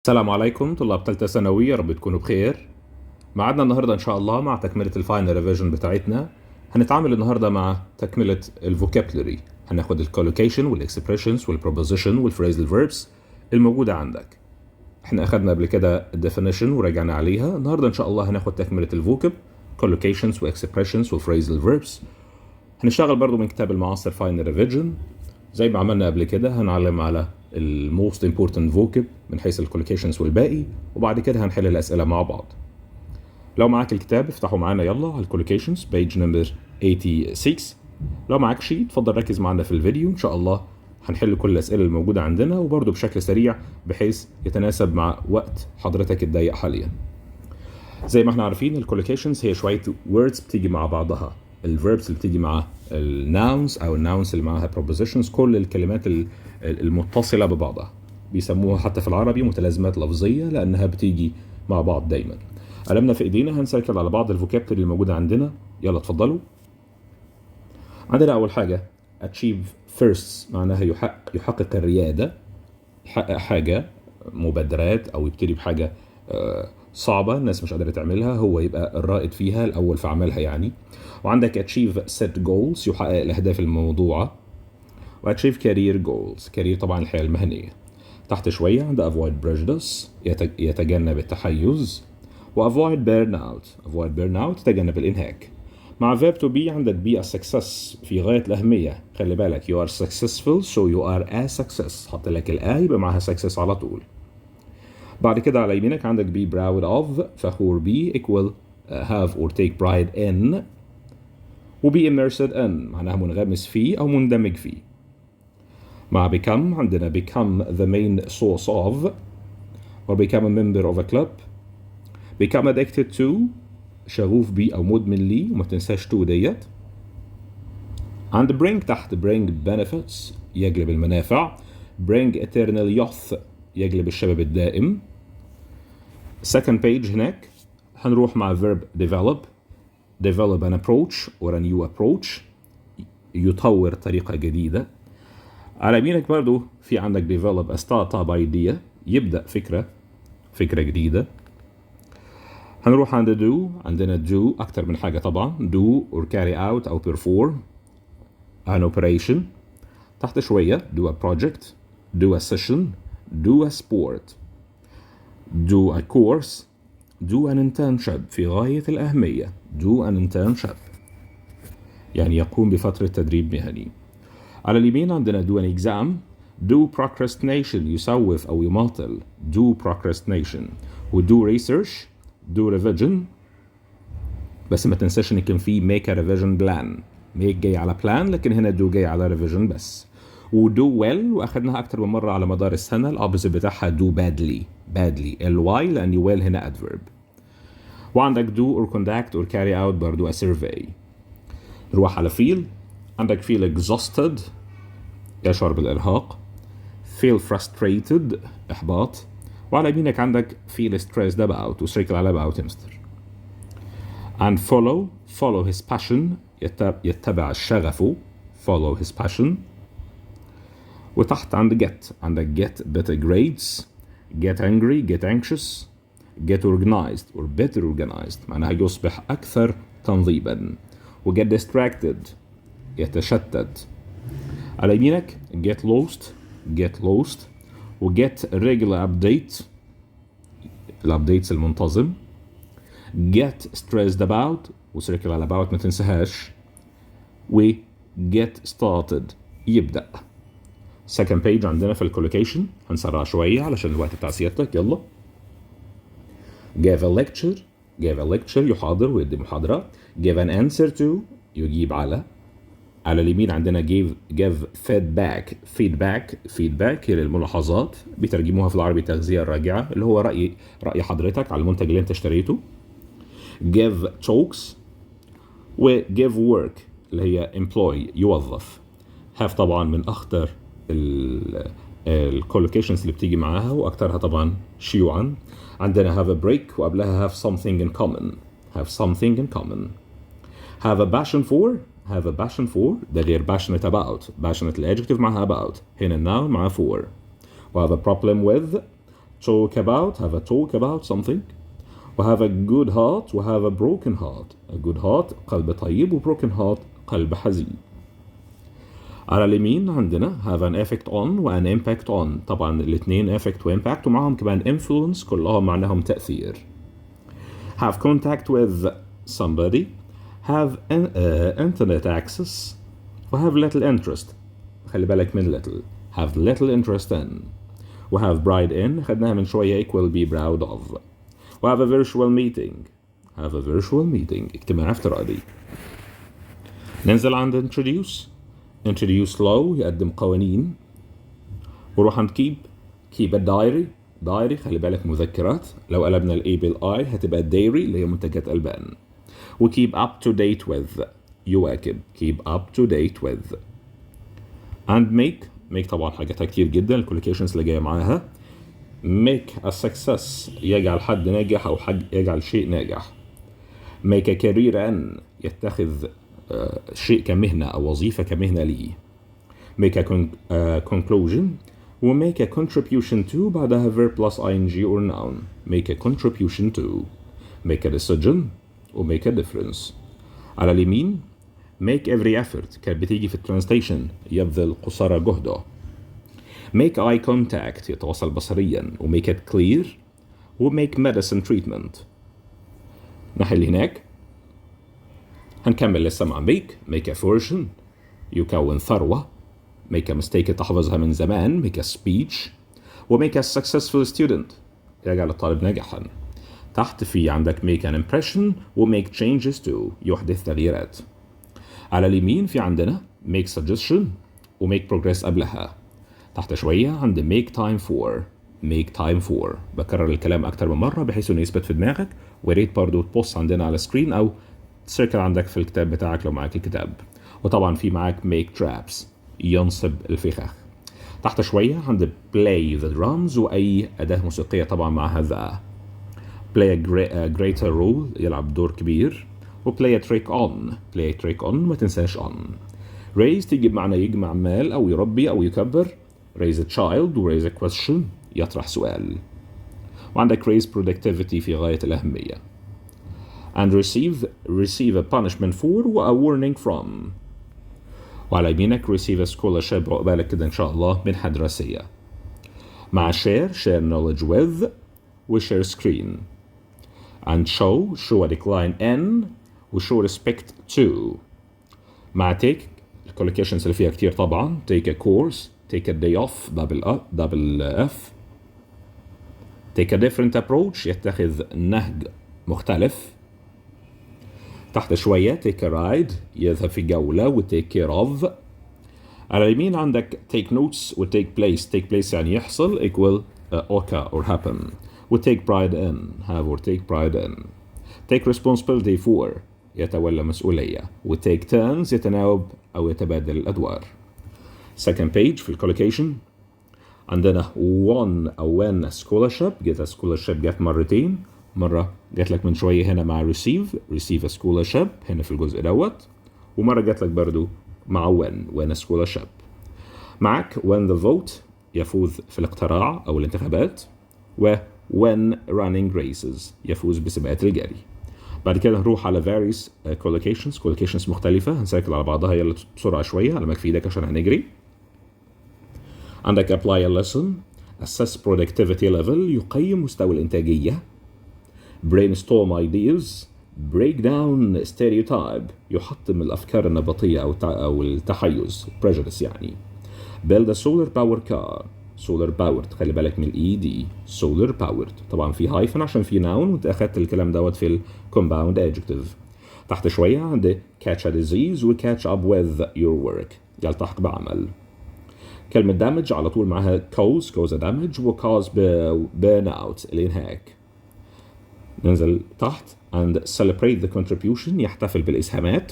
السلام عليكم طلاب ثالثة ثانوي، يا رب تكونوا بخير. معادنا النهارده ان شاء الله مع تكملة الفاينل ريفيجن بتاعتنا. هنتعامل النهارده مع تكملة الفوكابلري. هناخد الكولوكيشن والاكسبريشنز والبروبوزيشن والفريزل فيربس الموجودة عندك. احنا اخدنا قبل كده الديفينيشن وراجعنا عليها. النهارده ان شاء الله هناخد تكملة الفوكاب، كولوكيشنز واكسبريشنز والفريزل فيربس. هنشتغل برضو من كتاب المعاصر فاينل ريفيجن زي ما عملنا قبل كده. هنعلم على الموست امبورتنت فوكاب من حيث الكولوكيشنز والباقي، وبعد كده هنحل الاسئله مع بعض. لو معاك الكتاب افتحوا معانا يلا على الكولوكيشنز بيج نمبر 86. لو معاك شيء اتفضل ركز معانا في الفيديو. ان شاء الله هنحل كل الاسئله الموجوده عندنا وبرضه بشكل سريع بحيث يتناسب مع وقت حضرتك الضيق حاليا. زي ما احنا عارفين الكولوكيشنز هي شويه ووردز بتيجي مع بعضها، الفيربس اللي بتيجي مع الناونز او الناونز اللي معاها بروبوزيشنز، كل الكلمات المتصله ببعضها بيسموها حتى في العربي متلازمات لفظيه لانها بتيجي مع بعض دايما. قلمنا في ايدينا هنسيركل على بعض الفوكابلري اللي موجوده عندنا. يلا اتفضلوا. عندنا اول حاجه achieve first، معناها يحقق الرياده، يحقق حاجه، مبادرات او يبتدي بحاجه صعبة الناس مش قادرة تعملها، هو يبقى الرائد فيها الأول في عملها يعني. وعندك achieve set goals، يحقق الأهداف الموضوعة. وachieve career goals، career طبعا الحياة المهنية. تحت شوية عندك avoid prejudice، يتجنب التحيز. وavoid burnout يتجنب الإنهاك. مع verb to be عندك be a success في غاية الأهمية. خلي بالك you are successful so you are a success، حط لك الآ يبقى معها success على طول. بعد كده على يمينك عندك be proud of، فخور بيه، equal have or take pride in. و be immersed in معناها منغمس فيه أو مندمج فيه. مع become عندنا become the main source of، or become a member of a club. become addicted to شغوف بيه أو مدمن ليه، وما تنساش to ديت. عند bring تحت bring benefits يجلب المنافع. bring eternal youth يجلب الشباب الدائم. second page هناك هنروح مع verb develop an approach or a new approach، يطور طريقة جديدة. على يمينك برضو في عندك develop a startup idea، يبدأ فكرة جديدة. هنروح عند do، عندنا do أكتر من حاجة طبعا، do or carry out أو perform an operation. تحت شوية do a project، do a session، do a sport، do a course، do an internship في غاية الأهمية، do an internship يعني يقوم بفترة تدريب مهني. على اليمين عندنا do an exam، do procrastination يسوف أو يماطل، do procrastination. و do research، do revision، بس ما تنساش إن كان في make a revision plan، make جاي على plan لكن هنا do جاي على revision بس. و do well واخدناها أكتر من مرة على مدار السنة، الأوبزيت بتاعها do badly ly لأن well هنا adverb. وعندك do or conduct or carry out برضو a survey. نروح على feel، عندك feel exhausted يشعر بالإرهاق، feel frustrated إحباط. وعلى يمينك عندك feel stressed about وسيركل على about مستر. and follow his passion يتبع شغفه، follow his passion. وتحت عند عندك get better grades، get angry، get anxious، get organized or better organized معناها يصبح أكثر تنظيما. و get distracted يتشتت. على يمينك get lost و get regular update الابديتس المنتظم. get stressed about وسيركل على about ما تنساهاش. و get started يبدأ. second page عندنا في الكولوكيشن هنسرع شوية علشان الوقت بتاع سيادتك. يلا. give a lecture يحاضر ويدي محاضرة. give an answer to يجيب على اليمين عندنا give feedback هي للملاحظات، بيترجموها في العربي تغذية الراجعة اللي هو رأي حضرتك على المنتج اللي انت اشتريته. give talks و give work اللي هي employ يوظف. have طبعا من أخطر الكولوكيشنز اللي بتيجي معاها واكترها طبعا شيوعا. عندنا have a break وقبلها have something in common، have a passion for ده غير passionate about الادجكتيف معها about، هنا الناون مع for. و have a problem with have a talk about something. و have a good heart و have a broken heart. a good heart قلب طيب و broken heart قلب حزين. على اليمين عندنا have an effect on و an impact on. طبعا الاثنين effect و impact ومعهم كمان influence كلهم معناهم تأثير. have contact with somebody. have internet access و have little interest. خلي بالك من little. have little interest in و have pride in خدناها من شوية equal be proud of. و have a virtual meeting. have a virtual meeting اجتماع افتراضي. ننزل عند introduce law يقدم قوانين. وروح عند keep a diary خلي بالك مذكرات. لو قلبنا ال A بال I هتبقى dairy اللي هي منتجات ألبان. و keep up to date with يواكب. keep up to date with. and make طبعا حاجاتها كتير جدا الكوليكيشنز اللي جاية معاها. make a success يجعل حد ناجح أو يجعل شيء ناجح. make a career in يتخذ شيء كمهنة أو وظيفة كمهنة ليه. make a conclusion و make a contribution to بعدها verb plus ing or noun. make a contribution to. make a decision و make a difference. على اليمين make every effort كانت بتيجي في الترانسليشن يبذل قصارى جهده. make eye contact يتواصل بصريا و make it clear و make medicine treatment. ناحية اللي هناك هنكمل لسه مع make a fortune يكون ثروة. make a mistake تحفظها من زمان. make a speech و make a successful student يجعل الطالب ناجحا. تحت في عندك make an impression و make changes to يحدث تغييرات. على اليمين في عندنا make suggestion و make progress قبلها. تحت شوية عند make time for بكرر الكلام أكتر من مرة بحيث إنه يثبت في دماغك. وريت برضو تبص عندنا على سكرين أو تسيركل عندك في الكتاب بتاعك لو معاك الكتاب. وطبعا في معاك make traps ينصب الفخاخ. تحت شوية عند play the drums وأي أداة موسيقية طبعا معها ذا. play a greater role يلعب دور كبير. و play a trick on ما تنساش on. raise تيجي بمعنى يجمع مال أو يربي أو يكبر. raise a child و raise a question يطرح سؤال. وعندك raise productivity في غاية الأهمية. and receive a punishment for و a warning from. وعلى يمينك receive a scholarship وقبالك كده إن شاء الله منحة دراسية. مع share knowledge with و share screen. and show a decline in و show respect to. مع take الكوليكيشنز اللي فيها كتير طبعا. take a course take a day off double F. take a different approach يتخذ نهج مختلف. تحت شوية take a ride يذهب في جولة و take care of. على اليمين عندك take notes و take place يعني يحصل equal occur or happen. و take pride in have or take pride in. take responsibility for يتولى مسؤولية. و take turns يتناوب أو يتبادل الأدوار. second page في الكوليكيشن عندنا won أو win scholarship. جت scholarship جت مرتين. مرة جات لك من شوية هنا مع receive a scholarship هنا في الجزء دوت. ومرة جات لك برضو مع win a scholarship. معك win the vote يفوز في الاقتراع أو الانتخابات. و win running races يفوز بسباقات الجري. بعد كده نروح على various collocations مختلفة هنسيكل على بعضها يلا بسرعة شوية على ما في ايدك عشان هنجري. عندك apply a lesson assess productivity level يقيم مستوى الإنتاجية. brainstorm ideas break down stereotype يحطم الأفكار النمطية أو التحيز prejudice يعني. build a solar power car solar powered خلي بالك من ED solar powered طبعا في هايفن عشان في noun وانت أخدت الكلام دوت في compound adjective. تحت شوية عند catch a disease و catch up with your work يلتحق بعمل. كلمة damage على طول معها cause a damage و cause burnout الإنهاك. ننزل تحت and celebrate the contribution يحتفل بالإسهامات.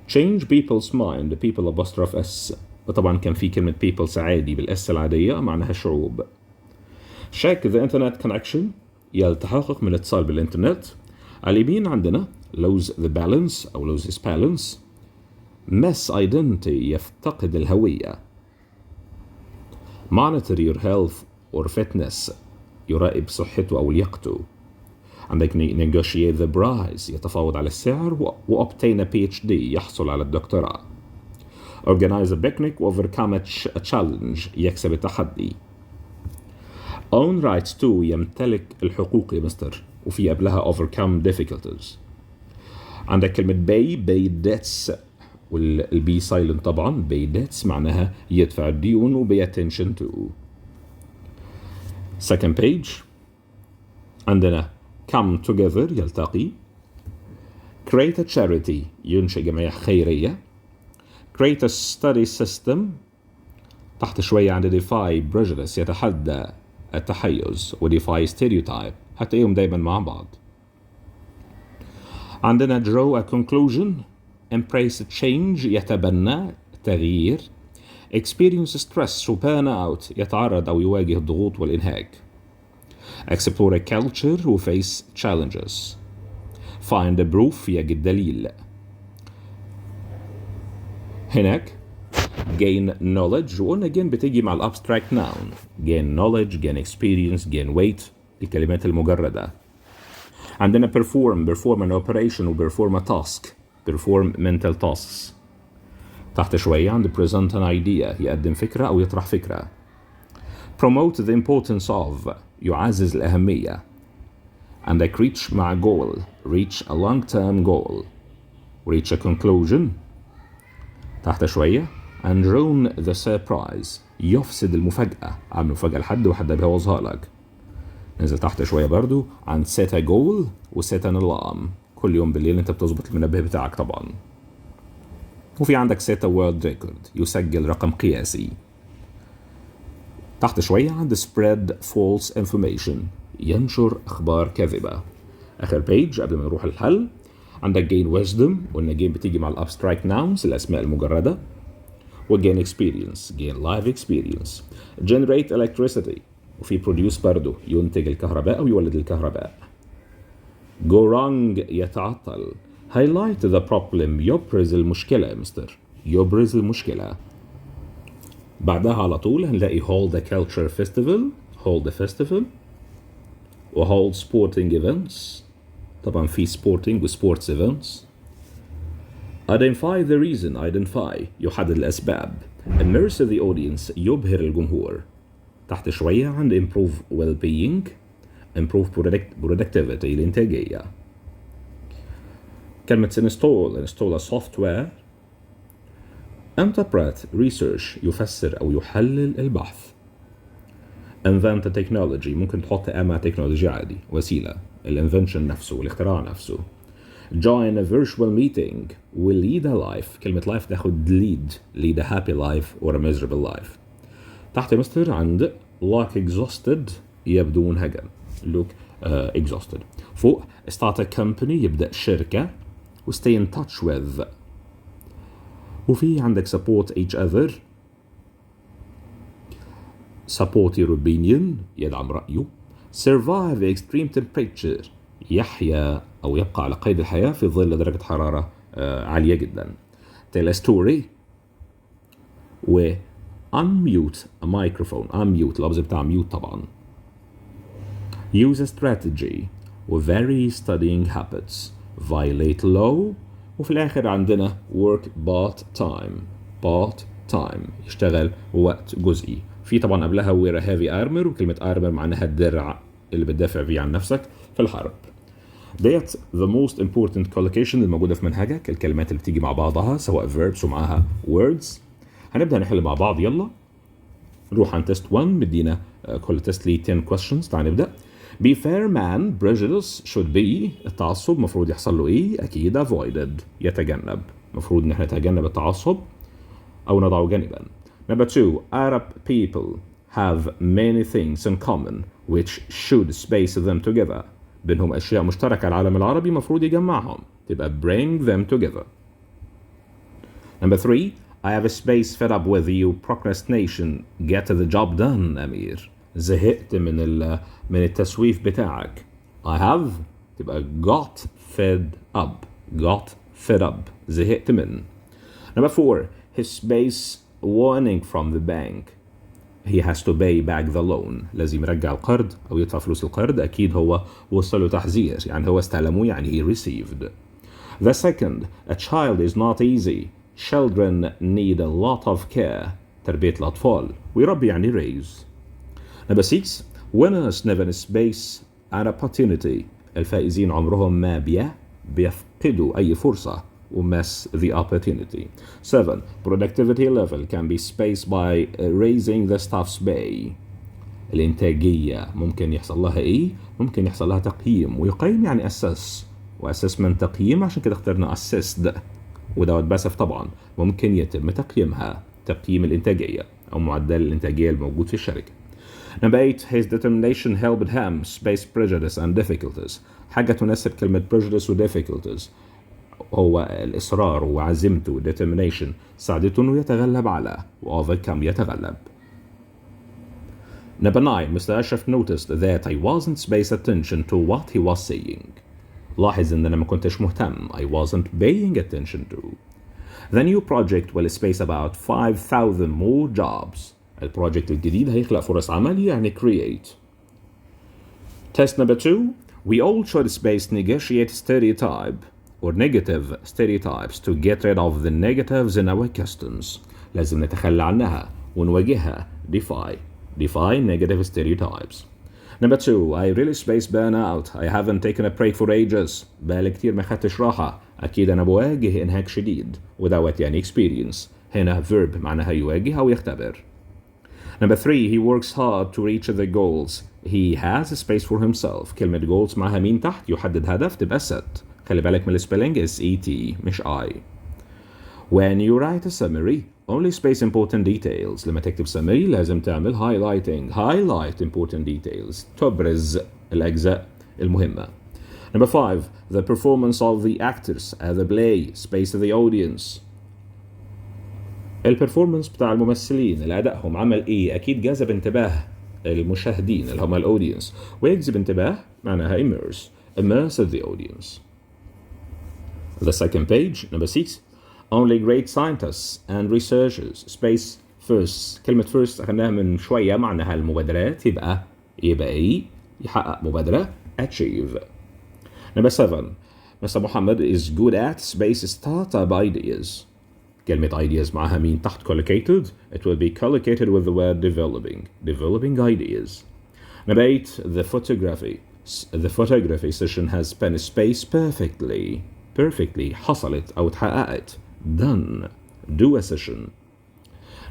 change people's mind people apostrophe s وطبعا كان في كلمة people's عادي بالأس العادية معناها شعوب. check the internet connection يلتحقق من الاتصال بالإنترنت. على اليمين عندنا lose the balance أو lose his balance. miss identity يفتقد الهوية. monitor your health or fitness يراقب صحته أو لياقته. عندك negotiate the price يتفاوض على السعر obtain a PhD يحصل على الدكتوراه. organize a picnic overcome a challenge يكسب التحدي. own rights to يمتلك الحقوق يا مستر، وفي قبلها overcome difficulties. عندك كلمة pay debts والبي silent طبعا. pay debts معناها يدفع الديون و pay attention to. second page عندنا come together يلتقي. create a charity ينشئ جمعية خيرية. create a study system. تحت شوية عند defy prejudice يتحدى التحيز و defy stereotype، هتلاقيهم دايما مع بعض. عندنا draw a conclusion. embrace change يتبنى التغيير. experience stress و burn out يتعرض أو يواجه الضغوط والإنهاك. explore a culture و face challenges. find a proof يجد دليل. هناك gain knowledge، وقلنا gain بتيجي مع ال abstract noun. gain knowledge gain experience gain weight الكلمات المجردة. عندنا perform an operation و perform a task. perform mental tasks. تحت شوية عند present an idea يقدم فكرة أو يطرح فكرة. promote the importance of يعزز الأهمية. عندك reach مع goal. reach a long term goal. reach a conclusion. تحت شوية and ruin the surprise يفسد المفاجأة. عامل مفاجأة لحد وحد بيبوظها لك. ننزل تحت شوية برضو عن set a goal و set an alarm. كل يوم بالليل انت بتظبط المنبه بتاعك طبعا. وفي عندك set a world record يسجل رقم قياسي. تحت شوية عند spread false information ينشر أخبار كاذبة. آخر بيج قبل ما نروح الحل عندك gain wisdom، وإن gain بتيجي مع abstract nouns الأسماء المجردة. و gain experience gain life experience. generate electricity، وفي produce برضو ينتج الكهرباء أو يولد الكهرباء. go wrong يتعطل. highlight the problem يبرز المشكلة يا مستر، يبرز المشكلة. بعدها على طول هنلاقي hold a culture festival hold a festival و hold sporting events. طبعا في sporting و sports events. identify the reason identify يحدد الأسباب. immerse the audience يبهر الجمهور. تحت شوية عند improve well-being improve productivity الإنتاجية. كلمة install a software. interpret research يفسر أو يحلل البحث. invent a technology ممكن تحط مع تكنولوجيا عادي وسيلة. الانفنشن نفسه الاختراع نفسه. join a virtual meeting و lead a life. كلمة life تاخد lead a happy life or a miserable life. تحت مستر عند look exhausted يبدو منهجا. look exhausted. فوق start a company يبدأ شركة و stay in touch with. وفي عندك support each other support your opinion يدعم رأيه. survive extreme temperature يحيا أو يبقى على قيد الحياة في ظل درجة حرارة عالية جدا. tell a story و unmute a microphone. unmute اللفظ بتاع mute طبعا. use a strategy و vary studying habits. violate law. وفي الآخر عندنا work part time يشتغل وقت جزئي. في طبعا قبلها wear a heavy armor، وكلمة armor معناها الدرع اللي بتدافع فيه عن نفسك في الحرب. ديت the most important collocation الموجودة في منهجك، الكلمات اللي بتيجي مع بعضها سواء verbs ومعاها words. هنبدأ نحل مع بعض. يلا نروح عن تيست 1 مدينا كل تيست ليه 10 questions. تعال نبدأ. be fair man prejudice should be التعصب مفروض يحصل له ايه؟ اكيد avoided يتجنب. مفروض ان احنا نتجنب التعصب او نضعه جانبا. Number 2 Arab people have many things in common which should space them together. بينهم اشياء مشتركة العالم العربي مفروض يجمعهم، تبقى bring them together. Number 3 I have a space fed up with you procrastination get the job done أمير. زهقت من التسويف بتاعك. I have تبقى got fed up زهقت من. Number 4 his space warning from the bank. he has to pay back the loan. لازم يرجع القرض أو يدفع فلوس القرض. أكيد هو وصله تحذير، يعني هو استلمه، يعني he received. The second, a child is not easy. Children need a lot of care. تربية الأطفال. ويربي يعني raise. Number 6, winners never space an opportunity. الفائزين عمرهم ما بيفقدوا أي فرصة ومس the opportunity. 7, productivity level can be spaced by raising the staff's pay. الإنتاجية ممكن يحصل لها إيه؟ ممكن يحصل لها تقييم، ويقيم يعني assess، وassessment تقييم، عشان كده اخترنا assessed ودوت باسف طبعا. ممكن يتم تقييمها، تقييم الإنتاجية أو معدل الإنتاجية الموجود في الشركة. Number 8, his determination helped him space prejudice and difficulties. حاجة تناسب كلمة prejudice و difficulties. هو الإصرار وعزيمته determination ساعدته إنه يتغلب على overcome يتغلب. Number 9, Mr. Ashraf noticed that I wasn't paying attention to what he was saying. لاحظ إن أنا ما كنتش مهتم. I wasn't paying attention to. The new project will space about 5,000 more jobs. البروجكت الجديد هيخلق فرص عمل، يعني create. Test number 2, we all should space negotiate stereotype or negative stereotypes to get rid of the negatives in our customs. لازم نتخلى عنها ونواجهها. defy negative stereotypes. Number 2, I really space burnout. I haven't taken a break for ages. بقالي كتير ما خدتش راحة. أكيد أنا بواجه إنهاك شديد، ودوت يعني experience. هنا verb معناها يواجه أو يختبر. Number 3, he works hard to reach the goals. He has a space for himself. كلمة goals معها مين تحت؟ يحدد هدف، تبقى set. خلي بالك من السبيلنج S-E-T مش I. When you write a summary, only space important details. لما تكتب summary لازم تعمل highlighting. Highlight important details. تبرز الأجزاء المهمة. Number 5, the performance of the actors at the play. Space of the audience. البرفورمانس بتاع الممثلين، الأدائهم عمل إيه؟ أكيد جذب انتباه المشاهدين اللي هم الأودينس، ويجذب انتباه معناها immerse the audience. The second page, number 6, only great scientists and researchers space first. كلمة first أخذناها من شوية معناها المبادرات، يبقى إيه؟ يحقق مبادرة achieve. Number 7, Mr. Muhammad is good at space startup ideas. كلمة ideas معها مين تحت collocated. It will be collocated with the word developing ideas. Number 8, the photography session has been spaced perfectly حصلت أو اتحققت. done. Do a session.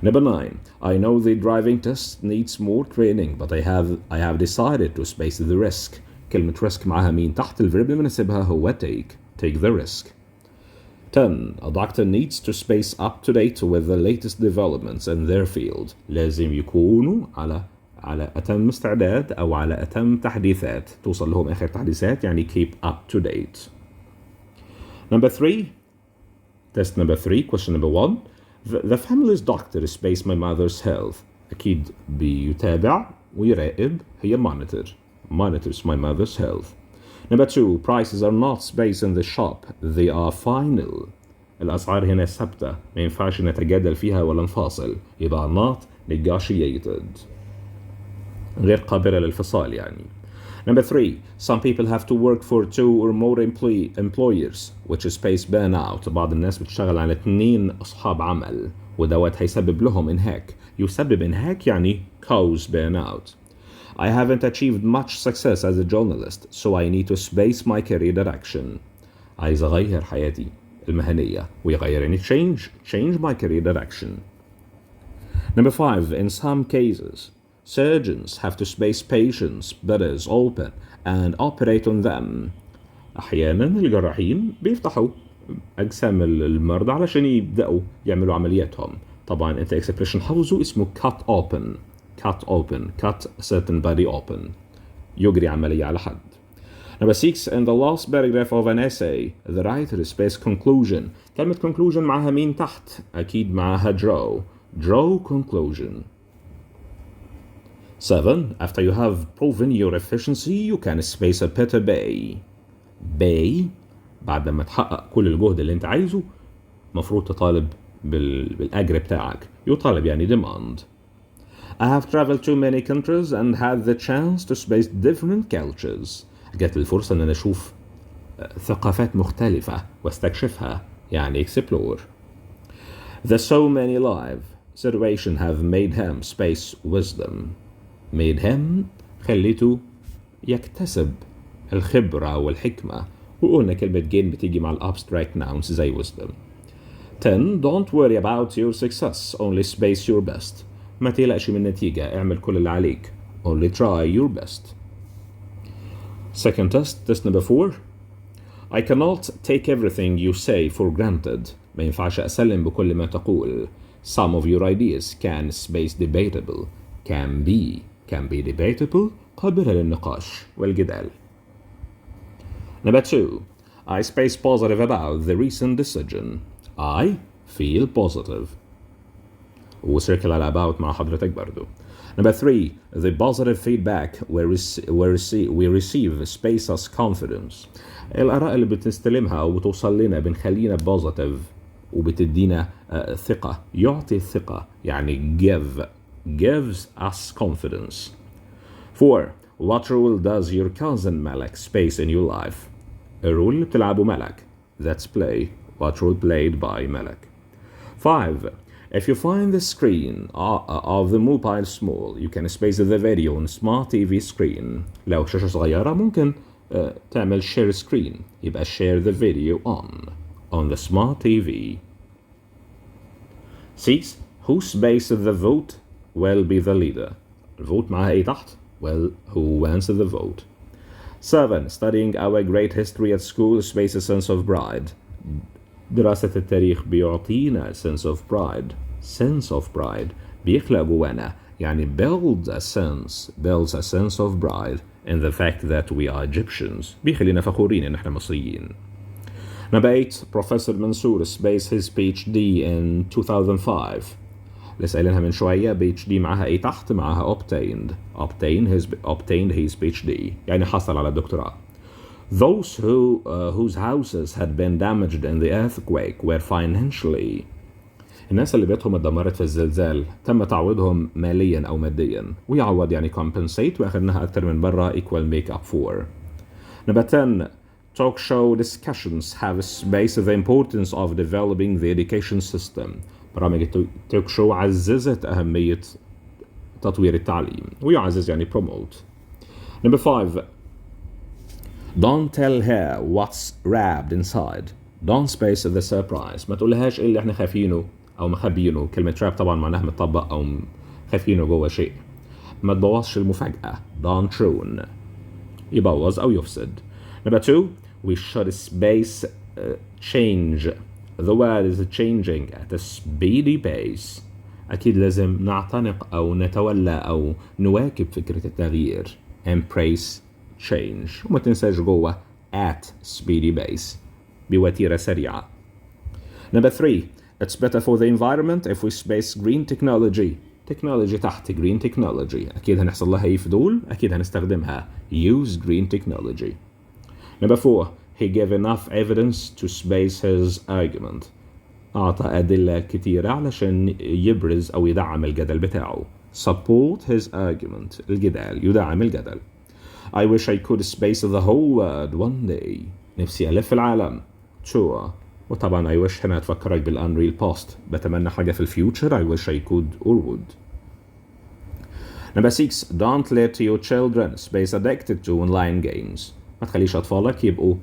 Number 9, I know the driving test needs more training, but I have decided to space the risk. كلمة risk معها مين تحت الverb اللي مناسبها هو take the risk. 10, a doctor needs to space up to date with the latest developments in their field. لازم يكونوا على أتم استعداد أو على أتم تحديثات، توصل لهم آخر تحديثات، يعني keep up to date. Number 3, test number 3, question number 1. The family's doctor space my mother's health. أكيد بيتابع ويراقب، هي monitors my mother's health. Number 2, prices are not spaced in the shop. They are final. الأسعار هنا ثابتة، ما ينفعش نتجادل فيها ولا نفاصل، يبقى not negotiated. غير قابلة للفصال يعني. Number 3, some people have to work for 2 or more employers, which is space burnout. بعض الناس بتشتغل على 2 أصحاب عمل، ودوت هيسبب لهم إنهاك. يسبب إنهاك يعني cause burnout. I haven't achieved much success as a journalist, so I need to space my career direction. عايز أغير حياتي المهنية، ويغير يعني change my career direction. Number 5, in some cases, surgeons have to space patients' bodies open and operate on them. أحيانا الجراحين بيفتحوا أجسام المرضى علشان يبدأوا يعملوا عملياتهم. طبعا أنت expression حافظه اسمه cut a certain body open. يجري عملية على حد. Number 6, in the last paragraph of an essay, the writer space conclusion. كلمة conclusion معها مين تحت؟ أكيد معها draw conclusion. 7, after you have proven your efficiency, you can space a better pay. بعد ما تحقق كل الجهد اللي انت عايزه، مفروض تطالب بالأجر بتاعك. يطالب يعني demand. I have traveled to many countries and had the chance to space different cultures. جات الفرصة ان انا اشوف ثقافات مختلفة واستكشفها يعني explore. The so many live situation have made him space wisdom. Made him خليته يكتسب الخبرة والحكمة. وقلنا كلمة gain بتيجي مع abstract nouns زي wisdom. 10. Don't worry about your success, only space your best. ما تقلقش من النتيجة، اعمل كل اللي عليك. Only try your best. Second test number 4. I cannot take everything you say for granted. ما ينفعش أسلم بكل ما تقول. Some of your ideas can space debatable. Can be debatable قابلة للنقاش والجدال. Number 2. I space positive about the recent decision. I feel positive. وسيركل على about مع حضرتك برضو. Number 3. The positive feedback we receive space us confidence. الآراء اللي بتستلمها وبتوصل لنا بنخلينا positive وبتدينا ثقة. يعطي الثقة يعني gives us confidence. 4. What role does your cousin Malak space in your life? الرول اللي بتلعبه ملك. That's play. What role played by Malak. 5. If you find the screen of the mobile small, you can space the video on smart TV screen. لو شاشة صغيرة ممكن تعمل share screen. يبقى share the video on the smart TV. 6. Who spaces the vote will be the leader. الفوت معها ايه تحت؟ Well, who wins the vote. 7. Studying our great history at school space a sense of pride. دراسة التاريخ بيعطينا sense of pride بيخلق جوانا يعني builds a sense of pride in the fact that we are Egyptians. بيخلينا فخورين ان احنا مصريين. Number 8. Professor Mansour spaced his PhD in 2005. لسه قايلينها من شوية. PhD معاها ايه تحت؟ معاها obtained his PhD يعني حصل على الدكتوراه. Those whose houses had been damaged in the earthquake were financially. الناس اللي بيتهم اتدمرت في الزلزال تم تعويضهم ماليا أو ماديا. ويعوض يعني compensate وأخدناها أكتر من برا equal make up for. Number 10. Talk show discussions have spaced the importance of developing the education system. برامج التوك شو عززت أهمية تطوير التعليم. ويعزز يعني promote. Number 5. Don't tell her what's wrapped inside. Don't space the surprise. ما تقولهاش ايه اللي احنا خايفينه او مخبيينه. كلمة trap طبعا معناها متطبق او خايفينه جوه شيء. ما تبوظش المفاجأة. Don't ruin. يبوظ او يفسد. Number 2. We should space change. The world is changing at a speedy pace. أكيد لازم نعتنق أو نتولى أو نواكب فكرة التغيير. Embrace change. وما تنساش جوه at speedy pace بوتيرة سريعة. Number 3. It's better for the environment if we space green technology. technology تحت green technology. أكيد هنحصل لها ايه في دول؟ أكيد هنستخدمها. Use green technology. Number 4. He gave enough evidence to space his argument. أعطى أدلة كتيرة علشان يبرز أو يدعم الجدل بتاعه. Support his argument. الجدال يدعم الجدل. I wish I could space the whole world one day. نفسي ألف العالم. Tour. وطبعا I wish هنا تفكرك بالunreal past. بتمنى حاجة في الfuture. I wish I could or would. Number 6. Don't let your children space addicted to online games. ما تخليش أطفالك يبقوا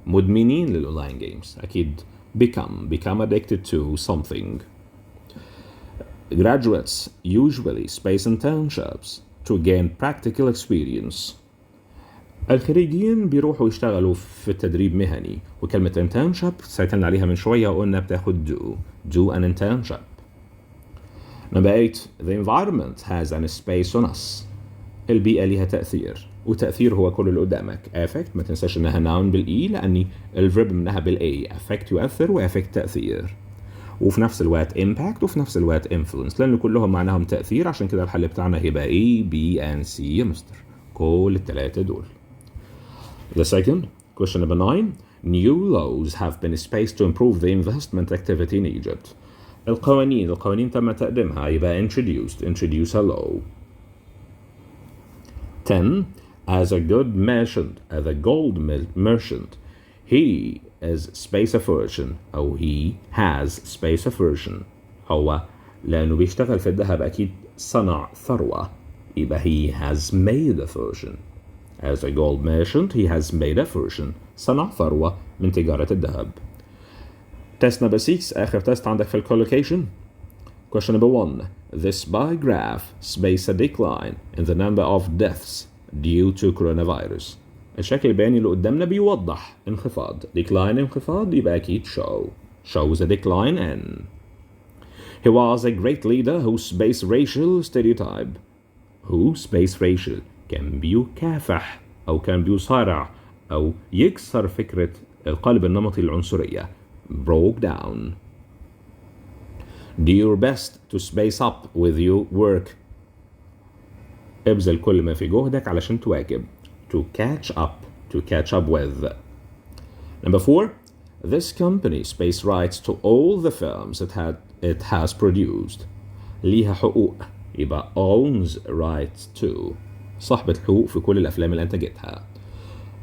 مدمنين للأونلاين جيمز. أكيد become addicted to something. Graduates usually space internships to gain practical experience. الخريجين بيروحوا يشتغلوا في تدريب مهني. وكلمة internship سألنا عليها من شوية وقلنا بتاخد do an internship. Number 8. The environment has an space on us. البيئة لها تأثير. وتأثير هو كل اللي قدامك. affect ما تنساش انها noun بالإي لأني الverb منها بالA. affect يؤثر وaffect تأثير. وفي نفس الوقت impact وفي نفس الوقت influence لأن كلهم معناهم تأثير. عشان كده الحل بتاعنا هيبقى A, B and C يا مستر. كل الثلاثة دول. The second question number 9. New laws have been spaced to improve the investment activity in Egypt. القوانين تم تقديمها يبقى introduce a law. 10. As a good merchant, as a gold merchant, he is space aversion أو he has space aversion. هو لأنه بيشتغل في الذهب أكيد صنع ثروة يبقى he has made a fortune. As a gold merchant he has made a fortune. صنع ثروة من تجارة الذهب. Test number 6 آخر تست عندك في collocation. Question number 1. This bar graph space a decline in the number of deaths due to coronavirus. الشكل البياني اللي قدامنا بيوضح انخفاض. Decline انخفاض يبقى أكيد shows a decline in. He was a great leader whose space racial stereotype. who space racial كان بيكافح أو كان بيصارع أو يكسر فكرة القالب النمطي العنصرية. broke down. Do your best to space up with your work. ابذل كل ما في جهدك علشان تواكب. To catch up with. Number 4. This company space rights to all the films it has produced. ليها حقوق يبقى owns rights to. صاحبة حقوق في كل الأفلام اللي أنتجتها.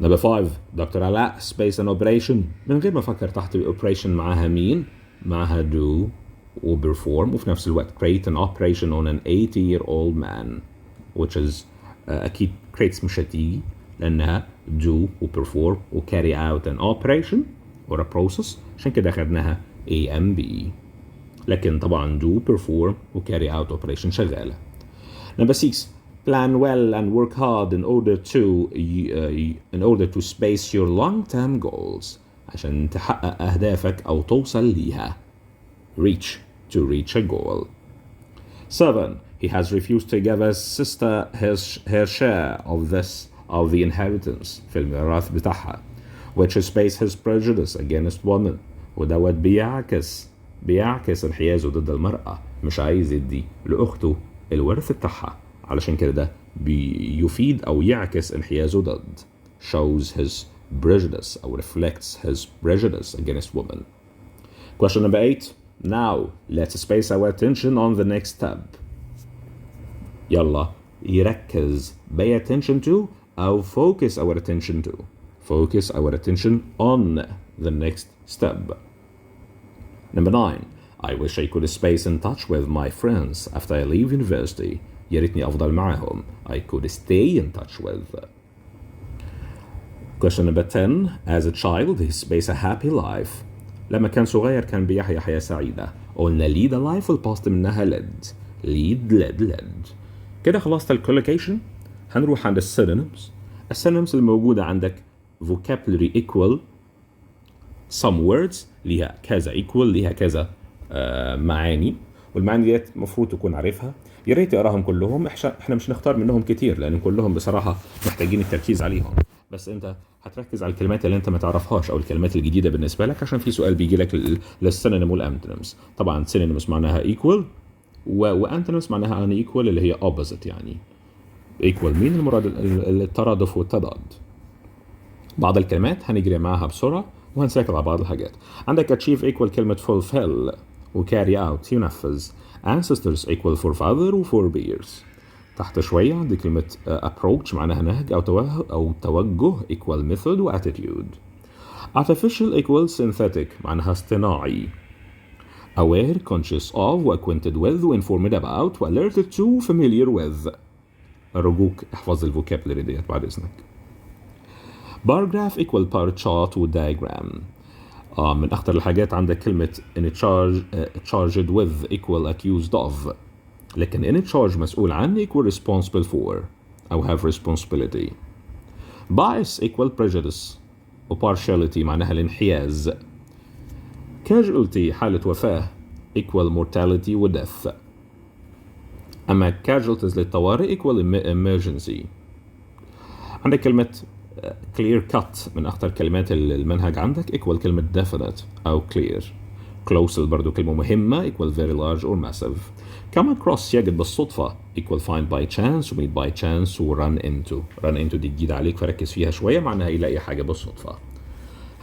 Number 5. Dr. علاء space an operation. من غير ما أفكر تحت operation معاها مين؟ معاها do وperform وفي نفس الوقت create an operation on an 80-year-old man, which is أكيد creates مش هتيجي لأنها do وperform وcarry out an operation or a process. عشان كده أخدناها A and B. لكن طبعا do perform وcarry out operation شغالة. Number 6. Plan well and work hard in order to space your long-term goals. عشان تحقق أهدافك أو توصل ليها. To reach a goal. 7. He has refused to give his sister her share of the inheritance في الميراث بتاعها, which space his prejudice against women. ودوت بيعكس انحيازه ضد المرأة. مش عايز يدي لأخته الورث بتاعها علشان كده ده بيفيد أو يعكس انحيازه ضد. shows his prejudice أو reflects his prejudice against women. Question number 8. Now let's space our attention on the next step. يلا يركز pay attention to أو focus our attention to. Focus our attention on the next step. Number 9. I wish I could space in touch with my friends after I leave university. يا ريتني أفضل معهم. I could stay in touch with. Question number 10. As a child he space a happy life. لما كان صغير كان بيحيا حياة سعيدة. قلنا lead a life والpast منها led. كده خلصت الcollocation. هنروح عند السينونيمز. السينونيمز الموجودة عندك vocabulary equal some words ليها كذا equal ليها كذا معاني, والمعاني ديت المفروض تكون عارفها. يا ريت تقراهم كلهم. احنا مش نختار منهم كتير لان كلهم بصراحة محتاجين التركيز عليهم, بس انت هتركز على الكلمات اللي انت ما تعرفهاش او الكلمات الجديدة بالنسبة لك عشان في سؤال بيجي لك للسينونيم والانتونيمز. طبعا synonyms معناها equal وانتونيمز معناها unequal اللي هي opposite. يعني equal مين المراد الترادف والتضاد. بعض الكلمات هنجري معاها بسرعة وهنساكل على بعض الحاجات. عندك achieve equal كلمة fulfill و carry out ينفذ. ancestors equal for father و forebears. تحت شوية عندي كلمة approach معناها نهج أو توجه equal method و attitude. artificial equal synthetic معناها اصطناعي. aware conscious of و acquainted with و informed about و alerted to و familiar with. أرجوك احفظ الفوكابلري ديت بعد إذنك. bar graph equal bar chart و diagram. من أخطر الحاجات عندك كلمة in charged with equal accused of, لكن in charge مسؤول عن equal responsible for أو have responsibility. bias equal prejudice و partiality معناها الانحياز. casualty حالة وفاة equal mortality و death. أما casualties للطوارئ equal emergency. عندك كلمة clear cut من أخطر كلمات المنهج عندك equal كلمة definite أو clear. close برضو كلمة مهمة equal very large or massive. come across يجد بالصدفة equal find by chance و meet by chance و run into دي جديدة عليك فركز فيها شوية معناها يلاقي حاجة بالصدفة.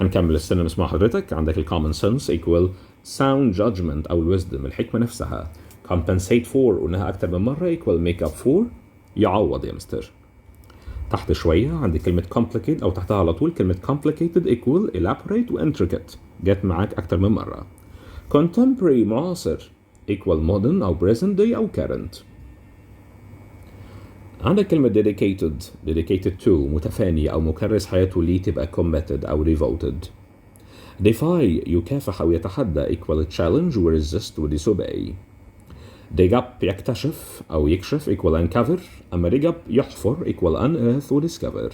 هنكمل السينونيمز مع حضرتك. عندك common sense equal sound judgment أو wisdom الحكمة نفسها. compensate for قلناها أكتر من مرة equal make up for يعوض يا مستر. تحت شوية عندي كلمة complicated أو تحتها على طول كلمة complicated equal elaborate و intricate جت معاك أكتر من مرة. contemporary معاصر equal modern أو present day أو current. عندك كلمة dedicated to متفاني أو مكرس حياته ليه تبقى committed أو devoted. defy يكافح أو يتحدى equal challenge و resist و disobey. dig up يكتشف أو يكشف equal uncover، أما dig up يحفر equal unearth و discover.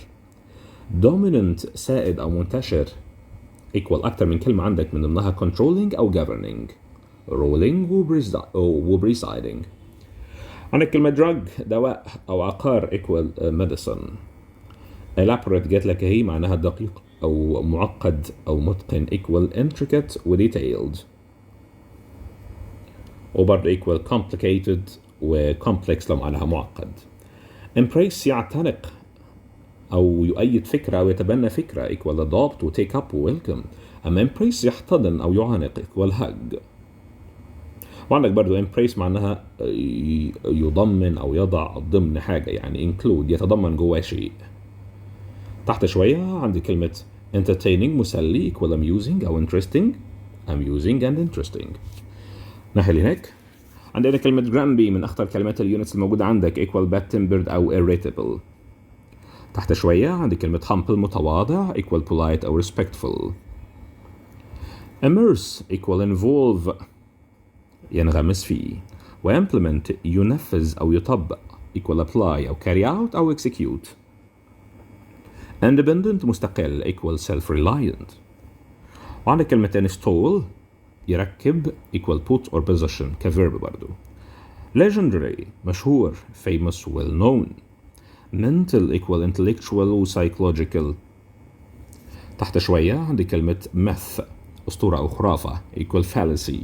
dominant سائد أو منتشر equal أكتر من كلمة عندك من ضمنها controlling أو governing، ruling و presiding. عندك كلمة drug دواء أو عقار equal medicine. elaborate جات لك هي معناها دقيق أو معقد أو متقن equal intricate و detailed، وبرضه equal complicated و complex لو معناها معقد. embrace يعتنق أو يؤيد فكرة أو يتبنى فكرة equal adopt و take up و welcome، أما embrace يحتضن أو يعانق equal hug. وعندك برضو embrace معناها يضمن أو يضع ضمن حاجة يعني include يتضمن جواه شيء. تحت شوية عندي كلمة entertaining مسلي equal amusing أو interesting، amusing and interesting. ناحية اللي هناك عندنا كلمة grumpy من أخطر كلمات اليونتس الموجودة عندك equal bad tempered أو irritable. تحت شوية عندي كلمة humble متواضع equal polite أو respectful. immerse equal involve ينغمس فيه، و implement ينفذ أو يطبق equal apply أو carry out أو execute. independent مستقل equal self-reliant. وعندك كلمة install يركب equal put or position كverb برضو. legendary مشهور famous well known. mental equal intellectual و psychological. تحت شوية عندي كلمة myth أسطورة أو خرافة equal fallacy.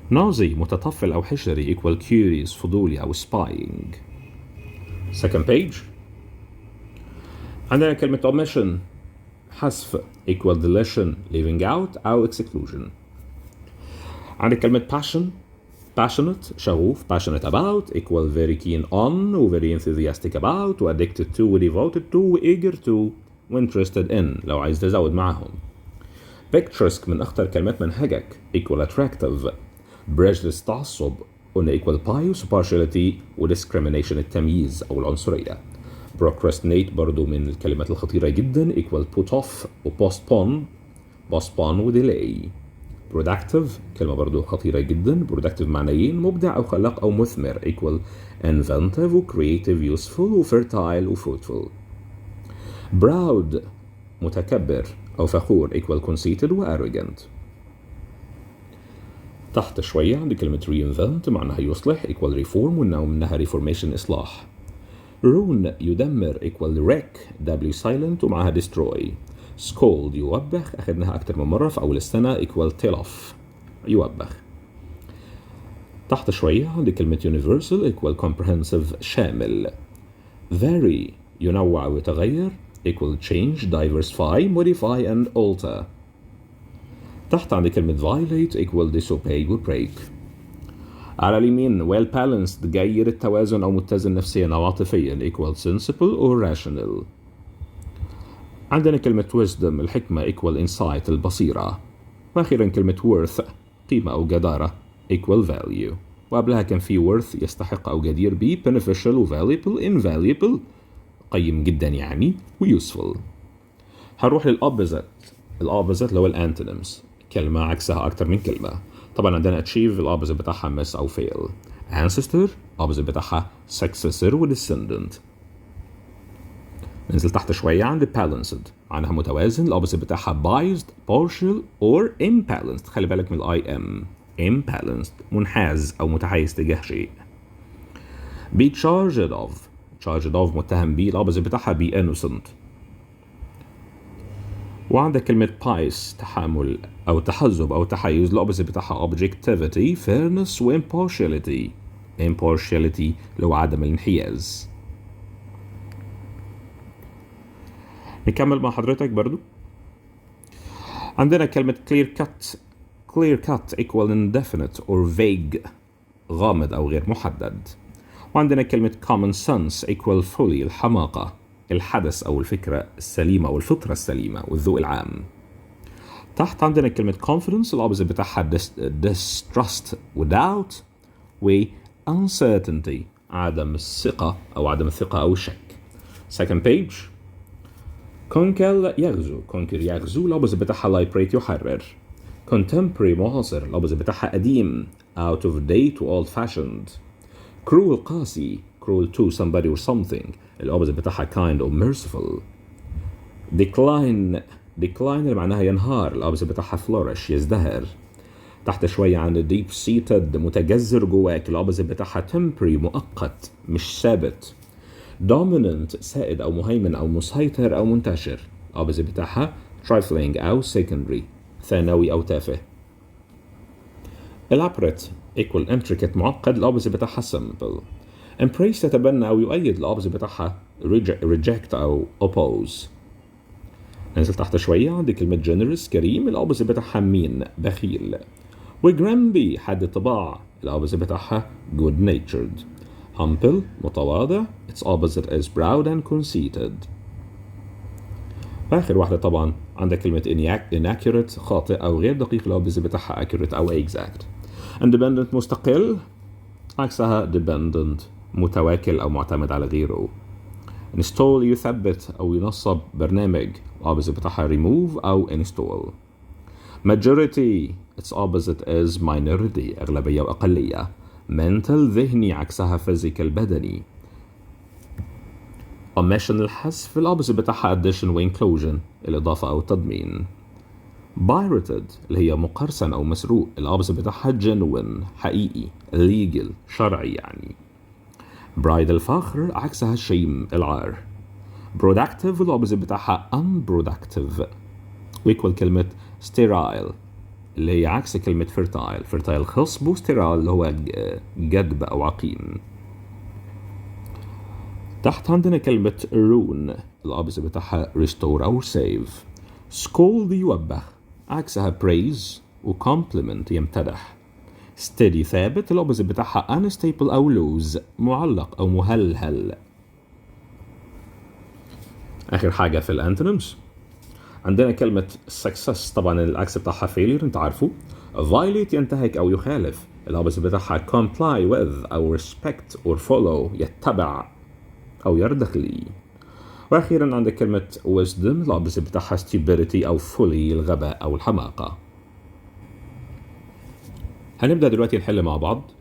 نازي متطفل أو حشري equal curious فضولي أو spying. second page عندنا كلمة omission حذف equal deletion leaving out أو exclusion. عندك كلمة passionate شغوف passionate about equal very keen on و very enthusiastic about و addicted to و devoted to و eager to و interested in لو عايز تزود معهم. picturesque من أخطر كلمات منهجك equal attractive. prejudice تعصب قلنا equal bias partiality و discrimination التمييز أو العنصرية. procrastinate برضو من الكلمات الخطيرة جدا equal put off و postpone و delay. productive كلمة برضو خطيرة جدا productive معنيين مبدع أو خلاق أو مثمر equal inventive و creative useful و fertile و fruitful. proud متكبر أو فخور equal conceited و arrogant. تحت شوية عندي كلمة reinvent معناها يصلح equal reform ومنها reformation إصلاح. ruin يدمر equal wreck w silent ومعها destroy. scold يوبخ أخذناها أكتر من مرة في أول السنة equal tell off يوبخ. تحت شوية عندي كلمة universal equal comprehensive شامل. vary ينوع ويتغير equal change diversify modify and alter. تحت عندي كلمة violate equal disobey و break. على اليمين well balanced جيد التوازن أو متزن نفسيا أو عاطفيا equal sensible or rational. عندنا كلمة wisdom الحكمة equal insight البصيرة. وأخيرا كلمة worth قيمة أو جدارة equal value. وقبلها كان في worth يستحق أو جدير به beneficial و valuable invaluable قيم جدا يعني و useful. هنروح للopposite اللي هو الانتونيمز كلمة عكسها أكتر من كلمة. طبعا عندنا achieve الأوبوزيت بتاعها miss أو fail. ancestor الأوبوزيت بتاعها successor و descendant. ننزل تحت شوية عند balanced عنها متوازن الأوبوزيت بتاعها biased partial or imbalanced. خلي بالك من imbalanced منحاز أو متحيز تجاه شيء. be charged of متهم به الأوبوزيت بتاعها be innocent. وعندك كلمة bias تحامل أو تحزب أو تحيز الأوبوزيت بتاعها objectivity fairness و impartiality لو عدم الانحياز. نكمل مع حضرتك برضو. عندنا كلمة clear clear cut equal indefinite or vague غامض أو غير محدد. وعندنا كلمة common sense equal fully الحماقة، الحدث أو الفكرة السليمة أو الفطرة السليمة والذوق العام. تحت عندنا كلمة confidence الأوبزيت بتاعها distrust و doubt و uncertainty عدم الثقة أو الشك. Second page conquer يغزو الأوبزيت بتاعها liberate يحرر. contemporary معاصر الأوبزيت بتاعها قديم out of date و old fashioned. cruel قاسي cruel to somebody or something الأوبزيت بتاعها kind or merciful. decline اللي معناها ينهار الأوبزيت بتاعها flourish يزدهر. تحت شوية عن deep seated متجذر جواك الأوبزيت بتاعها temporary مؤقت مش ثابت. dominant سائد أو مهيمن أو مسيطر أو منتشر الأوبزيت بتاعها trifling أو secondary ثانوي أو تافه. elaborate equal intricate معقد الأوبزيت بتاعها simple. embrace يتبنى أو يؤيد الأوبزيت بتاعها reject أو oppose. ننزل تحت شوية عندي كلمة generous كريم الأوبزيت بتاعها mean بخيل. وجرامبي حد الطباع الأوبزيت بتاعها good natured. humble متواضع its opposite is proud and conceited. آخر واحدة طبعا عندك كلمة inaccurate خاطئ أو غير دقيق الأوبزيت بتاعها accurate أو exact. independent مستقل عكسها dependent متواكل أو معتمد على غيره. install يثبت أو ينصب برنامج الأوبزيت بتاعها remove أو install. majority its opposite is minority أغلبية وأقلية. mental ذهني عكسها physical بدني. omission الحذف الأوبزيت بتاعها addition و inclusion الإضافة أو التضمين. pirated اللي هي مقرصن أو مسروق الأوبزيت بتاعها genuine حقيقي legal شرعي يعني. pride الفخر عكسها الشيم العار. productive الأوبزيت بتاعها unproductive ويكوال كلمة sterile اللي هي عكس كلمة fertile خصب و sterile اللي هو جدب أو عقيم. تحت عندنا كلمة ruin الأوبزيت بتاعها restore أو save. scold يوبخ عكسها praise و compliment يمتدح. steady ثابت الأوبزيت بتاعها unstable أو loose معلق أو مهلهل. آخر حاجة في الانتونيمز عندنا كلمة success طبعا العكس بتاعها failure انت عارفه. violate ينتهك أو يخالف الأوبزيت بتاعها comply with أو respect or follow يتبع أو يرضخ. وأخيرا عندك كلمة wisdom الأوبزيت بتاعها stupidity أو fully الغباء أو الحماقة. هنبدأ دلوقتي نحل مع بعض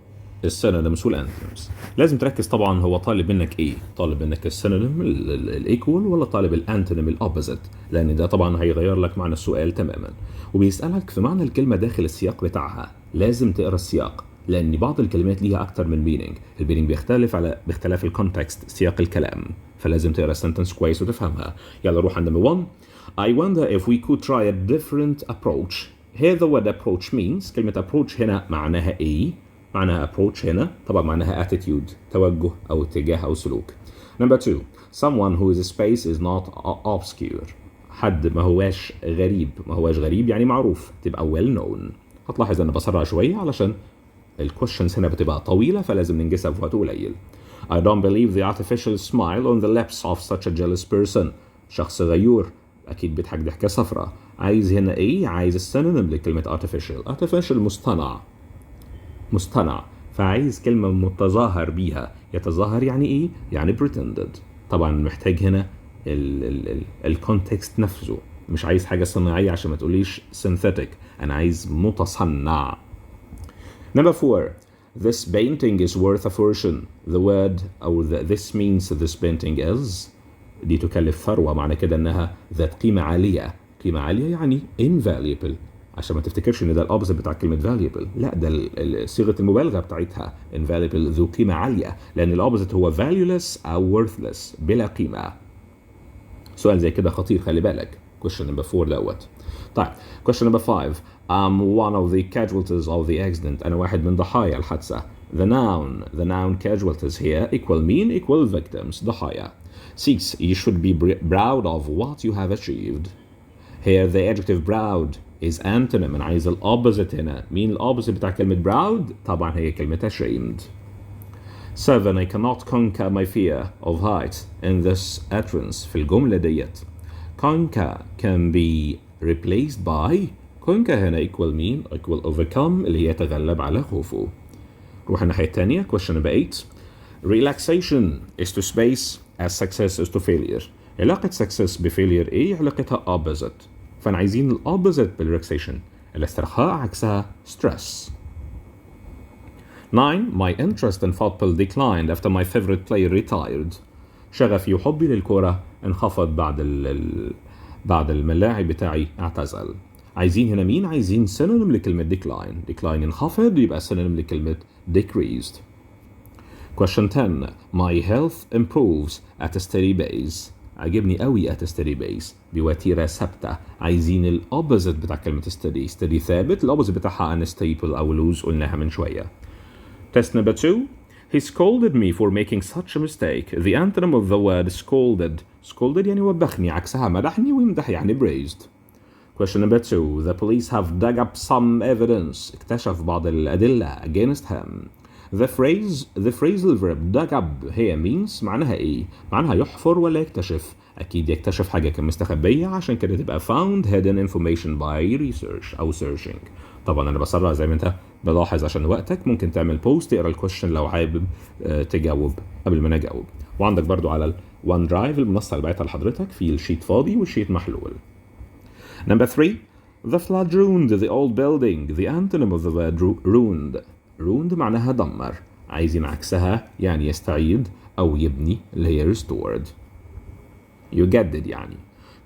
السينونيمز والانتونيمز. لازم تركز طبعا هو طالب منك ايه؟ طالب منك السينونيم الايكوال ولا طالب الانتونيم الاوبوزيت؟ لان ده طبعا هيغير لك معنى السؤال تماما. وبيسألك في معنى الكلمة داخل السياق بتاعها، لازم تقرا السياق لان بعض الكلمات ليها اكتر من مينينج، المينينج بيختلف باختلاف الكونتكست سياق الكلام، فلازم تقرا السنتنس كويس وتفهمها. يلا روح عند نمبر 1. I wonder if we could try a different approach. Here the word approach means كلمة approach هنا معناها ايه؟ معناها approach هنا طبعا معناها attitude توجه أو اتجاه أو سلوك. Number 2. Someone whose space is not obscure. حد ما هواش غريب يعني معروف تبقى well known. هتلاحظ أنا بسرع شوية علشان الquestions هنا بتبقى طويلة فلازم ننجزها في وقت قليل. I don't believe the artificial smile on the lips of such a jealous person. شخص غيور أكيد بيضحك ضحكة صفراء. عايز هنا إيه؟ عايز السينونيم لكلمة artificial مصطنع فعايز كلمة متظاهر بيها. يتظاهر يعني ايه؟ يعني pretended. طبعا محتاج هنا الكونتكست نفسه، مش عايز حاجة صناعية عشان ما تقوليش synthetic، انا عايز متصنع. Number 4. This painting is worth a fortune. The word this means this painting is دي تكلف ثروة، معنى كده انها ذات قيمة عالية. قيمة عالية يعني invaluable، عشان ما تفتكرش ان ده الأوبزيت بتاع كلمة valuable، لا ده صيغة المبالغة بتاعتها invaluable ذو قيمة عالية، لأن الأوبزيت هو valueless أو worthless بلا قيمة. سؤال زي كده خطير خلي بالك. question number 4 دوت. طيب question number 5. I'm one of the casualties of the accident. أنا واحد من ضحايا الحادثة. The noun casualties here equal victims ضحايا. 6. You should be proud of what you have achieved. Here the adjective proud is antonym. أنا عايز الopposite هنا. مين الopposite بتاع كلمة proud؟ طبعا هي كلمة ashamed. 7. I cannot conquer my fear of heights in this utterance. في الجملة ديت conquer can be replaced by conquer هنا equal مين؟ equal overcome اللي هي يتغلب على خوفه. روح الناحية التانية. question number 8. Relaxation is to space as success is to failure. علاقة success بfailure ايه؟ علاقتها opposite. فانا عايزين الopposite بالrelaxation. الاسترخاء عكسها stress. 9. My interest in football declined after my favorite player retired. شغفي وحبي للكرة انخفض بعد الملاعب بتاعي اعتزل. عايزين هنا مين؟ عايزين synonym لكلمة decline. decline ينخفض يبقى synonym لكلمة decreased. Question 10. My health improves at a steady pace. عجبني قوي at a steady pace بوتيرة ثابتة. عايزين الأوبوزيت بتاع كلمة steady. steady ثابت. الأوبوزيت بتاعها unstable أو loose قلناها من شوية. Test number 2. He scolded me for making such a mistake. The antonym of the word scolded. scolded يعني وبخني عكسها مدحني ويمدح يعني praised. Question number 2. The police have dug up some evidence. اكتشف بعض الأدلة against him. The phrasal verb dug up هي means معناها ايه؟ معناها يحفر ولا يكتشف؟ أكيد يكتشف حاجة كان مستخبية عشان كده تبقى found hidden information by research أو searching. طبعا أنا بسرع زي ما أنت بلاحظ عشان وقتك. ممكن تعمل بوست تقرا الكويشن لو حابب تجاوب قبل ما أنا أجاوب. وعندك برضو على الون درايف المنصة اللي بعتها لحضرتك في الشيت فاضي والشيت محلول. Number 3. The flood ruined the old building. The antonym of the word ruined. ruined معناها دمر. عايزين عكسها يعني يستعيد أو يبني اللي هي restored. يجدد يعني.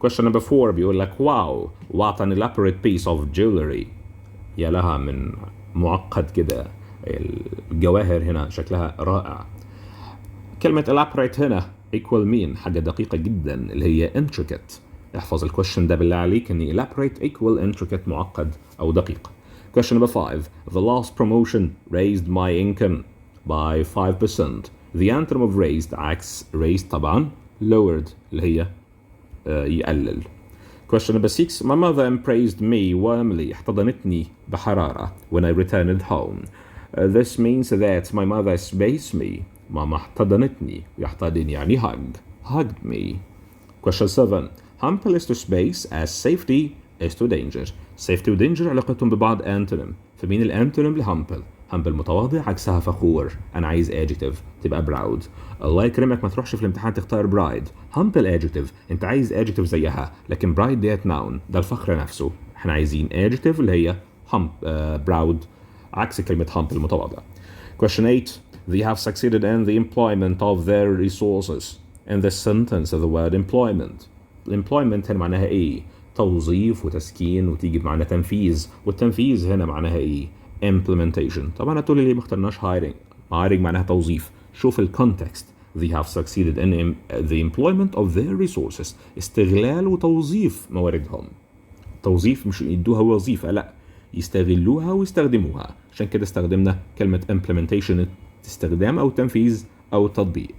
Question number 4 بيقول لك wow what an elaborate piece of jewelry. يا لها من معقد كده. الجواهر هنا شكلها رائع. كلمة elaborate هنا equal مين؟ حاجة دقيقة جدا اللي هي intricate. احفظ الكويشن ده بالله عليك ان elaborate equal intricate معقد أو دقيق. Question number 5. The last promotion raised my income by 5%. The antonym of raised عكس raised طبعا lowered اللي هي يقلل. Question number 6. My mother embraced me warmly. احتضنتني بحرارة when I returned home. This means that my mother spaced me. ماما احتضنتني. يحتضن يعني hugged me. Question 7. Humble is to space as safety is to danger. safety و danger علاقتهم ببعض antonym. فمين الانتونيم لهامبل؟ humble متواضع عكسها فخور. أنا عايز adjective تبقى proud. الله يكرمك ما تروحش في الامتحان تختار bride. humble adjective أنت عايز adjective زيها لكن bride ديت noun ده الفخر نفسه. احنا عايزين adjective اللي هي proud عكس كلمة humble متواضع. Question 8. They have succeeded in the employment of their resources. In this sentence the word employment. employment هنا معناها ايه؟ توظيف وتسكين وتيجي بمعنى تنفيذ. والتنفيذ هنا معناها ايه؟ implementation. طبعا هتقولي ليه ما اخترناش hiring معناها توظيف. شوف الكونتكست. They have succeeded in the employment of their resources. استغلال وتوظيف مواردهم. توظيف مش يدوها وظيفة لا يستغلوها ويستخدموها. عشان كده استخدمنا كلمة implementation استخدام أو تنفيذ أو تطبيق.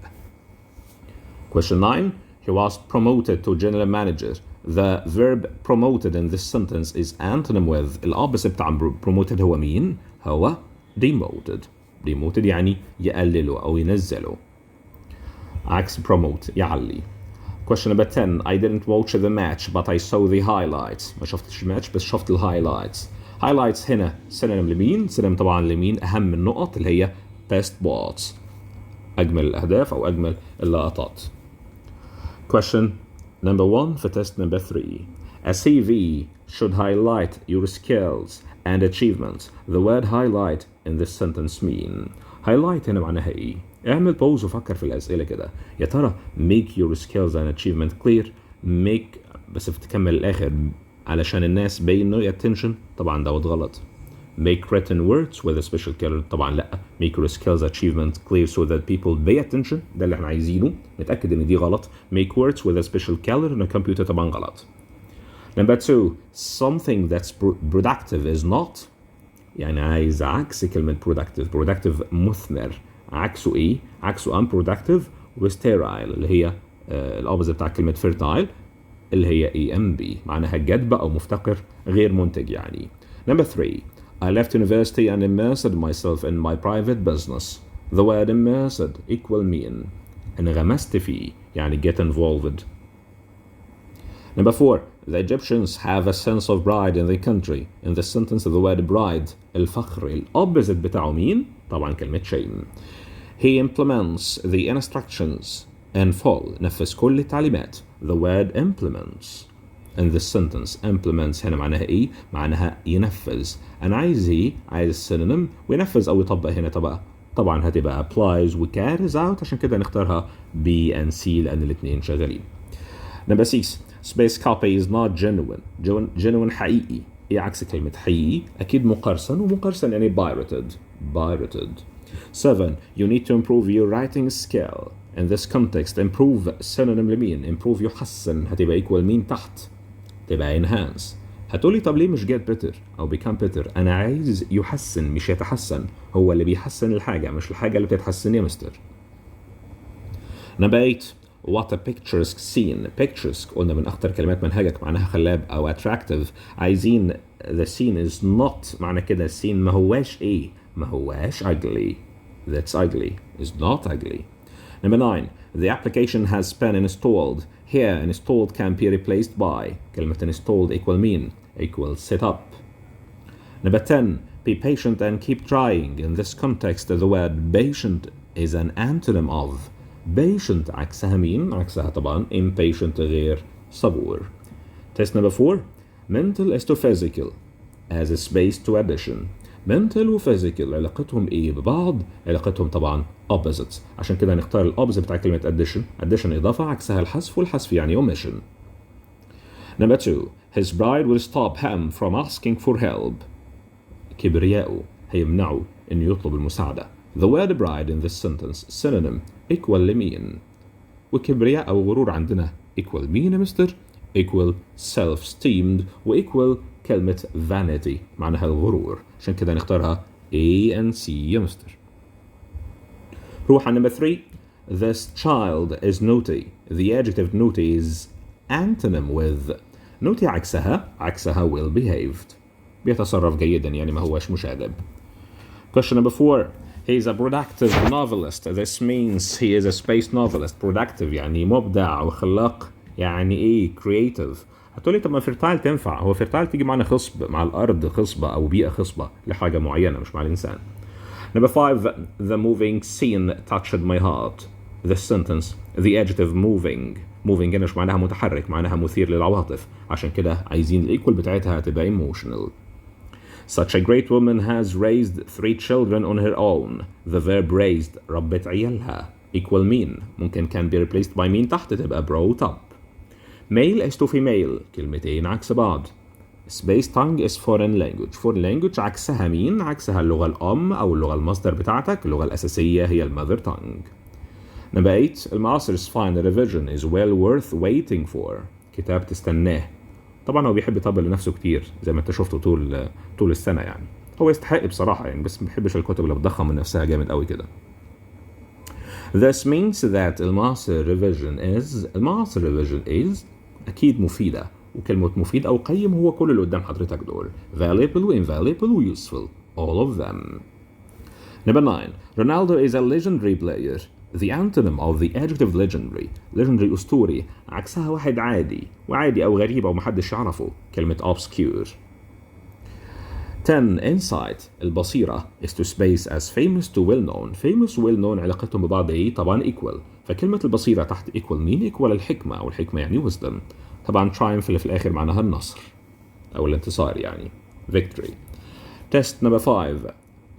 Question 9. He was promoted to general manager. The verb promoted in this sentence is antonym with. الأوبوزيت بتاع promoted هو مين؟ هو demoted. demoted يعني يقلله أو ينزله. عكس promote يعلي. Question number 10. I didn't watch the match but I saw the highlights. ما شفتش الماتش بس شفت الهايلايتس. highlights هنا synonym لمين؟ synonym طبعا لمين؟ أهم النقط اللي هي best parts. أجمل الأهداف أو أجمل اللقطات. Question number 1 for test number 3. A CV should highlight your skills and achievements. The word highlight in this sentence mean. highlight هنا معناها ايه؟ اعمل pause وفكر في الأسئلة كده. يا ترى make your skills and achievement clear. make بس تكمل الآخر علشان الناس pay no attention. طبعا دوت غلط. make written words with a special color. طبعا لا. make your skills achievement clear so that people pay attention. ده اللي احنا عايزينه. نتأكد ان دي غلط. make words with a special color in a computer طبعا غلط. Number 2. Something that's productive is not. يعني عايز عكس كلمة productive. productive مثمر. عكسه ايه؟ عكسه unproductive و sterile اللي هي الأوبوزيت بتاع كلمة fertile. اللي هي EMB معناها جدب أو مفتقر غير منتج يعني. Number 3. I left university and immersed myself in my private business. The word immersed equal mean انغمست فيه يعني get involved. Number 4. The Egyptians have a sense of pride in their country. In the sentence the word pride الفخر الأوبزيت بتاعه مين؟ طبعا كلمة shame. He implements the instructions in full نفذ كل التعليمات. The word implements in this sentence implements هنا معناها ايه؟ معناها ينفذ. أنا عايز synonym وينفذ أو يطبق هنا طبعا هتبقى applies و carries out عشان كده نختارها B and C لأن الاتنين شغالين. Number 6. Space copy is not genuine حقيقي. ايه عكس كلمة حقيقي؟ أكيد مقرصن ومقرصن يعني pirated. 7. You need to improve your writing skill. In this context improve synonym لمين؟ improve يحسن هتبقى equal مين تحت؟ تبقى enhance. هتقولي طب ليه مش get better أو become better؟ أنا عايز يحسن مش يتحسن. هو اللي بيحسن الحاجة مش الحاجة اللي بتتحسن يا مستر. Number 8. What a picturesque scene. Picturesque قلنا من أخطر كلمات منهجك معناها خلاب أو attractive. عايزين the scene is not معنى كده scene ما هواش ugly. That's ugly is not ugly. Number 9. The application has been installed. Here installed can be replaced by كلمة installed equal mean equal set up. Number 10. Be patient and keep trying. In this context the word patient is an antonym of patient عكسها مين؟ عكسها طبعا impatient غير صبور. Test number 4. Mental is to physical as a space to addition. mental و physical علاقتهم ايه ببعض؟ علاقتهم طبعا opposites عشان كده هنختار الأوبزيت بتاع كلمة addition إضافة عكسها الحذف والحذف يعني omission. Number 2. His pride will stop him from asking for help. كبرياءه هيمنعه إنه يطلب المساعدة. The word pride in this sentence synonym equal لمين؟ وكبرياء أو غرور عندنا equal مين يا مستر؟ equal self-esteemed و equal كلمة vanity معناها الغرور عشان كده نختارها A and C يا مستر. روح على number 3. This child is naughty. The adjective naughty is antonym with naughty عكسها well behaved بيتصرف جيدا يعني ما هوش مشاغب. Question number 4. He is a productive novelist. This means he is a space novelist. Productive يعني مبدع وخلاق يعني ايه creative. هتقولي طب ما fertile تنفع. هو fertile تيجي معنا خصب مع الأرض خصبة أو بيئة خصبة لحاجة معينة مش مع الإنسان. Number 5. The moving scene touched my heart. This sentence the adjective moving هنا مش معناها متحرك معناها مثير للعواطف عشان كده عايزين الإيكوال بتاعتها هتبقى emotional. Such a great woman has raised 3 children on her own. The verb raised ربت عيالها equal mean ممكن can be replaced by mean تحت تبقى brought up. Male is to female كلمتين عكس بعض. Space tongue is foreign language. Foreign language عكسها مين؟ عكسها اللغة الأم أو اللغة المصدر بتاعتك. اللغة الأساسية هي المother tongue. Number 8. المعاصر's final revision is well worth waiting for. كتاب تستناه. طبعا هو بيحب يطبل لنفسه كتير زي ما انت شفته طول السنة يعني. هو يستحق بصراحة يعني بس ما بيحبش الكتب اللي بتضخم من نفسها جامد قوي كده. This means that المعاصر revision is أكيد مفيدة وكلمة مفيد أو قيم هو كل اللي قدام حضرتك دول valuable و invaluable و useful all of them. Number 9. Ronaldo is a legendary player. The antonym of the adjective legendary أسطوري عكسها واحد عادي وعادي أو غريب أو محدش يعرفه كلمة obscure. 10. Insight البصيرة is to space as famous to well known. famous و well known علاقتهم ببعض ايه؟ طبعا equal. فكلمة البصيرة تحت equal مين؟ equal الحكمة أو الحكمة يعني wisdom. طبعا triumph اللي في الآخر معناها النصر أو الانتصار يعني victory. Test number 5.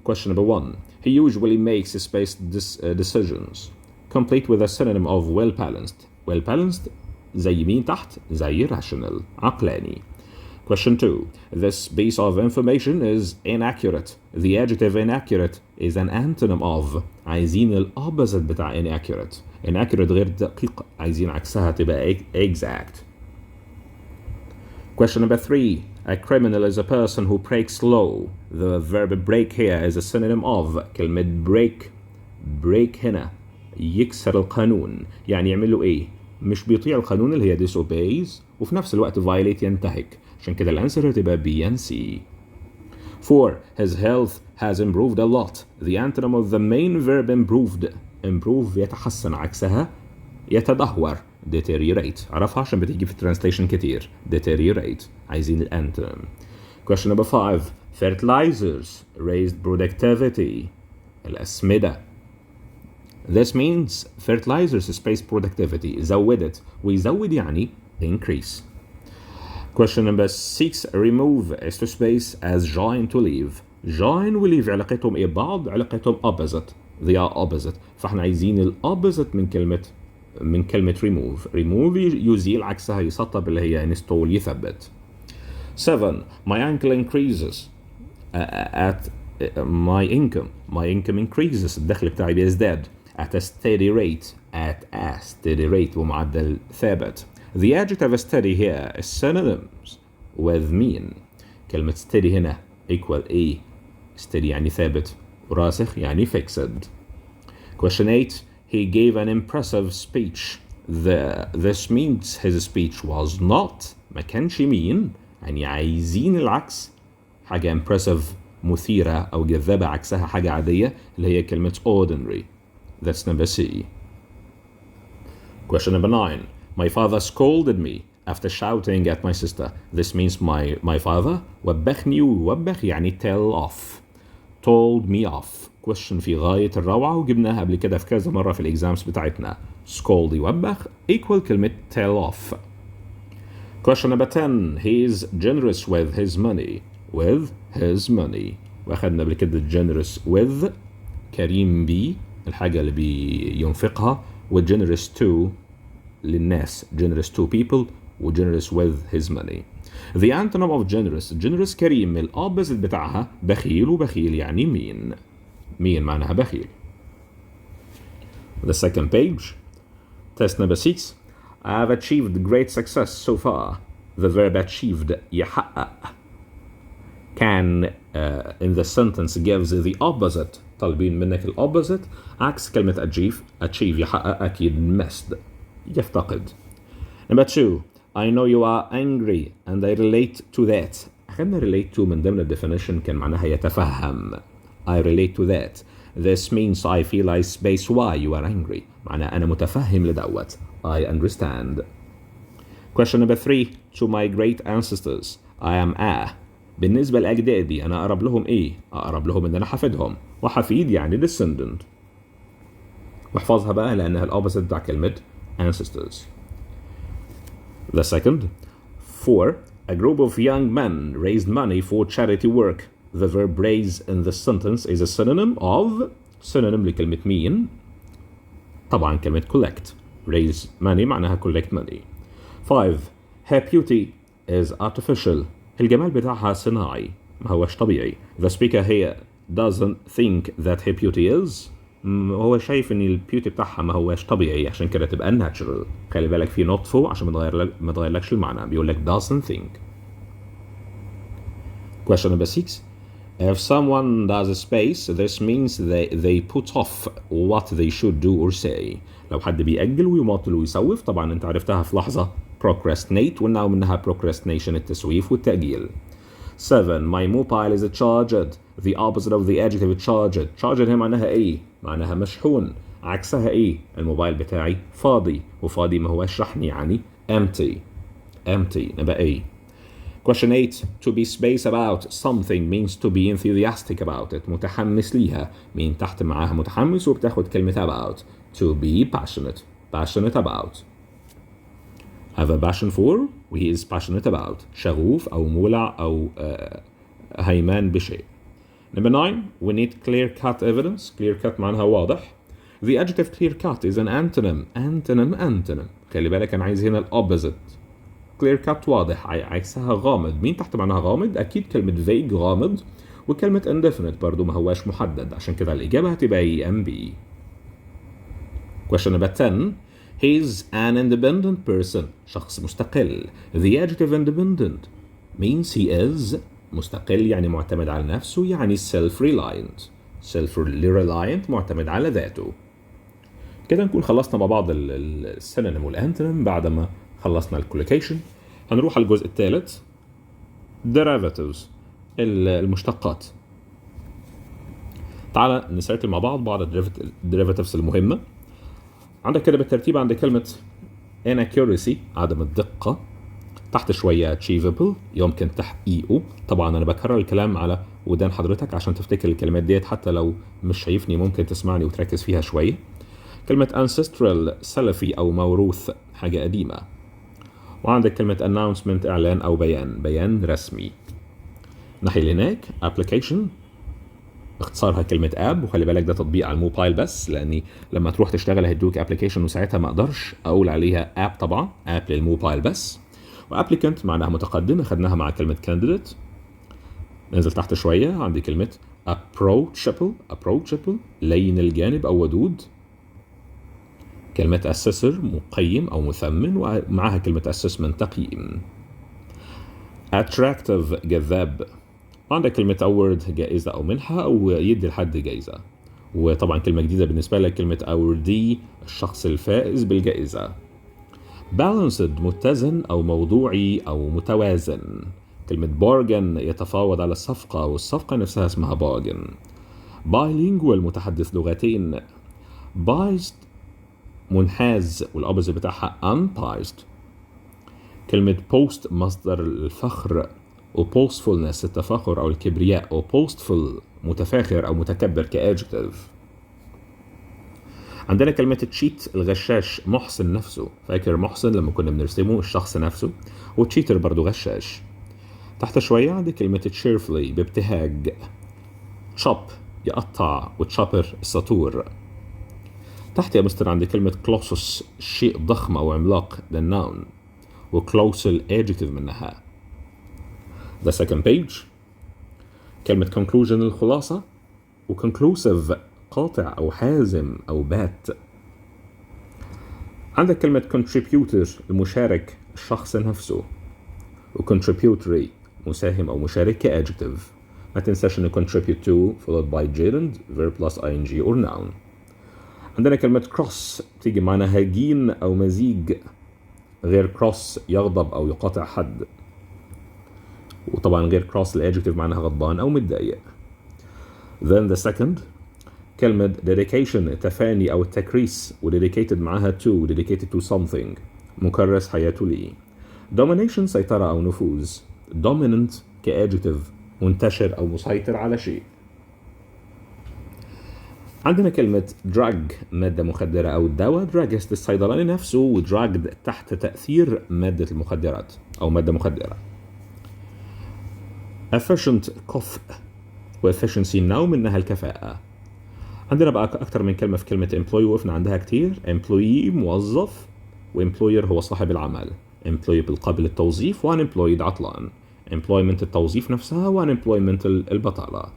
Question number 1. He usually makes spaced decisions complete with a synonym of well balanced زي مين تحت؟ زي rational عقلاني. Question 2. This piece of information is inaccurate. The adjective inaccurate is an antonym of عايزين الأوبزيت بتاع inaccurate غير دقيق عايزين عكسها تبقى exact. Question number 3. A criminal is a person who breaks law. The verb break here is a synonym of كلمة break هنا يكسر القانون يعني يعمل له ايه؟ مش بيطيع القانون اللي هي disobeys، وفي نفس الوقت violate ينتهك، عشان كده الانسر هتبقى B and C. 4. His health has improved a lot. The antonym of the main verb improved. improve يتحسن، عكسها يتدهور deteriorate. عرفها عشان بتيجي في translation كتير. deteriorate. عايزين الانتونيم. Question number 5. Fertilizers raised productivity. الأسمدة. This means fertilizers space productivity. زودت، ويزود يعني increase. Question number 6. Remove is to space as join to leave. join و leave علاقتهم ايه ببعض؟ علاقتهم opposite. They are opposite. فاحنا عايزين ال opposite من كلمة remove. remove يزيل، عكسها يسطب اللي هي install يثبت. 7. My ankle increases at my income increases. الدخل بتاعي بيزداد at a steady rate ومعدل ثابت. The adjective steady here is synonyms with mean. كلمة steady هنا equal a. steady يعني ثابت، وراسخ يعني fixed. Question 8. He gave an impressive speech. This means his speech was not. ما كانش mean، يعني عايزين العكس. حاجة impressive مثيرة أو جذابة، عكسها حاجة عادية اللي هي كلمة ordinary. That's number C. Question number 9. My father scolded me after shouting at my sister. This means my father وبخني، ووبخ يعني tell off. told me off. question في غاية الروعة، وجبناها قبل كده في كذا مرة في الإكزامز بتاعتنا. scold يوبخ equal كلمة tell off. Question number 10. He is generous with his money. with his money. وأخدنا قبل كده generous with كريم بي الحاجة اللي بينفقها، و generous to للناس generous to people، و generous with his money. The antonym of generous كريم، الأوبوزيت بتاعها بخيل، وبخيل يعني mean معناها بخيل. The second page. Test number 6. I have achieved great success so far. The verb achieved يحقق. Can in the sentence gives the opposite. طالبين منك الopposite، عكس كلمة achieve يحقق أكيد missed يفتقد. Number 2. I know you are angry and I relate to that. أخذنا relate to من ضمن definition كان معناها يتفهم. I relate to that. This means I feel I space why you are angry. معناها أنا متفهم لدوت. I understand. Question number 3. To my great ancestors I am a. بالنسبة لأجدادي أنا أقرب لهم إيه؟ أقرب لهم إن أنا حفيدهم، وحفيد يعني descendant. واحفظها بقى لأنها الأوبوزيت بتاع كلمة ancestors. The second. 4. A group of young men raised money for charity work. The verb raise in the sentence is a synonym of. synonym لكلمة mean طبعا كلمة collect. raise money معناها collect money. 5. Her beauty is artificial. الجمال بتاعها صناعي، ما هوش طبيعي. The speaker here doesn't think that her beauty is. هو شايف ان البيوتي بتاعها ما هوش طبيعي، عشان كده تبقى natural. خلي بالك في نوت فوق عشان ما تغيرلكش المعنى. بيقول لك doesn't think. Question number 6. If someone does a space, this means they put off what they should do or say. لو حد بيأجل ويماطل ويسوف، طبعا انت عرفتها في لحظة procrastinate، وإنها منها procrastination التسويف والتأجيل. 7. My mobile is charged. The opposite of the adjective charged. charged هي معناها ايه؟ معناها مشحون، عكسها ايه؟ الموبايل بتاعي فاضي، وفاضي ما هوش شحن يعني empty. نبقى ايه. Question 8. To be space about something means to be enthusiastic about it. متحمس ليها، مين تحت معاها متحمس وبتاخد كلمة about. To be passionate about. Have a passion for he is passionate about. شغوف أو مولع أو هيمان بشيء. Number 9. We need clear cut evidence. clear cut معناها واضح. The adjective clear cut is an antonym. خلي بالك أنا عايز هنا الأوبوزيت. clear cut واضح، عكسها غامض. مين تحت معناها غامض؟ أكيد كلمة vague غامض، وكلمة indefinite برضو ما هواش محدد، عشان كده الإجابة هتبقى MB. Question number 10. He's an independent person. شخص مستقل. The adjective independent means he is. مستقل يعني معتمد على نفسه، يعني self-reliant. self-reliant معتمد على ذاته. كده نكون خلصنا مع بعض السينونيم والانتونيم. بعد ما خلصنا الكولوكيشن هنروح على الجزء الثالث، derivatives، المشتقات. تعال نسيركل مع بعض الديريفاتيفز المهمة. عندك كده بالترتيب، عندك كلمة inaccuracy، عدم الدقة. تحت شوية achievable، يمكن تحقيقه. طبعا أنا بكرر الكلام على ودان حضرتك عشان تفتكر الكلمات ديت، حتى لو مش شايفني ممكن تسمعني وتركز فيها شوية. كلمة ancestral، سلفي أو موروث، حاجة قديمة. وعندك كلمة announcement، إعلان أو بيان رسمي. الناحية اللي هناك application، اختصارها كلمة اب، وخلي بالك ده تطبيق على الموبايل بس، لاني لما تروح تشتغل هيدوك ابلكيشن وساعتها ما اقدرش اقول عليها اب، طبعا اب للموبايل بس. وابليكانت معناها متقدم، اخذناها مع كلمة كانديديت. ننزل تحت شوية، عندي كلمة approachable، لين الجانب او ودود. كلمة assessor، مقيم او مثمن، ومعها كلمة assessment، تقييم. attractive، جذاب. عندك كلمة award، جائزة أو منحة أو يدي لحد جائزة. وطبعا كلمة جديدة بالنسبة لك كلمة awardee، الشخص الفائز بالجائزة. balanced، متزن أو موضوعي أو متوازن. كلمة bargain، يتفاوض على الصفقة، والصفقة نفسها اسمها bargain. bilingual، متحدث لغتين. biased، منحاز، والأوبوزيت بتاعها unbiased. كلمة post، مصدر الفخر، وبوستفولنس، التفاخر أو الكبرياء، وبوستفول، متفاخر أو متكبر كأدجكتيف. عندنا كلمة تشيت، الغشاش، محسن نفسه. فاكر محسن لما كنا بنرسمه الشخص نفسه، وتشيتر برضو غشاش. تحت شوية عندي كلمة cheerfully، بابتهاج. chop، يقطع، وتشابر، السطور. تحت يا مستر عندي كلمة colossus، شيء ضخم أو عملاق، ده noun، وcolossal adjective منها. The second page، كلمة conclusion، الخلاصة، وconclusive، قاطع أو حازم أو بات. عندك كلمة contributor، المشارك، الشخص نفسه، وcontributory، مساهم أو مشارك كadjective. ما تنساش إن contribute to followed by gerund verb plus ing or noun. عندنا كلمة cross، تيجي معنا هجين أو مزيج، غير cross، يغضب أو يقاطع حد. وطبعا غير cross الادجكتيف معناها غضبان أو متضايق. Then the second، كلمة dedication، التفاني أو التكريس، و dedicated معاها to، dedicated to something، مكرس حياته ليه. domination، سيطرة أو نفوذ. dominant كادجكتيف، منتشر أو مسيطر على شيء. عندنا كلمة drug، مادة مخدرة أو الدواء. drugist، الصيدلاني نفسه، ودراجد تحت تأثير مادة المخدرات أو مادة مخدرة. efficient، كفء، وefficiency نوع منها الكفاءة. عندنا بقى أكتر من كلمة في كلمة employee، وقفنا عندها كتير. employee، موظف، وemployer هو صاحب العمل. employee بالقابل للتوظيف، وunemployed عطلان. employment التوظيف نفسها، وunemployment البطالة.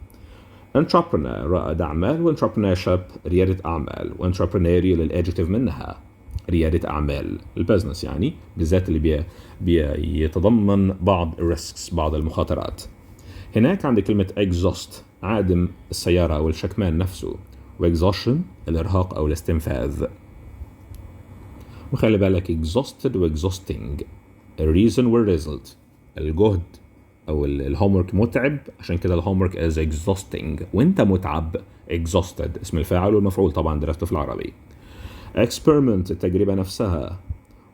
entrepreneur، رائد أعمال، وentrepreneurship، ريادة أعمال. وentrepreneurial الادجكتيف منها، ريادة أعمال، البزنس يعني، بالذات اللي بيتضمن بعض الريسكس، بعض المخاطرات. هناك عندي كلمة exhaust، عادم السيارة أو الشكمان نفسه. وexhaustion، الإرهاق أو الاستنفاذ. وخلي بالك exhausted وexhausting، الreason والresult، الجهد أو الهومورك متعب، عشان كده الهومورك is exhausting، وانت متعب exhausted، اسم الفاعل والمفعول طبعا درسته في العربي. experiment، التجربة نفسها،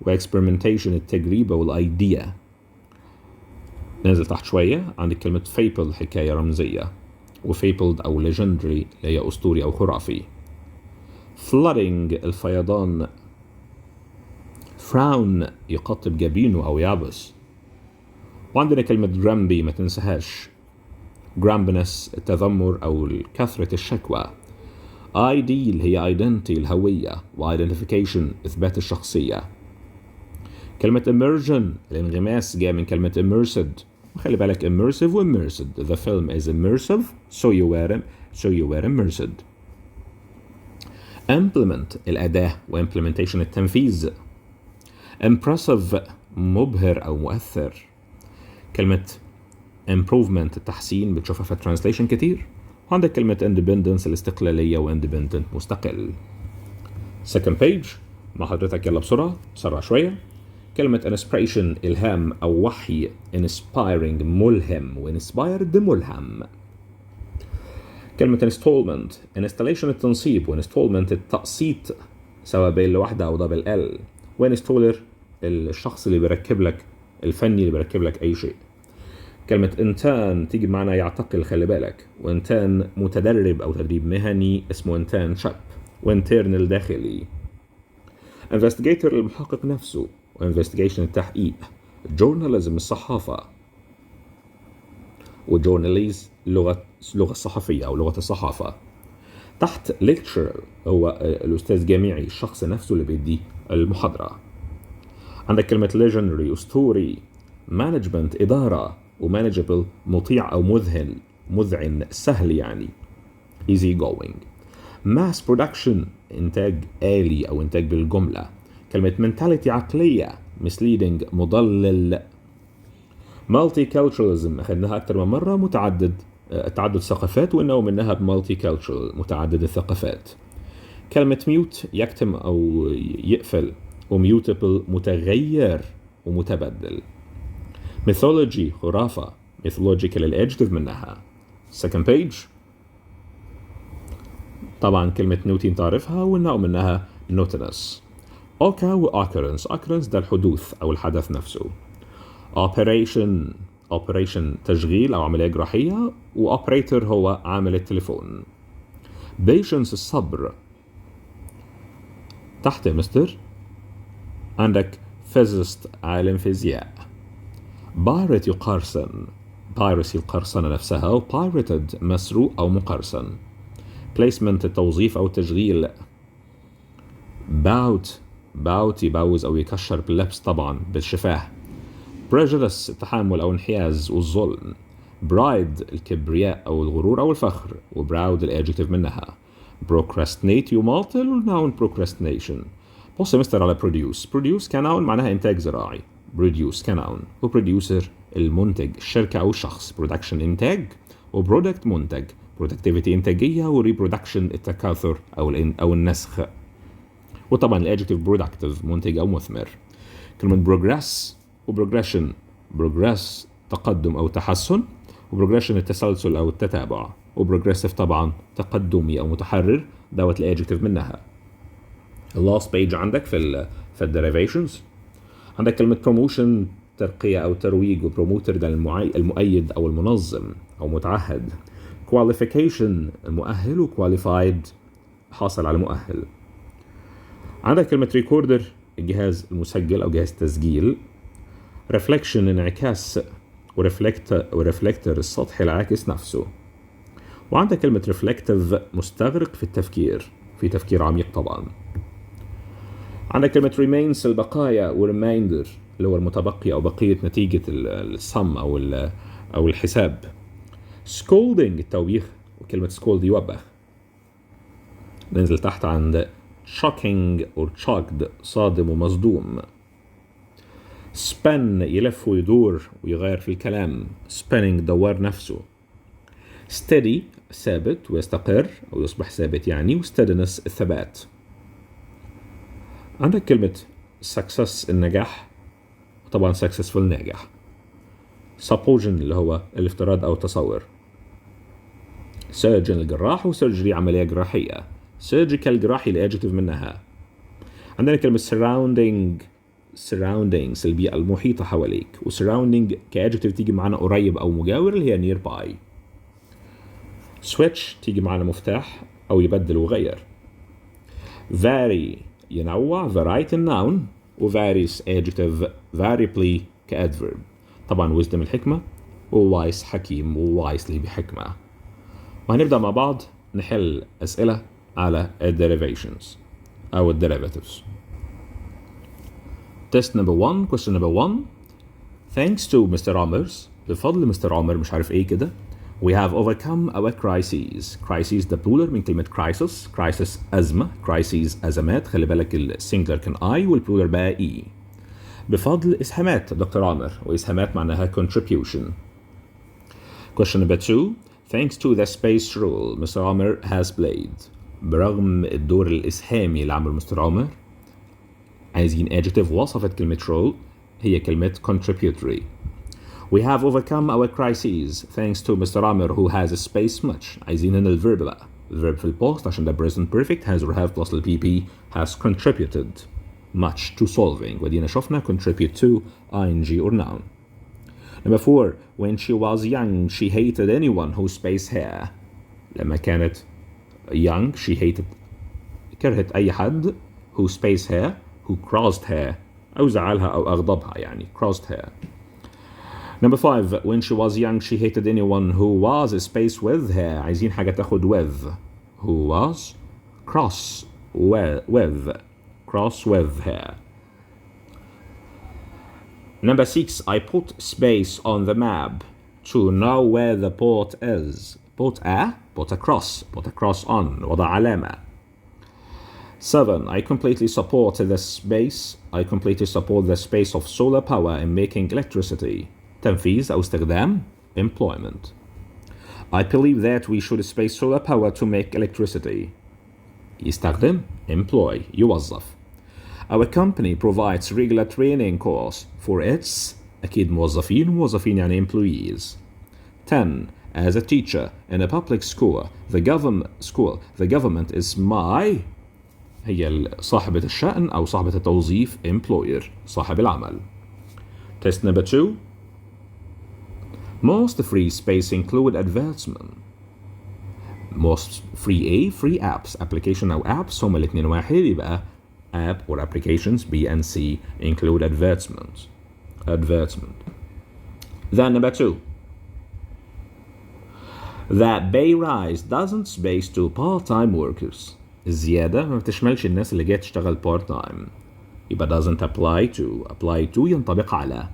وexperimentation، التجربة والأيديا. ننزل تحت شوية، عندك كلمة fable، حكاية رمزية، وfabled أو legendary اللي هي أسطوري أو خرافي. flooding، الفيضان. frown، يقطب جبينه أو يعبس. وعندنا كلمة grumpy، ما تنساهاش. grumpiness، التذمر أو كثرة الشكوى. ID اللي هي identity، الهوية، و identification، إثبات الشخصية. كلمة immersion، الانغماس، جاء من كلمة immersed. وخلي بالك immersive و immersed. The film is immersive so you were immersed. implement، الأداة، و implementation، التنفيذ. impressive، مبهر أو مؤثر. كلمة improvement، التحسين، بتشوفها في translation كتير. وعندك كلمة independence، الاستقلالية، و independent، مستقل. second page مع حضرتك. يلا بسرعة سرع شوية. كلمة inspiration إلهام أو وحي، inspiring ملهم، وinspired ملهم. كلمة installment installation التنصيب، وinstallment التقسيط سواء بين لوحدة أو دبل ال، وinstaller الشخص اللي بيركب لك، الفني اللي بيركب لك أي شيء. كلمة انتان تيجي معنا يعتقل، خلي بالك، وانتان متدرب أو تدريب مهني اسمه انتان شاب، وانترنال داخلي. investigator المحقق نفسه، وinvestigation التحقيق. journalism الصحافة، وجورناليز لغة الصحفية أو لغة الصحافة. تحت lecturer هو الأستاذ جامعي، الشخص نفسه اللي بيدي المحاضرة. عندك كلمة legendary أسطوري، management إدارة، وmanageable مطيع أو مذعن سهل يعني easy going. mass production إنتاج آلي أو إنتاج بالجملة. كلمة mentality عقلية misleading مضلل. multiculturalism أخذناها أكثر من مرة، تعدد ثقافات، وإنه منها multicultural متعدد الثقافات. كلمة mute يكتم أو يقفل، وmutable متغير ومتبدل. mythology خرافة، mythological الادجكتيف منها. second page طبعا كلمة نوتين تعرفها، والنوع منها notinous. occur و occurrence ده الحدوث أو الحدث نفسه. operation تشغيل أو عملية جراحية، وoperator هو عامل التليفون. patience الصبر. تحت مستر عندك physicist عالم فيزياء. pirate يقرصن، piracy القرصنة نفسها، و pirated مسروق أو مقرصن. placement التوظيف أو التشغيل. bout يبوز أو يكشر باللبس طبعا بالشفاه. prejudice التحامل أو انحياز والظلم. pride الكبرياء أو الغرور أو الفخر، و proud الادجكتيف منها. procrastinate يماطل، والناون procrastination. بص يا مستر على produce كناون معناها إنتاج زراعي، produce كناون، وproducer المنتج، الشركة أو الشخص. production إنتاج، وproduct منتج، productivity إنتاجية، وreproduction التكاثر أو النسخ. وطبعا الادجكتيف productive منتج أو مثمر. كلمة progress وprogression، progress تقدم أو تحسن، وprogression التسلسل أو التتابع، وprogressive طبعا تقدمي أو متحرر، دوت الادجكتيف منها. last page عندك في derivations. عندك كلمة promotion ترقية أو ترويج، وpromoter ده المؤيد أو المنظم أو متعهد. qualification المؤهل، وqualified حاصل على مؤهل. عندك كلمة recorder الجهاز المسجل أو جهاز تسجيل. reflection انعكاس، ورeflector السطح العاكس نفسه. وعندك كلمة reflective مستغرق في التفكير، في تفكير عميق طبعا. عندك كلمة remains البقايا، ورeminder اللي هو المتبقي أو بقية نتيجة الصم أو الحساب. scolding التوبيخ، وكلمة scold يوبخ. ننزل تحت عند shocking or shocked صادم ومصدوم. spin يلف ويدور ويغير في الكلام، spinning دوار نفسه. steady ثابت ويستقر أو يصبح ثابت يعني، وsteadiness الثبات. عندك كلمة success النجاح، وطبعا successful ناجح. supposition اللي هو الافتراض أو التصور. surgeon الجراح، وsurgery عملية جراحية. surgical جراحي الادجكتيف منها. عندنا كلمة surroundings البيئة المحيطة حواليك، وsurrounding كادجكتيف تيجي معنا قريب أو مجاور اللي هي nearby. switch تيجي معنا مفتاح أو يبدل وغير. vary ينوع، variety النون، وvaries adjective، variably كadverb. طبعا wisdom الحكمة، وwise حكيم، وwisely بحكمة. وهنبدأ مع بعض نحل أسئلة على derivations أو derivatives. Test number 1, question number 1. Thanks to Mr. Amers، بفضل Mr. عمر مش عارف ايه كده، we have overcome our crises. crises ده plural من كلمة crisis أزمة، crises أزمات، خلي بالك السنجلر كان I والبلورال بقى E. بفضل إسهامات دكتور عمر، وإسهامات معناها contribution. Question number 2. Thanks to the space role Mr. Amr has played. برغم الدور الإسهامي اللي عمله مستر عمر. عايزين adjective وصفت كلمة role، هي كلمة contributory. We have overcome our crises thanks to Mr. Amr who has spaced much. عايزين هنا الverb بقى. الverb في البوست عشان ده present perfect has or have plus ال PP has contributed much to solving. ودينا شفنا contribute to ing or noun. Number 4. When she was young she hated anyone who spaced hair. لما كانت young she hated كرهت أي حد who spaced hair who crossed hair أو زعلها أو أغضبها يعني crossed hair. Number 5. When she was young she hated anyone who was spaced with her. عايزين حاجة تاخد with. Who was cross with her. Number 6. I put space on the map to know where the port is. Put a cross on. وضع علامة. 7. I completely support the space of solar power in making electricity. تنفيذ أو استخدام employment. I believe that we should space solar power to make electricity. يستخدم employ يوظف. Our company provides regular training course for its أكيد موظفين يعني employees. 10. As a teacher in a public school, the government is my هي صاحبة الشأن أو صاحبة التوظيف employer صاحب العمل. Test number 2. Most free space include advertisement. Most free apps application أو apps هما الاثنين واحد يبقى app or applications B and C include advertisement. Then number 2. That pay rise doesn't space to part-time workers. الزيادة ما بتشملش الناس اللي جاية تشتغل part time. يبقى doesn't apply to ينطبق على.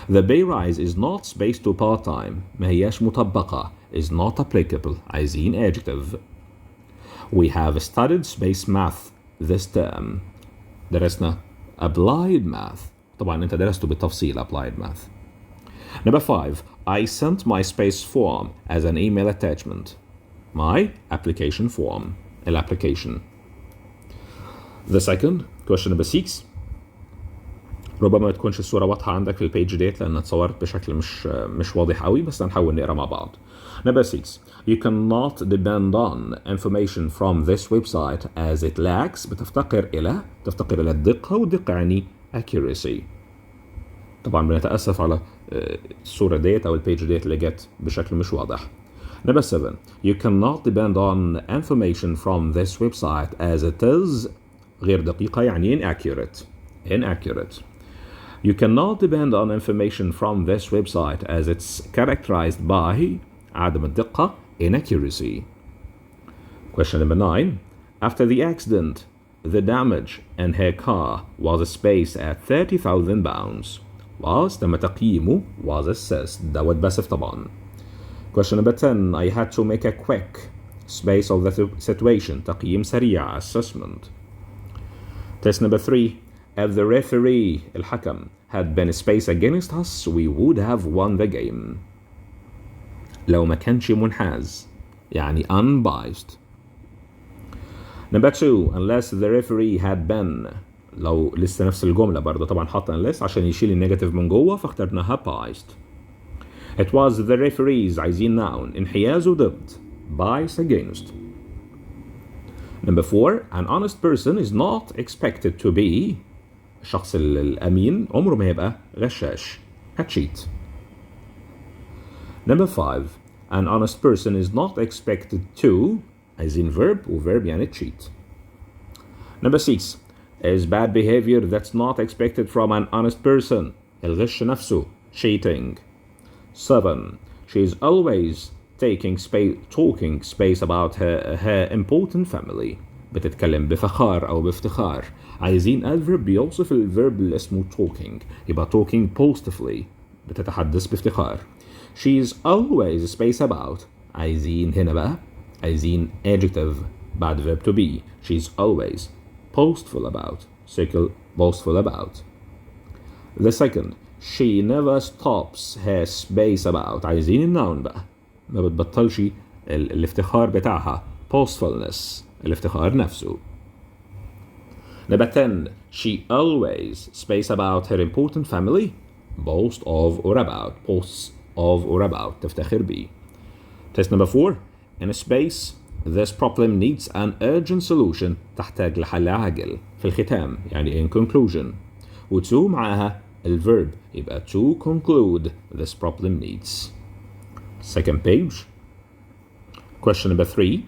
The pay rise is not spaced to part time. ما هياش مطبقة. Is not applicable. عايزين adjective. We have studied space math this term. درسنا applied math. طبعا انت درسته بالتفصيل applied math. Number 5. I sent my space form as an email attachment. My application form. الapplication. The second question number 6. ربما ما تكونش الصورة واضحة عندك في البيج ديت لأنها اتصورت بشكل مش واضح قوي بس هنحاول نقرا مع بعض. Number 6. You cannot depend on information from this website as it lacks بتفتقر إلى الدقة والدقة يعني accuracy. طبعا بنتأسف على الصورة ديت أو البيج ديت اللي جت بشكل مش واضح. Number 7. You cannot depend on information from this website as it is غير دقيقة يعني inaccurate. You cannot depend on information from this website as it's characterized by عدم الدقة inaccuracy. Question number 9. After the accident, the damage in her car was spaced at 30,000 pounds. تم تقييمه was assessed. دوت باسف طبعا. Question number 10. I had to make a quick space of the situation. تقييم سريع assessment. Test number 3. If the referee الحكم had been spaced against us, we would have won the game. لو ما كانش منحاز يعني unbiased. Number 2. Unless the referee had been لو لسه نفس الجملة برضه طبعا حاطة unless عشان يشيل النيجاتيف من جوه فاخترناها biased. It was the referees عايزين noun انحياز وضد bias against. Number 4. An honest person is not expected to be الشخص الأمين عمره ما يبقى غشاش cheat. Number 5. An honest person is not expected to عايزين verb وverb يعني cheat. Number 6. Is bad behavior that's not expected from an honest person الغش نفسه cheating. 7. She is always talking space about her important family بتتكلم بفخار أو بافتخار. عايزين adverb بيوصف الverb اللي اسمه talking يبقى talking positively بتتحدث بافتخار. She is always space about عايزين هنا بقى عايزين adjective بعد verb to be. She is always boastful about circle boastful about. The second. She never stops her space about عايزين النون بقى ما بتبطلش الافتخار بتاعها boastfulness الافتخار نفسه. Number 10. She always speaks about her important family. Boast of or about. Boasts of or about. تفتخر بيه. Test number 4. In a space, this problem needs an urgent solution. تحتاج لحل عاجل. في الختام يعني in conclusion. و2 معاها الverb يبقى to conclude this problem needs. Second page. Question number 3.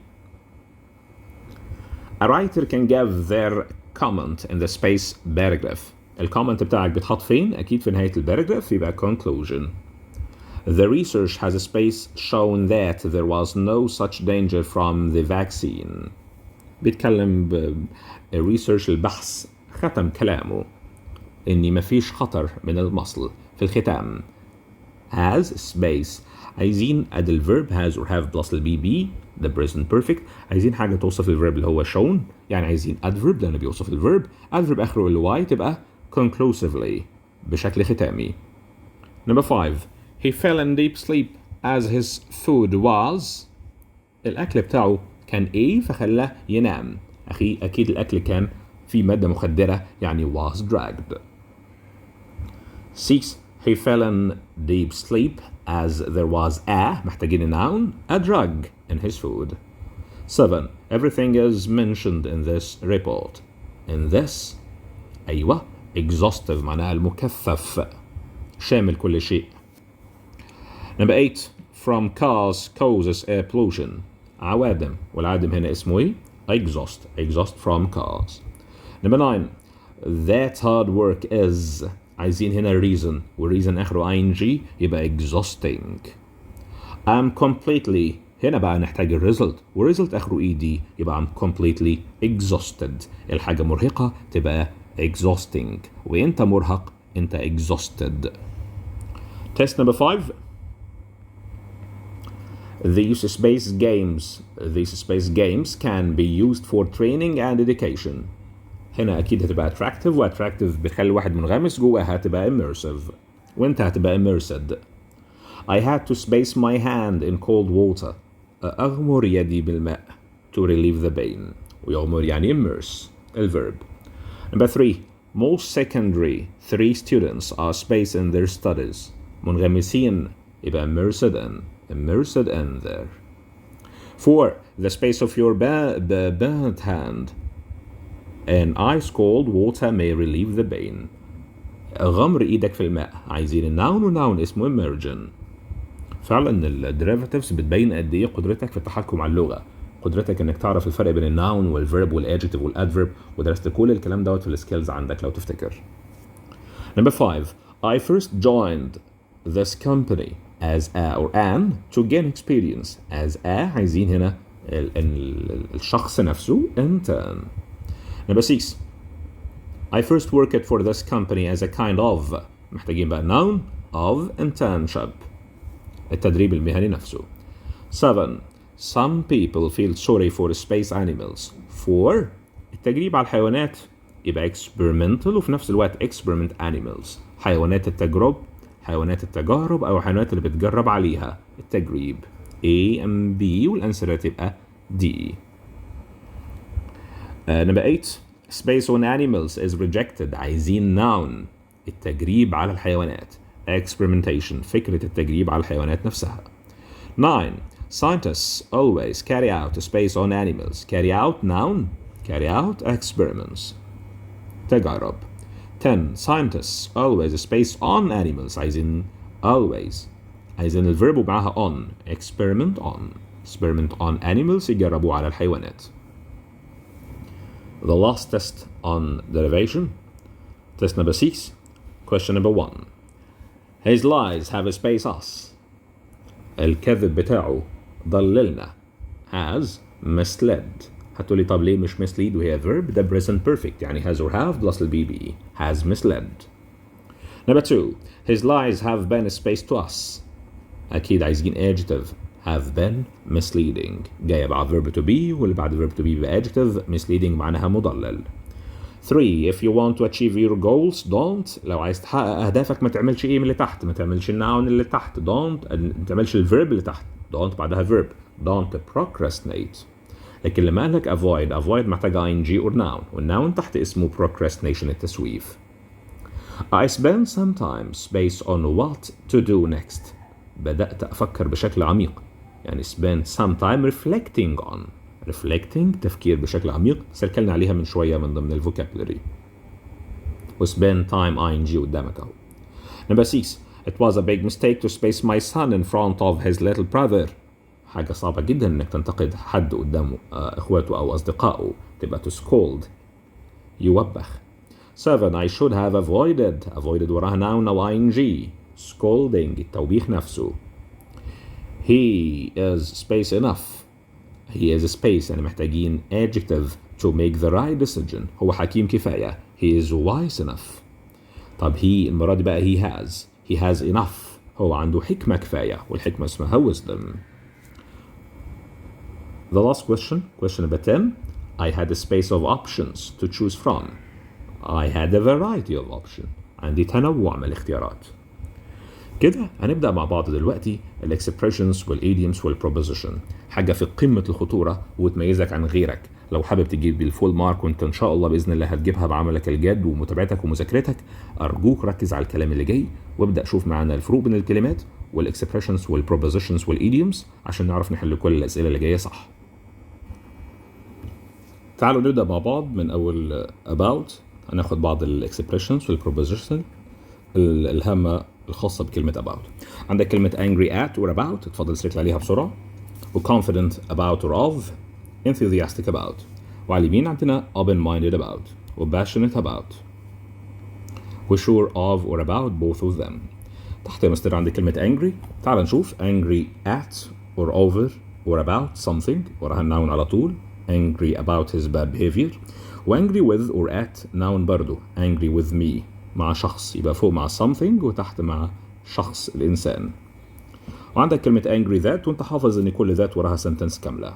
A writer can give their comment in the space paragraph. الكومنت بتاعك بيتحط فين؟ أكيد في نهاية الباراجراف يبقى conclusion. The research has a space shown that there was no such danger from the vaccine. بيتكلم research البحث ختم كلامه إن مفيش خطر من المصل. في الختام has space عايزين add الverb has or have plus البي the present perfect. عايزين حاجة توصف الverb اللي هو shown يعني عايزين adverb لأنه بيوصف الverb. adverb آخره ال y تبقى conclusively بشكل ختامي. Number 5. He fell in deep sleep as his food was. الأكل بتاعه كان إيه فخلاه ينام. أكيد الأكل كان في مادة مخدرة يعني was dragged. 6. He fell in deep sleep as there was محتاجين noun a drug in his food. 7. Everything is mentioned in this report. In this أيوة exhaustive معناها المكثف شامل كل شيء. Number 8. From cars causes air pollution. عوادم والعادم هنا اسمه ايه؟ exhaust from cars. Number 9. That hard work is عايزين هنا reason والreason آخره ing يبقى exhausting. I'm completely هنا بقى نحتاج الريزلت والريزلت آخره ed يبقى I'm completely exhausted. الحاجة مرهقة تبقى exhausting وانت مرهق انت exhausted. Test number 5. These space games can be used for training and education. هنا أكيد هتبقى attractive و attractive بتخلي الواحد منغمس جواها هتبقى immersive وانت هتبقى immersed. I had to space my hand in cold water. أغمر يدي بالماء to relieve the pain. ويغمر يعني immerse الverb. Number 3. Most secondary 3 students are spaced in their studies. منغمسين يبقى immersed in there. 4. The space of your burnt hand in ice cold water may relieve the pain. غمر ايدك في الماء عايزين الناون وناون اسمه immersion. فعلا الديريفاتيفز بتبين قد ايه قدرتك في التحكم على اللغه، قدرتك انك تعرف الفرق بين الناون والفيرب والادجكتيف والادفيرب، ودرست كل الكلام دوت في السكيلز عندك لو تفتكر. Number 5. I first joined this company as a or an to gain experience. As a عايزين هنا الشخص نفسه intern. Number 6. I first worked for this company as a kind of محتاجين بقى noun of internship التدريب المهني نفسه. 7. Some people feel sorry for space animals. 4. التجريب على الحيوانات يبقى experimental وفي نفس الوقت experiment animals حيوانات التجارب أو حيوانات اللي بتجرب عليها التجريب. A and B والأنسر تبقى D. Number 8. Space on animals is rejected. عايزين noun التجريب على الحيوانات experimentation فكرة التجريب على الحيوانات نفسها. 9. Scientists always carry out a space on animals. Carry out noun carry out experiments تجارب. 10. Scientists always space on animals عايزين الفيرب ومعاها on experiment on animals يجربوا على الحيوانات. The last test on derivation. Test number 6. Question number 1. His lies have a space us. الكذب بتاعه ضللنا has misled. هتقولي طب ليه مش mislead وهي verb ده present perfect يعني has or have plus البي has misled. Number 2. His lies have been a space to us. أكيد عايزين adjective have been misleading جاية بعد verb to be واللي بعد verb to be adjective misleading معناها مضلل. 3. If you want to achieve your goals don't. لو عايز تحقق أهدافك ما تعملش إيه من اللي تحت، ما تعملش الناون اللي تحت don't، ما تعملش الverb اللي تحت don't بعدها verb don't procrastinate. لكن لما قال لك avoid محتاجة ing or noun، والnoun تحت اسمه procrastination التسويف. I spend some time space on what to do next. بدأت أفكر بشكل عميق، يعني spend some time reflecting تفكير بشكل عميق، سألنا عليها من شوية من ضمن الفوكابلري. و spend time ing قدامك أهو. Number 6. It was a big mistake to space my son in front of his little brother. حاجة صعبة جدا إنك تنتقد حد قدام إخواته أو أصدقائه، تبقى to scold يوبخ. 7. I should have avoided وراها noun أو ing. scolding التوبيخ نفسه. He is space enough. He is space يعني محتاجين adjective to make the right decision. هو حكيم كفاية. He is wise enough. طب المرة دي بقى he has enough. هو عنده حكمة كفاية، والحكمة اسمها wisdom. The last question number 10. I had a space of options to choose from. I had a variety of options. عندي تنوع من الاختيارات. كده هنبدأ مع بعض دلوقتي الاكسبريشنز والايديومز والبروبوزيشن، حاجة في قمة الخطورة وتميزك عن غيرك. لو حابب تجيب الفول مارك، وانت ان شاء الله بإذن الله هتجيبها بعملك الجاد ومتابعتك ومذاكرتك، أرجوك ركز على الكلام اللي جاي وابدأ شوف معانا الفروق بين الكلمات والاكسبريشنز والبروبوزيشنز والايديومز عشان نعرف نحل كل الأسئلة اللي جاية صح. تعالوا نبدأ مع بعض من أول about. هناخد بعض الاكسبريشنز والبروبوزيشن الهامة الخاصة بكلمة about. عندك كلمة angry at or about، اتفضل سريت عليها بسرعة. و confident about or of، enthusiastic about. وعلى اليمين عندنا open minded about و passionate about و sure of or about both of them. تحت يا مستر عندك كلمة angry. تعال نشوف angry at or over or about something، وراها noun على طول angry about his bad behavior. و angry with or at noun برضو angry with me مع شخص، يبقى فوق مع something وتحت مع شخص الإنسان. وعندك كلمة angry that، وانت حافظ ان كل ذات وراها sentence كاملة.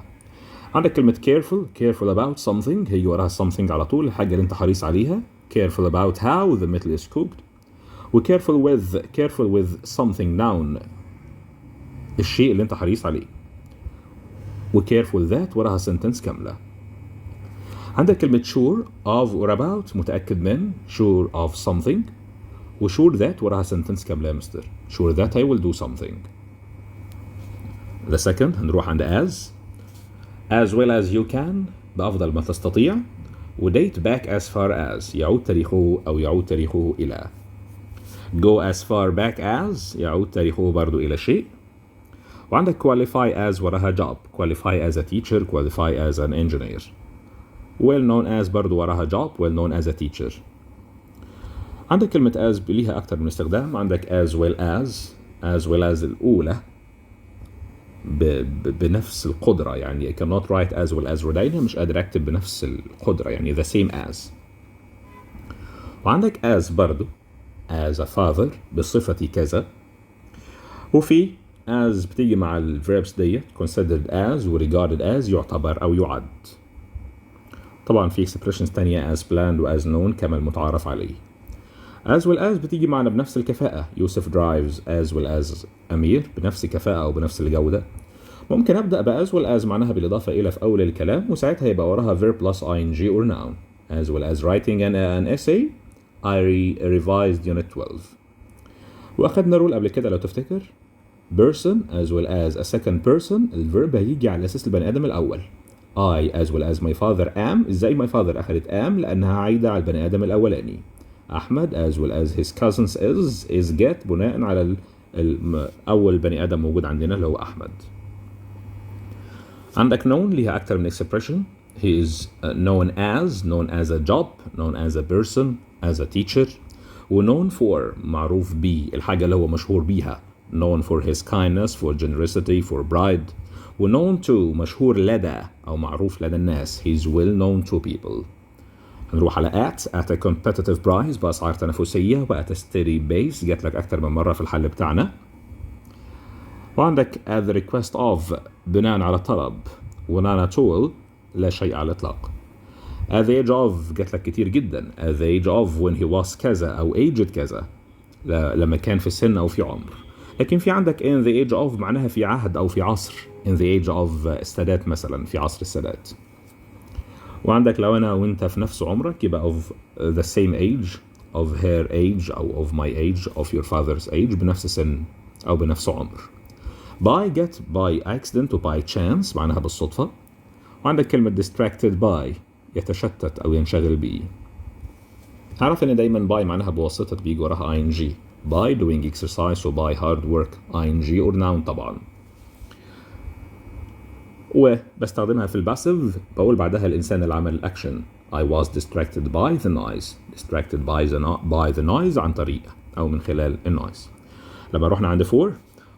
عندك كلمة careful about something، هي وراها something على طول، الحاجة اللي انت حريص عليها. careful about how the metal is cooked. و careful with something noun، الشيء اللي انت حريص عليه. و careful that وراها sentence كاملة. عندك كلمة sure of or about، متأكد من sure of something. و sure that وراها sentence كاملة يا مستر. sure that I will do something. The second هنروح عند as well as you can، بأفضل ما تستطيع. و date back as far as، يعود تاريخه أو يعود تاريخه إلى. go as far back as، يعود تاريخه برضو إلى شيء. وعندك qualify as وراها job، qualify as a teacher، qualify as an engineer. well known as برضو وراها job، well known as a teacher. عندك كلمة as ليها أكتر من استخدام. عندك as well as الأولى بنفس القدرة، يعني I cannot write as well as ردينا، مش قادر أكتب بنفس القدرة، يعني the same as. وعندك as برضو as a father بصفتي كذا. وفي as بتيجي مع الverbs دي considered as و regarded as، يعتبر أو يعد. طبعا في expressions تانية as planned و as known كما المتعارف عليه. as well as بتيجي معنا بنفس الكفاءة. يوسف drives as well as أمير، بنفس الكفاءة أو بنفس الجودة. ممكن أبدأ ب as well as معناها بالإضافة إلى في أول الكلام، وساعتها يبقى وراها verb plus ing or noun. as well as writing an essay I revised unit 12. وأخدنا رول قبل كده لو تفتكر person as well as a second person، الverb هيجي على أساس البني آدم الأول. I as well as my father am، إزاي my father أخدت am؟ لأنها عايدة على البني آدم الأولاني. أحمد as well as his cousins is get بناء على أول بني آدم موجود عندنا اللي هو أحمد. عندك known ليها أكتر من expression. He is known as a job، known as a person، as a teacher. و known for معروف بيه، الحاجة اللي هو مشهور بيها. known for his kindness، for generosity، for pride. و known to مشهور لدى أو معروف لدى الناس. He is well known to people. هنروح على at a competitive price بأسعار تنافسية، وat a steady base جات لك أكتر من مرة في الحل بتاعنا. وعندك at the request of بناء على طلب، و none at all لا شيء على الإطلاق. at the age of جات لك كتير جدا. at the age of when he was كذا أو aged كذا، لما كان في السن أو في عمر. لكن في عندك in the age of معناها في عهد أو في عصر. in the age of السادات مثلا، في عصر السادات. وعندك لو أنا وأنت في نفس عمرك يبقى of the same age, of her age أو of my age, of your father's age، بنفس سن أو بنفس عمر. by get by accident و by chance معناها بالصدفة. وعندك كلمة distracted by يتشتت أو ينشغل بيه. تعرف إن دايما by معناها بواسطة بيجي وراها ing. by doing exercise و by hard work ing or noun طبعا. وبستخدمها في الباسيف، بقول بعدها الإنسان اللي عمل الأكشن. I was distracted by the noise. distracted by the noise عن طريق أو من خلال النويز. لما رحنا عند for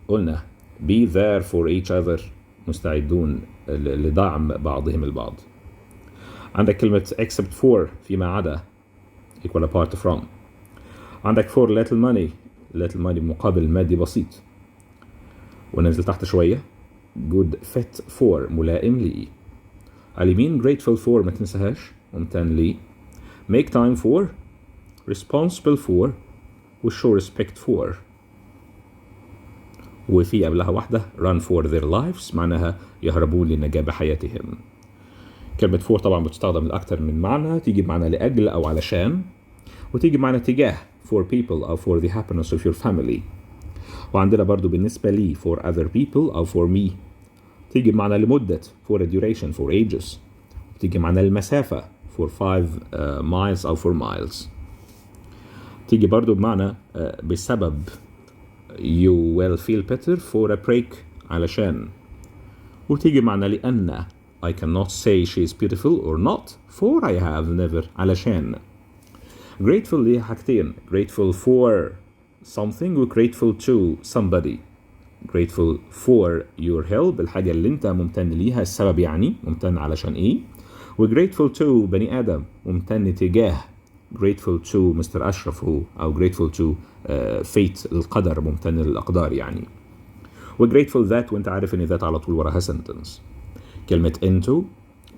قلنا be there for each other، مستعدون لدعم بعضهم البعض. عندك كلمة except for فيما عدا equal apart from. عندك for little money، little money مقابل مادي بسيط. وننزل تحت شوية good fit for ملائم لي. على اليمين grateful for ما تنساهاش، ممتن لي. make time for responsible for و show respect for. وفي قبلها واحدة run for their lives معناها يهربون للنجاة بحياتهم. كلمة for طبعا بتستخدم لأكثر من معنى، تيجي بمعنى لأجل أو علشان، وتيجي بمعنى تجاه for people أو for the happiness of your family. وعندنا برضو بالنسبة لي for other people أو for me، تيجي بمعنى لمدة for a duration for ages، تيجي بمعنى المسافة for 5 miles أو 4 miles، تيجي برضو بمعنى بسبب you will feel better for a break علشان، وتيجي بمعنى لأن I cannot say she is beautiful or not for I have never علشان. grateful ليها حاجتين، grateful for something و grateful to somebody. grateful for your help الحاجة اللي انت ممتن ليها، السبب يعني ممتن علشان ايه. و grateful to بني آدم ممتن تجاه grateful to مستر أشرف هو، أو grateful to fate القدر، ممتن للأقدار يعني. و grateful that وانت عارف ان that على طول وراها sentence. كلمة into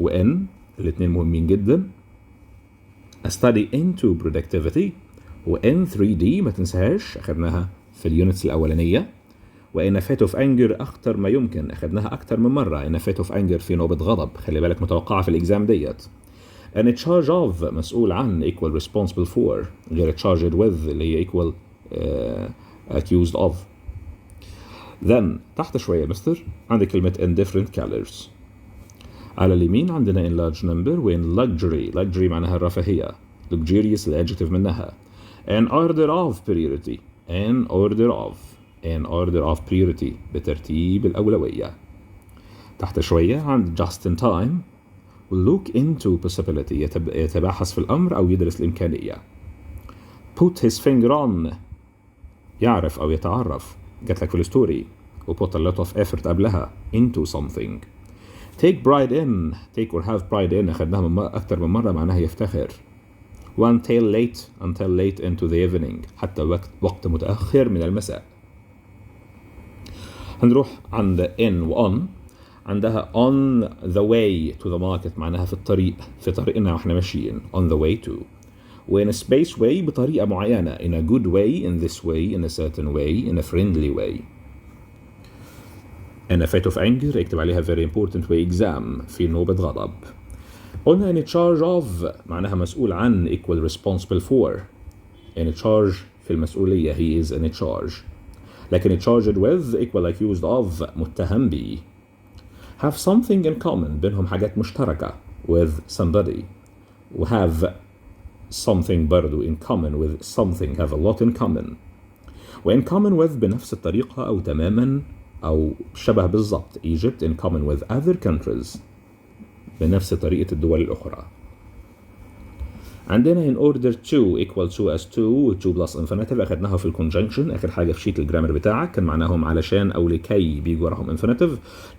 و in الاتنين مهمين جدا. A study into productivity و in 3D ما تنساهاش، أخذناها في اليونتس الأولانية. وإن fit of anger أخطر ما يمكن، أخذناها أكتر من مرة. إن fit of anger في نوبة غضب، خلي بالك متوقعة في الإكزام ديت. and charge of مسؤول عن equal responsible for، غير charged with اللي هي equal accused of. then تحت شوية مستر عندك كلمة in different colors. على اليمين عندنا in large number و in luxury. luxury معناها الرفاهية، luxurious الادجective منها. in order of priority. in order of priority بترتيب الأولوية. تحت شوية عند just in time look into possibility يتباحث في الأمر أو يدرس الإمكانية. put his finger on يعرف أو يتعرف، جات لك في الستوري. و put a lot of effort قبلها into something. take pride in take or have pride in أخذناها أكتر من مرة معناها يفتخر. until late into the evening حتى وقت متأخر من المساء. هنروح عند in و on. عندها on the way to the market معناها في الطريق، في طريقنا واحنا ماشيين on the way to. و in a space way بطريقة معينة in a good way, in this way, in a certain way, in a friendly way. in a fit of anger اكتب عليها very important way exam في نوبة غضب. قلنا in charge of معناها مسؤول عن equal responsible for. in charge في المسؤولية he is in charge. لكن charged with equal accused of متهم به. have something in common بينهم حاجات مشتركة with somebody. و have something برضو in common with something have a lot in common. و in common with بنفس الطريقة أو تماما أو شبه بالضبط. Egypt in common with other countries بنفس طريقة الدول الأخرى. عندنا in order to equal to as to و to plus infinitive أخذناها في الconjunction آخر حاجة في شيت الجرامر بتاعك، كان معناهم علشان أو لكي بيجي وراهم infinitive.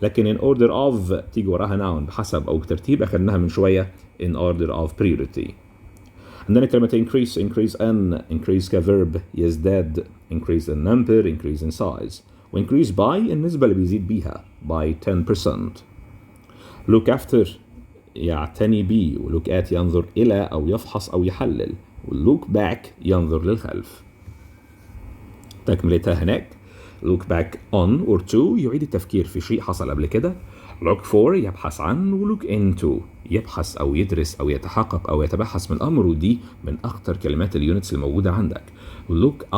لكن in order of تيجي وراها noun بحسب أو بترتيب، أخذناها من شوية in order of priority. عندنا كلمة increase increase كverb يزداد، increase in number increase in size. و increase by النسبة اللي بيزيد بيها by 10%. look after يعتني بي، و look at ينظر إلى أو يفحص أو يحلل، و look back ينظر للخلف. تكملتها هناك look back on or to يعيد التفكير في شيء حصل قبل كده. look for يبحث عن، و look into يبحث أو يدرس أو يتحقق أو يتبحث من الأمر، ودي من أخطر كلمات اليونتس الموجودة عندك. look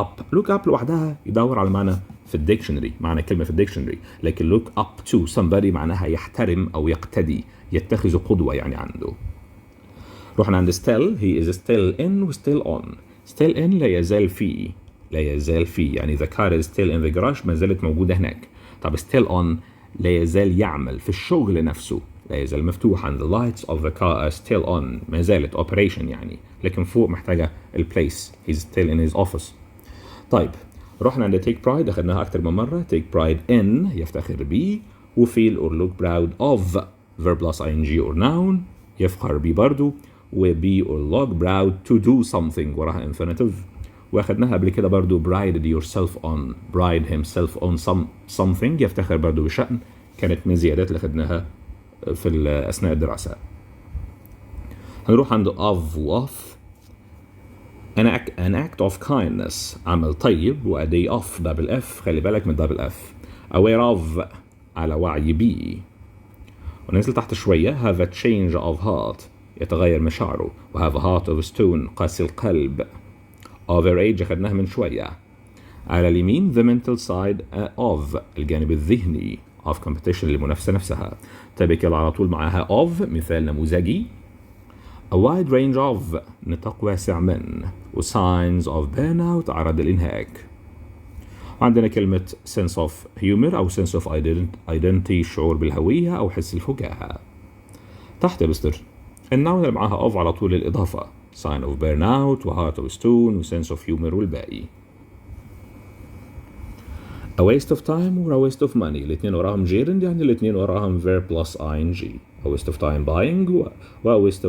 up لوحدها يدور على معنى في الديكشنري، معنى كلمة في الديكشنري، لكن look up to somebody معناها يحترم أو يقتدي، يتخذ قدوة يعني عنده. رحنا عند still. he is still in و still on. still in لا يزال فيه يعني the car is still in the garage ما زالت موجودة هناك. طب still on لا يزال يعمل في الشغل نفسه، لا يزال مفتوحا. the lights of the car are still on ما زالت operation يعني، لكن فوق محتاجة البليس he's still in his office. طيب رحنا عند take pride أخذناها أكتر من مرة. take pride in يفتخر بيه، و feel or look proud of verb plus ing or noun يفخر بيه برضو، و be or look proud to do something وراها infinitive. واخدناها قبل كده برضو pride yourself on pride himself on something يفتخر برضو بشأن، كانت من زيادات اللي خدناها في أثناء الدراسة. هنروح عند of و of. an act of kindness عمل طيب، و a day off double f خلي بالك من double f. aware of على وعي بيه. وننزل تحت شوية have a change of heart يتغير مشاعره، و have a heart of stone قاسي القلب. overage أخدناها من شوية. على اليمين the mental side of الجانب الذهني of competition المنافسة نفسها. تبقى على طول معاها of مثال نموذجي. a wide range of نطاق واسع من، و signs of burnout أعراض الإنهاك. وعندنا كلمة sense of humor أو sense of identity شعور بالهوية أو حس الفكاهة. تحت بستر النوع اللي معاها of على طول الإضافة sign of burnout و heart of stone و sense of humor والباقي. a waste of time و a waste of money الاثنين وراهم gerund يعني الاثنين وراهم verb plus ing. a waste of time buying و a waste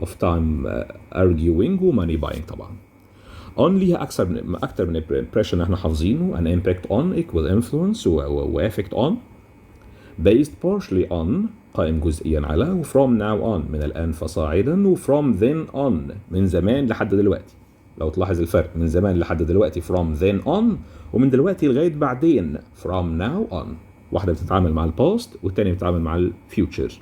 of time arguing و money buying. طبعا on ليها أكثر من impression احنا حافظينه. an impact on equal influence و effect on. based partially on قائم جزئيا على، و from now on من الآن فصاعدا، و from then on من زمان لحد دلوقتي. لو تلاحظ الفرق من زمان لحد دلوقتي from then on، ومن دلوقتي لغاية بعدين from now on. واحدة بتتعامل مع الباست والتانية بتتعامل مع الفيوتشر.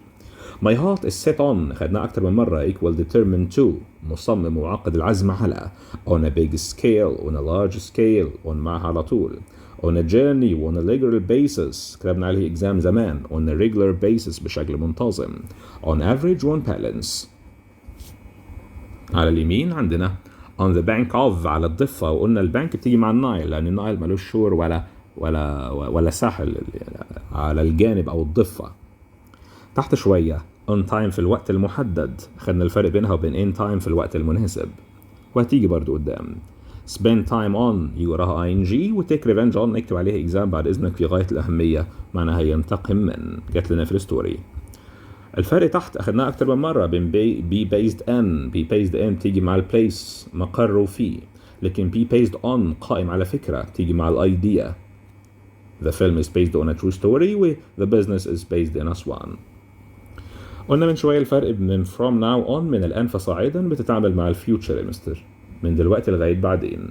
my heart is set on خدناها أكتر من مرة equal determined to مصمم وعقد العزم على. on a big scale on a large scale on معها على طول. on a journey on a regular basis كتبنا عليه exam زمان on a regular basis بشكل منتظم. on average on balance. على اليمين عندنا on the bank of على الضفة، وقلنا البنك بتيجي مع النايل لأن النايل ملوش شور ولا ساحل على الجانب أو الضفة. تحت شوية on time في الوقت المحدد، خدنا الفرق بينها وبين in time في الوقت المناسب، وهتيجي برضو قدام. spend time on يجي وراها ing، و take revenge on نكتب عليها exam بعد إذنك في غاية الأهمية معناها ينتقم من، جات لنا في الستوري. الفرق تحت أخدناه أكتر من مرة بين be based in تيجي مع البليس مقره فيه، لكن be based on قائم على فكرة تيجي مع الأيديا. the film is based on a true story و the business is based in Aswan. قلنا من شوية الفرق من from now on من الآن فصاعدا بتتعامل مع الفيوتشر يا مستر من دلوقتي لغاية بعدين،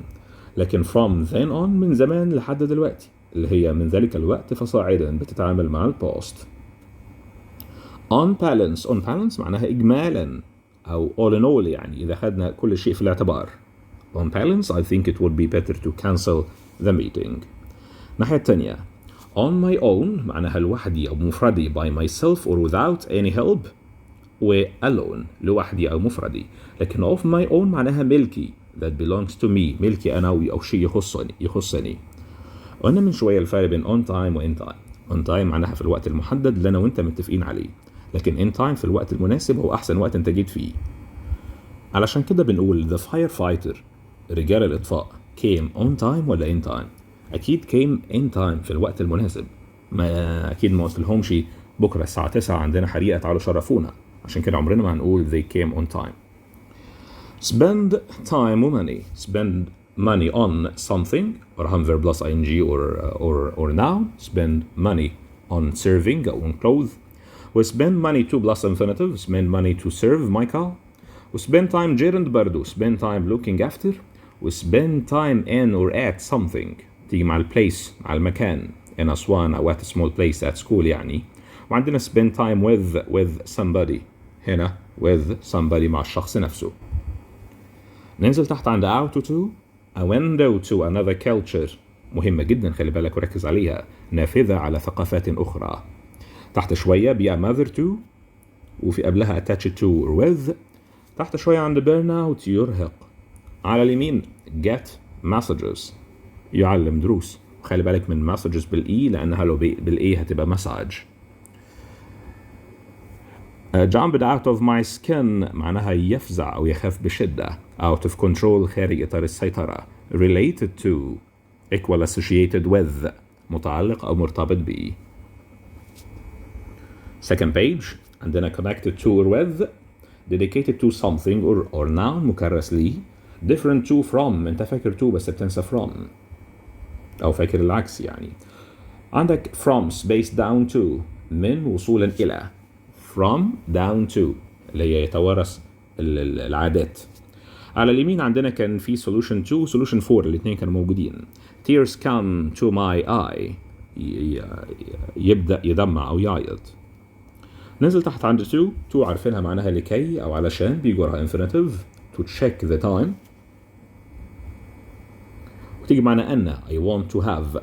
لكن from then on من زمان لحد دلوقتي اللي هي من ذلك الوقت فصاعدا بتتعامل مع الباست. on balance معناها إجمالا أو all in all يعني إذا خدنا كل شيء في الاعتبار. on balance I think it would be better to cancel the meeting. الناحية التانية on my own معناها لوحدي أو مفردي by myself or without any help، و alone لوحدي أو مفردي، لكن of my own معناها ملكي that belongs to me ملكي أنا أو شيء يخصني. قلنا من شوية الفرق بين on time و in time. on time معناها في الوقت المحدد اللي أنا وأنت متفقين عليه، لكن in time في الوقت المناسب هو أحسن وقت أنت جيت فيه. علشان كده بنقول the firefighter رجال الإطفاء came on time ولا in time؟ أكيد came in time في الوقت المناسب. ما أكيد ما قلتلهمش بكرة الساعة 9 عندنا حريقة تعالوا شرفونا، عشان كده عمرنا ما هنقول they came on time. spend time و money. spend money on something وراهم verb plus ing or noun. spend money on serving أو on clothes. و spend money to plus infinitive spend money to serve Michael. و spend time gerund برضو spend time looking after. و spend time in or at something تيجي مع البليس على المكان in أسوان أو at a small place at school يعني. وعندنا spend time with somebody هنا with somebody مع الشخص نفسه. ننزل تحت عند out to a window to another culture مهمة جدا خلي بالك وركز عليها نافذة على ثقافات أخرى. تحت شوية be a mother to وفي قبلها attached to or with. تحت شوية عند burn out يرهق. على اليمين get messages يعلم دروس خلي بالك من messages بالإي لأنها لو بالإي هتبقى message. jumped out of my skin معناها يفزع أو يخاف بشدة. out of control خارج إطار السيطرة. related to equal associated with متعلق أو مرتبط بإيه. second page عندنا connected to or with dedicated to something or noun مكرس ليه. different to from انت فاكر to بس بتنسى from أو فاكر العكس يعني. عندك from space down to من وصولا إلى from down to اللي هي يتوارث العادات. على اليمين عندنا كان في solution 2 solution 4 الاثنين كانوا موجودين. tears come to my eye يبدأ يدمع أو يعيط. ننزل تحت عند to عارفينها معناها لكي أو علشان بيجي وراها infinitive to check the time. وتيجي معنا أن I want to have.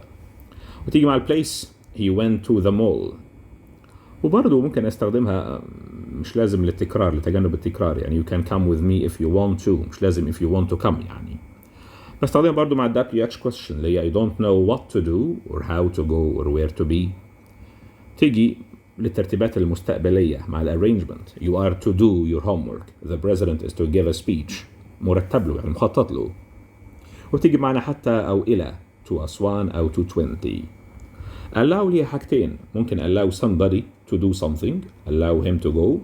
وتيجي مع البليس he went to the mall. وبرضه ممكن استخدمها مش لازم للتكرار لتجنب التكرار يعني you can come with me if you want to مش لازم if you want to come يعني. بستخدمها برضه مع WH question اللي هي I don't know what to do or how to go or where to be. تيجي للترتيبات المستقبلية مع arrangement you are to do your homework the president is to give a speech مرتب له يعني مخطط له. وتيجي معنا حتى أو إلى to أسوان أو to 20. allow ليها حاجتين ممكن allow somebody to do something allow him to go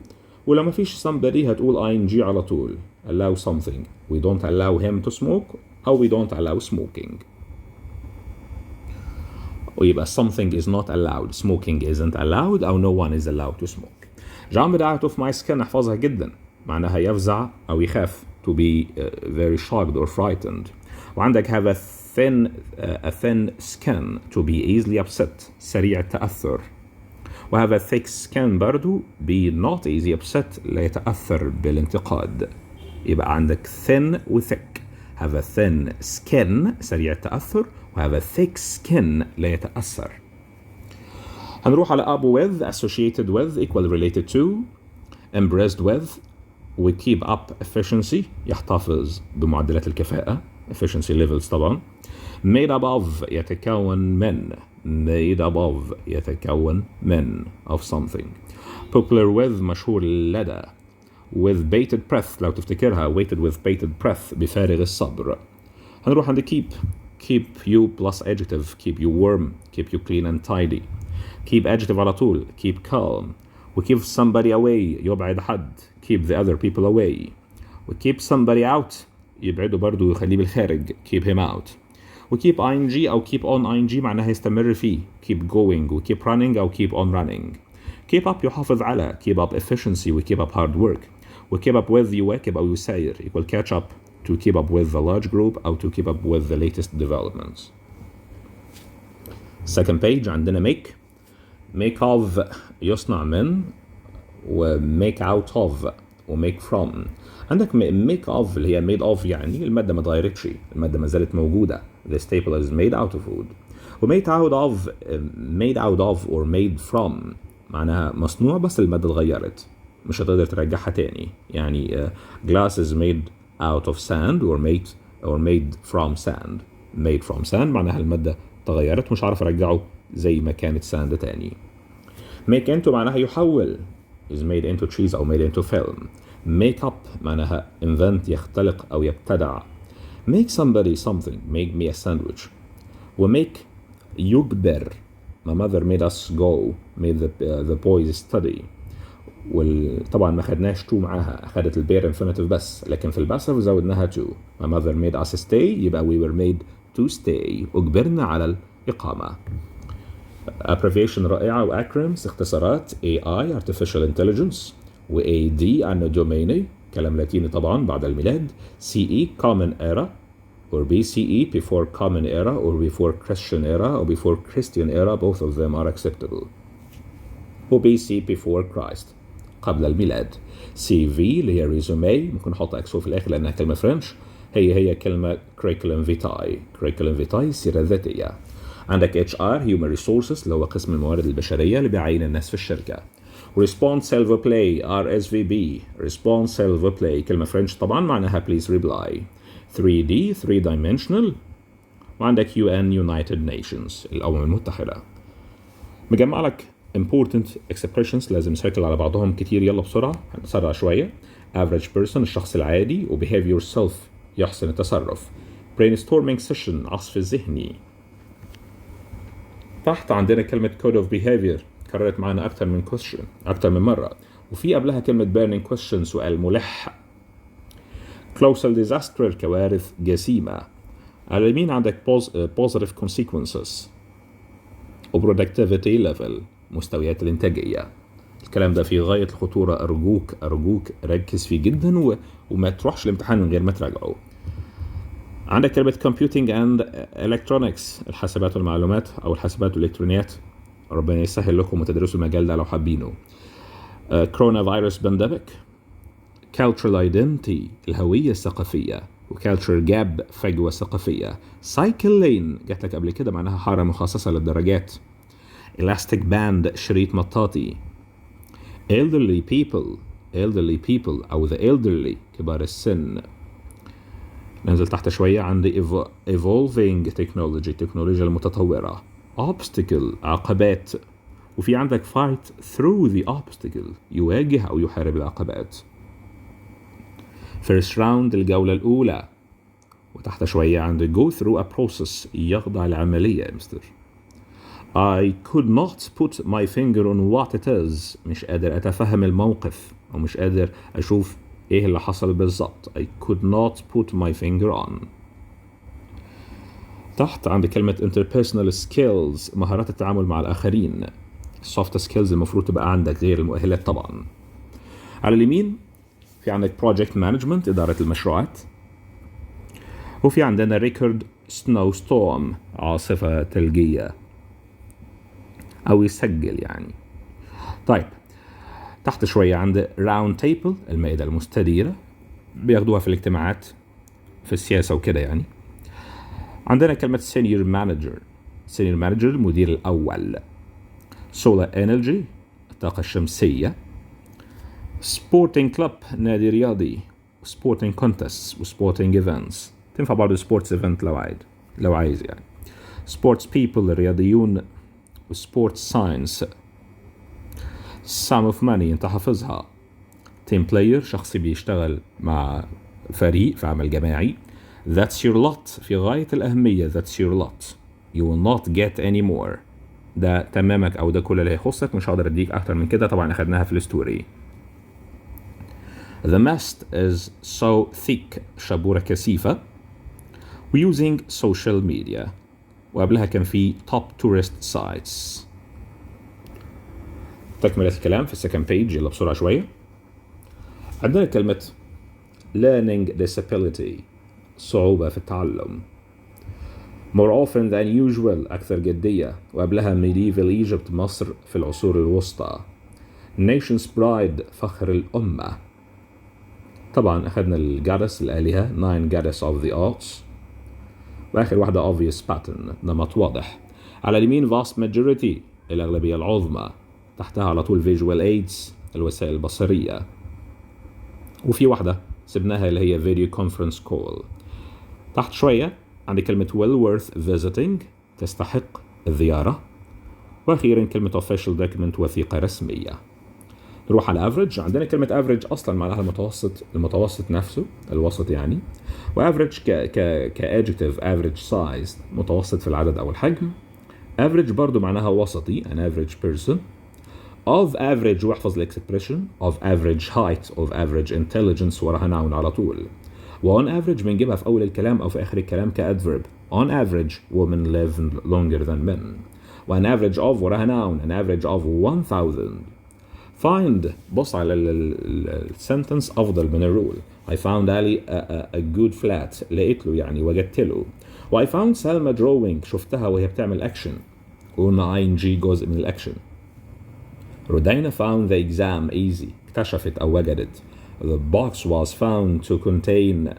ولو ما فيش somebody هتقول ing على طول allow something we don't allow him to smoke أو we don't allow smoking. ويبقى something is not allowed smoking isn't allowed أو no one is allowed to smoke. jumped out of my skin احفظها جدا معناها يفزع أو يخاف to be very shocked or frightened. وعندك have a thin skin to be easily upset سريع التأثر. و have a thick skin برضو be not easy upset لا يتأثر بالانتقاد. يبقى عندك thin و thick have a thin skin سريع التأثر و have a thick skin لا يتأثر. هنروح على up with associated with equal related to impressed with و keep up efficiency يحتفظ بمعدلات الكفاءة efficiency levels طبعا. made up of يتكون من made up of يتكون من of something. popular with مشهور لدى. with bated breath لو تفتكرها waited with bated breath بفارغ الصبر. هنروح عند keep you plus adjective keep you warm keep you clean and tidy. keep adjective على طول keep calm و keep somebody away يبعد حد keep the other people away و keep somebody out يبعده برضو يخليه بالخارج keep him out. و keep ing أو keep on ing معناها يستمر فيه keep going و keep running أو keep on running. keep up يحافظ على keep up efficiency و keep up hard work و keep up with يواكب أو يساير equal catch up to keep up with the large group أو to keep up with the latest developments. second page عندنا make of يصنع من و make out of و make from. عندك make of اللي هي made of يعني المادة ما اتغيرتش المادة ما زالت موجودة the staple is made out of wood. و made out of or made from معناها مصنوع بس المادة اتغيرت مش هتقدر ترجعها تاني يعني glass is made out of sand or made from sand. made from sand معناها المادة تغيرت مش عارف ارجعه زي ما كانت sand تاني. make into معناها يحول is made into cheese أو made into film. make up معناها invent يختلق أو يبتدع. make somebody something make me a sandwich. و make يجبر my mother made us go made the boys study. طبعا ما خدناش to معاها أخدت البير infinitive بس لكن في الباسف زودناها to my mother made us stay يبقى we were made to stay أجبرنا على الإقامة. abbreviation رائعة و acronyms اختصارات AI artificial intelligence و AD anno domini كلام لاتيني طبعا بعد الميلاد. CE common era or BCE before Common Era or before Christian Era or before Christian Era, both of them are acceptable. و BC before Christ قبل الميلاد. CV اللي هي ريزومي، ممكن نحط اكسو في الاخر لانها كلمه فرنش، هي كلمه curriculum vitae. curriculum vitae السيره الذاتيه. عندك HR human resources اللي هو قسم الموارد البشريه اللي بيعين الناس في الشركه. response salvo play RSVP response salvo play كلمه فرنش طبعا معناها please reply. 3D 3 dimensional. وعندك UN United Nations الامم المتحده. مجمع لك important expressions لازم نسيركل على بعضهم كتير. يلا بسرعة هنسرع شوية. average person الشخص العادي، و behave yourself يحسن التصرف. brainstorming session عصف ذهني. تحت عندنا كلمة code of behavior كررت معنا أكتر من مرة، وفي قبلها كلمة burning question سؤال ملح. colossal disaster الكوارث جسيمة. على اليمين عندك positive consequences و productivity level مستويات الإنتاجية. الكلام ده في غاية الخطورة، أرجوك ركز فيه جدا وما تروحش الامتحان من غير ما تراجعه. عندك كلمة computing and electronics الحاسبات والمعلومات أو الحاسبات والإلكترونيات. ربنا يسهل لكم وتدرسوا المجال ده لو حابينه. كورونا فيروس بانديميك. cultural identity الهوية الثقافية، و culture gap فجوة ثقافية. cycle lane جات لك قبل كده معناها حارة مخصصة للدراجات. elastic band شريط مطاطي. elderly people أو the elderly كبار السن. ننزل تحت شوية عندي evolving technology تكنولوجيا المتطورة. obstacle عقبات، وفي عندك fight through the obstacle يواجه أو يحارب العقبات. first round الجولة الأولى، وتحت شوية عندي go through a process يخضع لعملية يا مستر. I could not put my finger on what it is مش قادر أتفهم الموقف أو مش قادر أشوف إيه اللي حصل بالضبط. I could not put my finger on. تحت عندي كلمة interpersonal skills مهارات التعامل مع الآخرين. soft skills المفروض تبقى عندك غير المؤهلات طبعا. على اليمين في عندك project management إدارة المشروعات، وفي عندنا record snowstorm عاصفة ثلجية أو يسجل يعني. طيب تحت شوية عند round table المائدة المستديرة، بياخدوها في الاجتماعات في السياسة وكده يعني. عندنا كلمة senior manager المدير الأول. solar energy الطاقة الشمسية. sporting club نادي رياضي. sporting contests و sporting events تنفع برضه sports event لو عايز يعني. sports people الرياضيون. و sports science. sum of money انت حافظها. team player شخص بيشتغل مع فريق في عمل جماعي. that's your lot في غاية الأهمية. that's your lot you will not get any more ده تمامك أو ده كل اللي هيخصك، مش هقدر أديك أكتر من كده. طبعا أخدناها في الستوري. the mast is so thick شبورة كثيفة. using social media، وقبلها كان في top tourist sites. تكملة الكلام في السكند بيج. يلا بسرعة شوية. عندنا كلمة learning disability صعوبة في التعلم. more often than usual أكثر جدية، وقبلها medieval Egypt مصر في العصور الوسطى. nation's pride فخر الأمة. طبعا أخذنا الجادس الآلهة 9 goddess of the arts، وآخر واحدة obvious pattern نمط واضح. على اليمين vast majority الأغلبية العظمى، تحتها على طول visual aids الوسائل البصرية، وفي واحدة سبناها اللي هي video conference call. تحت شوية عندي كلمة well worth visiting تستحق الزيارة، وأخيرا كلمة official document وثيقة رسمية. نروح على average. عندنا كلمة average أصلا معناها المتوسط نفسه الوسط يعني، وaverage كadjective average size متوسط في العدد أو الحجم. average برضو معناها وسطي an average person. of average واحفظ الاكسبريشن of average height of average intelligence وراها noun على طول. و on average بنجيبها في أول الكلام أو في آخر الكلام كadverb. on average women live longer than men. و an average of وراها noun an average of 1000. find بص على السنتنس أفضل من الرول. I found Ali a good flat. لقيت له يعني وجدت له. و I found Salma drawing. شفتها وهي بتعمل أكشن. قلنا ing جزء من الأكشن. رودينا found the exam easy. اكتشفت أو وجدت. The box was found to contain.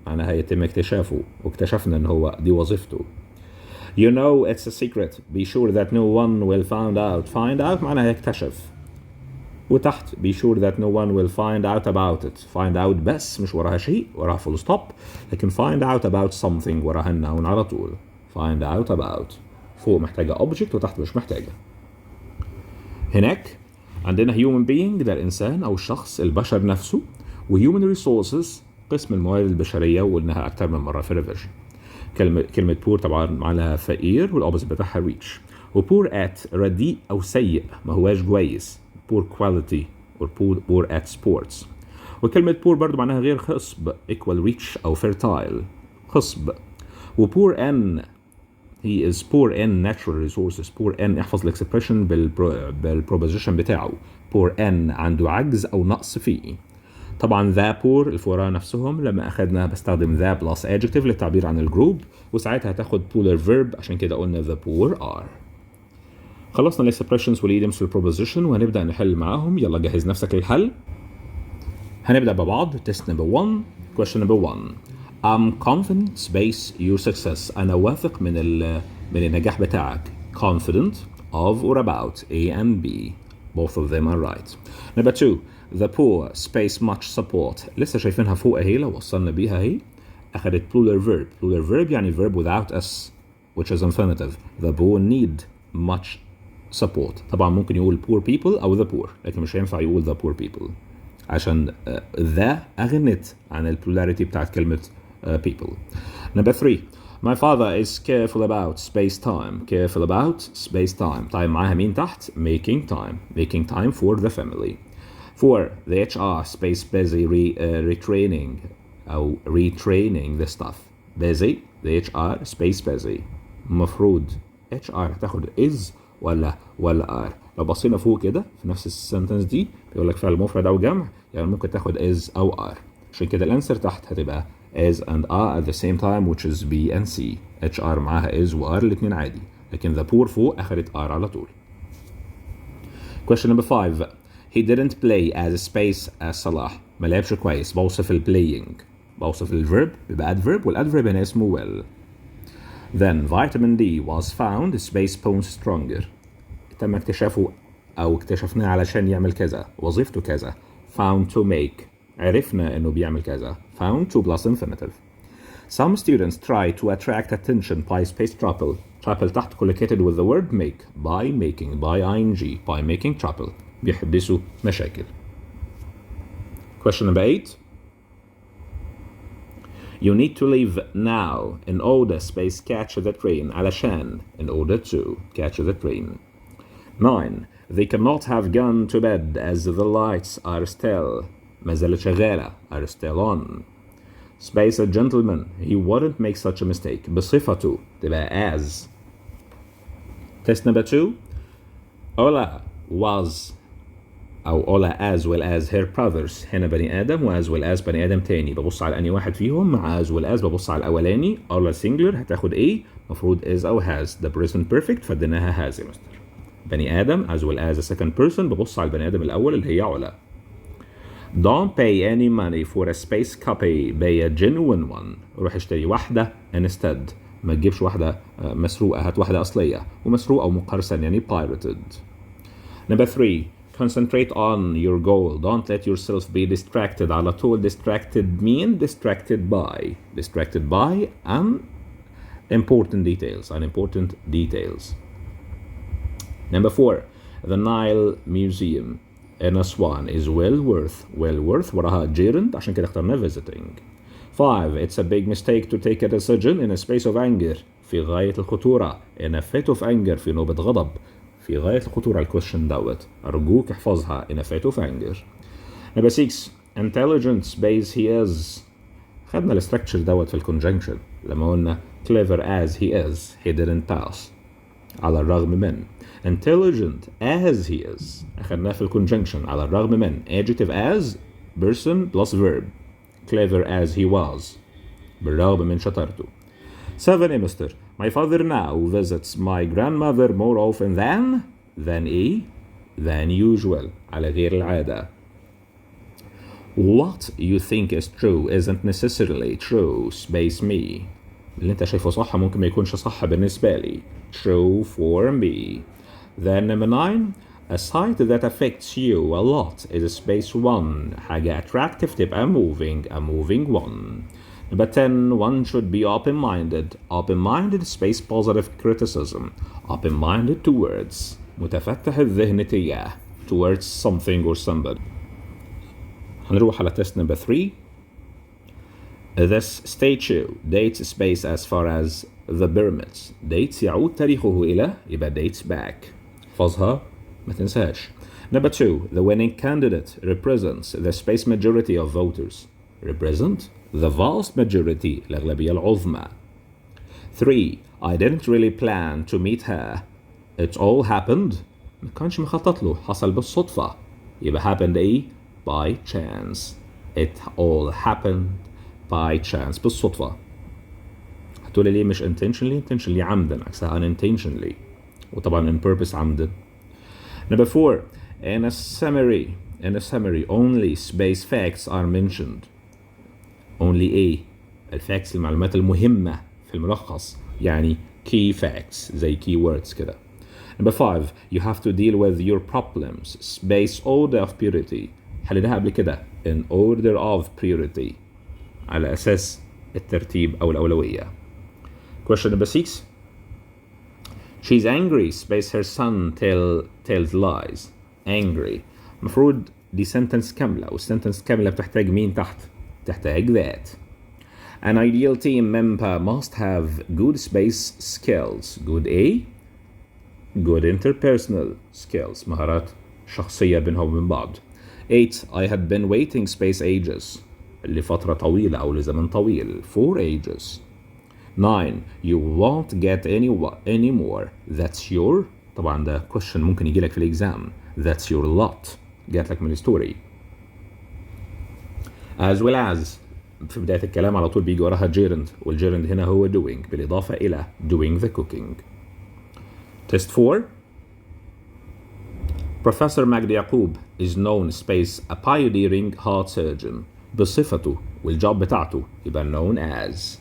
معناها يتم اكتشافه واكتشفنا إن هو دي وظيفته. You know it's a secret. Be sure that no one will find out. Find out معناها يكتشف. وتحت be sure that no one will find out about it. Find out بس مش وراها شيء وراها full stop. لكن find out about something وراها النون على طول. Find out about. فوق محتاجة object وتحت مش محتاجة. هناك عندنا human being ده الإنسان أو الشخص البشر نفسه. و human resources قسم الموارد البشرية وقلناها أكتر من مرة في الريفيجن. كلمة poor طبعا معناها فقير والأوبوزيت بتاعها rich. و poor at رديء أو سيء ما هواش كويس. poor quality or poor at sports. وكلمة poor برضو معناها غير خصب equal rich أو fertile خصب. و poor in he is poor in natural resources. poor in احفظ الاكسبريشن بالبروبوزيشن بتاعه. poor in عنده عجز أو نقص فيه. طبعا the poor الفقراء نفسهم لما أخدنا بستخدم the plus adjective للتعبير عن الجروب وساعتها هتاخد plural verb عشان كده قلنا the poor are. خلصنا الexpressions والidioms والproposition وهنبدأ نحل معاهم. يلا جهز نفسك للحل. هنبدأ ببعض. test number 1 question number 1 I'm confident space your success. أنا واثق من النجاح بتاعك. confident of or about A and B. both of them are right. number 2 the poor space much support. لسه شايفينها فوق اهي لو وصلنا بيها اهي أخدت plural verb. plural verb يعني verb without s which is infinitive. the poor need much support. طبعا ممكن يقول poor people أو the poor لكن مش هينفع يقول the poor people عشان the أغنت عن البولاريتي بتاعت كلمة people. number 3 my father is careful about space time. careful about space time. طيب معاها مين تحت؟ making time for the family. 4 the HR space busy retraining أو retraining the staff. busy the HR space busy. مفروض HR هتاخد is ولا are. لو بصينا فوق كده في نفس السنتنس دي بيقول لك فعل مفرد او جمع يعني ممكن تاخد is او are. عشان كده الانسر تحت هتبقى is and are at the same time which is B and C. HR معاها is و are الاثنين عادي لكن the poor فوق اخدت are على طول. question number 5 he didn't play as space as صلاح. ما لعبش كويس. بوصف playing بوصف الفيرب بيبقى adverb والadverb هنا اسمه well. Then vitamin D was found space bones stronger. تم اكتشافه أو اكتشفناه علشان يعمل كذا. وظيفته كذا. Found to make. عرفنا إنه بيعمل كذا. Found to plus infinitive. Some students try to attract attention by space trouble. Trouble تحت collocated with the word make. By making. By ing. By making trouble. بيحدثوا مشاكل. Question number 8. You need to leave now in order space catch the train. علشان in order to catch the train. 9. They cannot have gone to bed as the lights are still. ما زالت شغالة. are still on. Space a gentleman. He wouldn't make such a mistake. بصفته تبقى as. Test number 2. Ola was أو Ola as well as her brothers. هنا بني آدم و as well as بني آدم تاني. ببص على أني واحد فيهم مع as well as ببص على الأولاني. Ola singular هتاخد A. مفروض is أو has. The present perfect فديناها has يا مستر. بني آدم as well as a second person ببص على البني آدم الأول اللي هي علا. Don't pay any money for a space copy. Pay a genuine one. روح اشتري واحدة instead. ما تجيبش واحدة مسروقة. هات واحدة أصلية. ومسروقة أو مقرصن يعني pirated. Number 3. Concentrate on your goal. Don't let yourself be distracted. على طول distracted mean distracted by. Distracted by unimportant details. Number 4. The Nile Museum in Aswan is well worth وراها gerund عشان كده اخترنا visiting. 5. It's a big mistake to take a decision in a space of anger. في غاية الخطورة. In a fit of anger. في نوبة غضب. في غاية الخطورة الكويشن دوت. أرجوك احفظها. In a fit of anger. Number 6. Intelligence base he is. خدنا الستركتشر دوت في الكونجنكشن لما قلنا clever as he is. He didn't pass. على الرغم من. Intelligent as he is. أخدناه في الكونجنكشن على الرغم من. Adjective as person plus verb. clever as he was. بالرغم من شطارته. 7 يا مستر. My father now visits my grandmother more often than usual. على غير العادة. What you think is true isn't necessarily true. Space me. اللي انت شايفه صح ممكن ما يكونش صح بالنسبة لي. True for me. Then number 9. A sight that affects you a lot is space 1. حاجة attractive تبقى a moving one. Number 10. One should be open-minded. Open-minded space positive criticism. Open-minded towards. متفتح الذهن تجاه. Towards something or somebody. هنروح على test number 3. This statue dates space as far as the pyramids. Dates يعود تاريخه إلى يبقى dates back. احفظها ما تنساش. Number 2. The winning candidate represents the space majority of voters. Represent the vast majority الأغلبية العظمى. 3. I didn't really plan to meet her. It all happened. ما كانش مخطط له حصل بالصدفة. يبقى happened إيه؟ By chance. It all happened by chance. بالصدفة. هتقولي ليه مش intentionally عمدا عكسها unintentionally. وطبعا in purpose عمدا. Number 4. In a summary only space facts are mentioned. Only A. الفاكتس المعلومات المهمة في الملخص يعني key facts زي keywords كده. Number 5. You have to deal with your problems. Space order of purity. حليناها قبل كده. In order of purity. على أساس الترتيب أو الأولوية. Question number 6. She's angry. Space her son tells lies. Angry. مفروض دي sentence كاملة والsentence كاملة بتحتاج مين تحت؟ تحتاج that. An ideal team member must have good space skills. Good A. Good interpersonal skills. مهارات شخصية بينهم وبين بعض. 8. I had been waiting space ages. لفترة طويلة أو لزمن طويل. 4 ages. 9. You won't get any more. That's your. طبعا ده question ممكن يجيلك في الإكزام. That's your lot. جاتلك من الستوري. As well as في بداية الكلام على طول بيجي وراها gerund والgerund هنا هو doing بالإضافة إلى doing the cooking. Test 4. Professor Magdi Yaqub is known space a pioneering heart surgeon. بصفته والجوب بتاعته يبقى known as.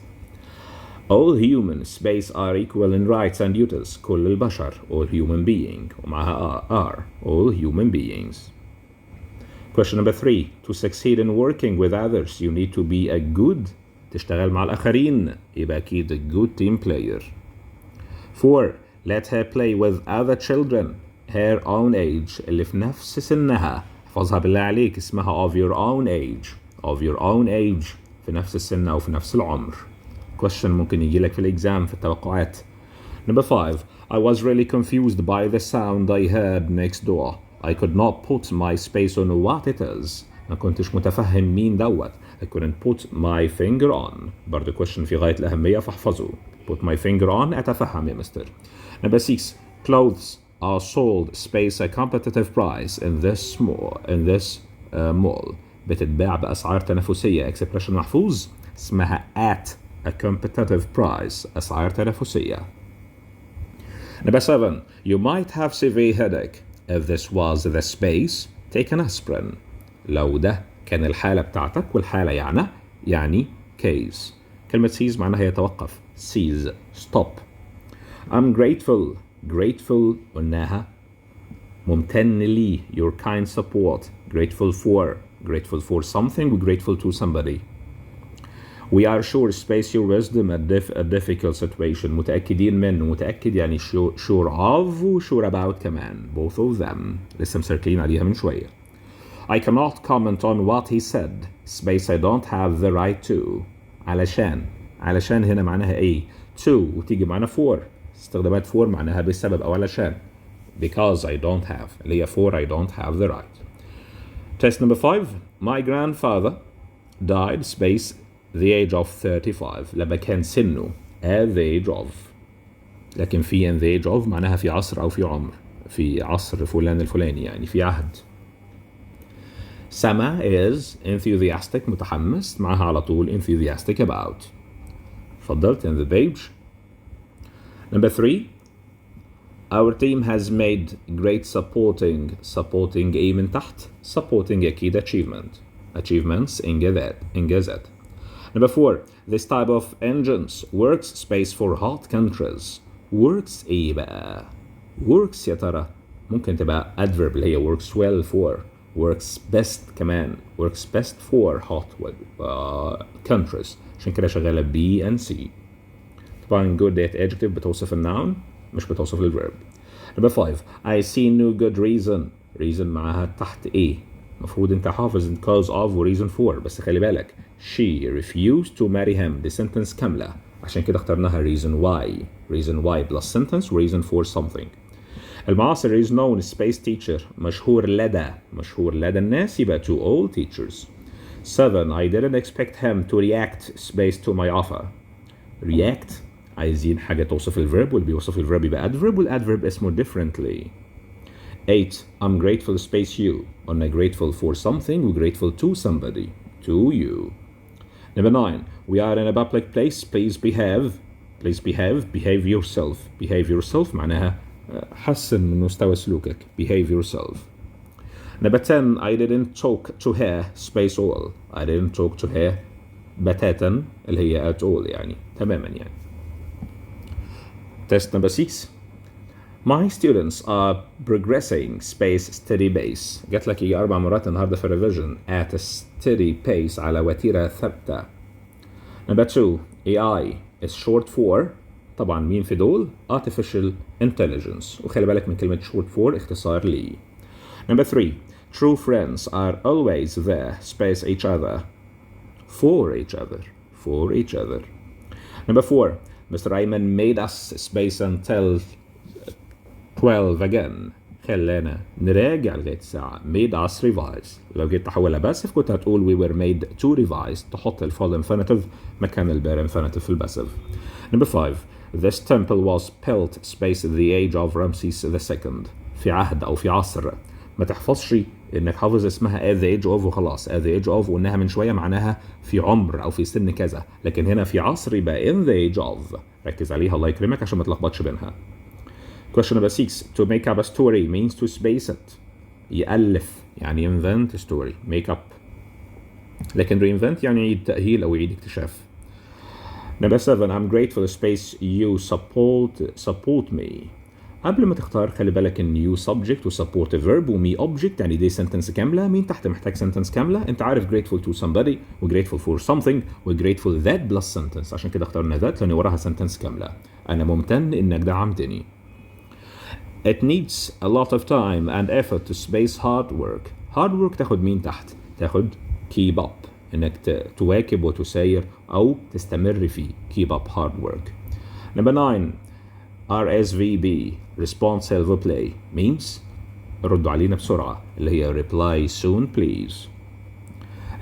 All humans space are equal in rights and duties. كل البشر all human being ومعها are all human beings. Question number 3. To succeed in working with others you need to be a good. تشتغل مع الآخرين يبقى أكيد a good team player. 4. Let her play with other children her own age اللي في نفس سنها. احفظها بالله عليك اسمها of your own age. Of your own age في نفس السن أو في نفس العمر. Question ممكن يجيلك في الإكزام في التوقعات. Number 5. I was really confused by the sound I heard next door. I could not put my space on what it is. ما كنتش متفهم مين دوت. I couldn't put my finger on. برضه question في غاية الأهمية فاحفظه. Put my finger on أتفهم يا مستر. Number 6. Clothes are sold space a competitive price in this mall. بتتباع بأسعار تنافسية. expression محفوظ اسمها at a competitive price. أسعار تنافسية. Number 7. You might have severe headache. If this was the space, take an aspirin. لو ده كان الحالة بتاعتك والحالة يعني case. كلمة seize معناها يتوقف. Seize. Stop. I'm grateful قلناها ممتن لي. Your kind support. Grateful for something و grateful to somebody. We are sure space your wisdom a difficult situation. متأكدين من متأكد يعني sure of و sure about كمان. Both of them. لسه مسركلين عليها من شوية. I cannot comment on what he said. Space I don't have the right to. علشان هنا معناها ايه؟ to وتيجي معنا for. استخدامات for معناها بسبب أو علشان. Because I don't have. اللي هي for I don't have the right. Test number 5. My grandfather died space the age of 35. لما كان سنه at the age of. لكن في in the age of معناها في عصر أو في عمر. في عصر فلان الفلاني يعني في عهد. سما is enthusiastic متحمس معها على طول enthusiastic about. اتفضل turn the page. Number 3. Our team has made great supporting ايه من تحت؟ supporting أكيد achievements إنجازات. Number 4. This type of engines works space for hot countries. works ايه بقى؟ works يا ترى ممكن تبقى adverb اللي هي works well for, works best كمان, works best for hot countries. عشان كده شغالة B and C. طبعا good ديت adjective بتوصف الnoun مش بتوصف الverb. Number 5. I see no good reason معاها تحت A. المفروض انت حافظ cause of و reason for, بس خلي بالك she refused to marry him دي sentence كاملة عشان كده اخترناها reason why plus sentence reason for something. المعاصر is known space teacher مشهور لدى الناس يبقى to all teachers. 7. I didn't expect him to react space to my offer. react عايزين حاجة توصف الverb واللي بيوصف الverb يبقى adverb والadverb اسمه differently. 8. I'm grateful space you قلنا grateful for something و grateful to somebody to you. Number 9. We are in a public place please behave yourself معناها حسن من مستوى سلوكك behave yourself. Number 10. I didn't talk to her space all. I didn't talk to her بتاتا اللي هي at all يعني تماما يعني. Test number 6. My students are progressing space steady pace. جات لك يجي 4 مرات النهارده في الريفيجن at a steady pace على وتيرة ثابتة. Number 2. AI is short for طبعا مين في دول؟ artificial intelligence وخلي بالك من كلمة short for اختصار لي. Number 3. True friends are always there space each other for each other. Number 4. Mr. Ayman made us space until 12 again خلانا نراجع لغاية الساعة made us revise. لو جيت تحولها باسف كنت هتقول we were made to revise تحط الفعل infinitive مكان البار infinitive في الباسف. Number 5. This temple was built space the age of Ramses II في عهد أو في عصر. ما تحفظش إنك حافظ اسمها at the age of وخلاص at the age of وإنها من شوية معناها في عمر أو في سن كذا لكن هنا في عصر يبقى in the age of. ركز عليها الله يكرمك عشان ما تلخبطش بينها. Question number 6. To make up a story means to space it. يألف يعني invent a story make up لكن reinvent يعني يعيد تأهيل أو يعيد اكتشاف. Number 7. I'm grateful space you support me. قبل ما تختار خلي بالك ان you subject و support a verb و me object يعني دي sentence كاملة. مين تحت محتاج sentence كاملة؟ انت عارف grateful to somebody و grateful for something و grateful that plus sentence عشان كده اخترنا that لأن وراها sentence كاملة. أنا ممتن إنك دعمتني. It needs a lot of time and effort to space hard work تاخد مين تحت؟ تاخد keep up انك تواكب وتساير او تستمر في keep up hard work. Number 9. RSVB response help play means ردوا علينا بسرعة اللي هي reply soon please.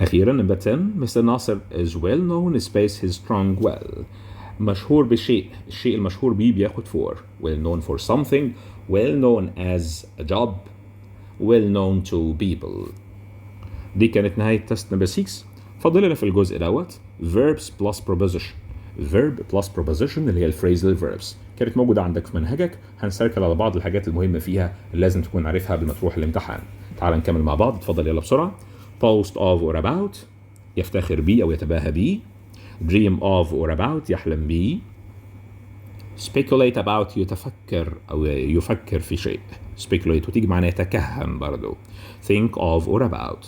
أخيرا number 10. Mr. Nasser is well known space his strong well مشهور بشيء الشيء المشهور بيه بياخد for well known for something well known as a job well known to people. دي كانت نهاية تست نمبر 6. فاضل لنا في الجزء دوت verbs plus preposition verb plus preposition اللي هي الفريزال verbs كانت موجودة عندك في منهجك. هنسيركل على بعض الحاجات المهمة فيها اللي لازم تكون عارفها قبل ما تروح الامتحان. تعال نكمل مع بعض. اتفضل يلا بسرعة. boast of or about يفتخر بيه أو يتباهى بيه. dream of or about يحلم بيه. speculate about يتفكر أو يفكر في شيء speculate وتيجي معناها يتكهن برضو. think of or about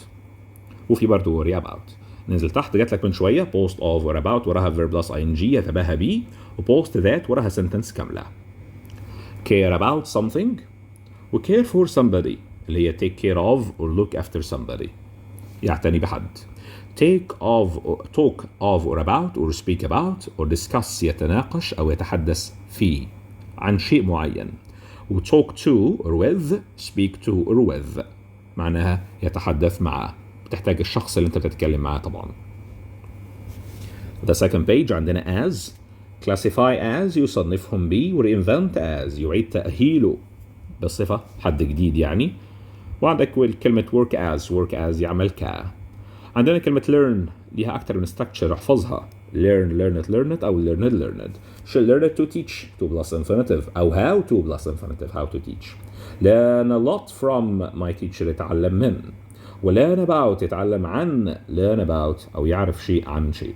وفي برضو worry about. ننزل تحت جات لك من شوية post of or about وراها verb plus ing يتباهى بيه و post that وراها sentence كاملة. care about something و care for somebody اللي هي take care of or look after somebody يعتني بحد. talk of or about or speak about or discuss يتناقش أو يتحدث فيه عن شيء معين. و talk to or with speak to or with معناها يتحدث معه بتحتاج الشخص اللي انت بتتكلم معاه طبعا. The second page عندنا as classify as يصنفهم ب و reinvent as يعيد تأهيله بصفة حد جديد يعني وعندك كلمة work as يعمل ك. عندنا كلمة learn ليها أكتر من structure احفظها. learn it أو learned. She'll learn it to teach to plus infinitive أو how to plus infinitive how to teach. learn a lot from my teacher يتعلم من. learn about يتعلم عن learn about أو يعرف شيء عن شيء.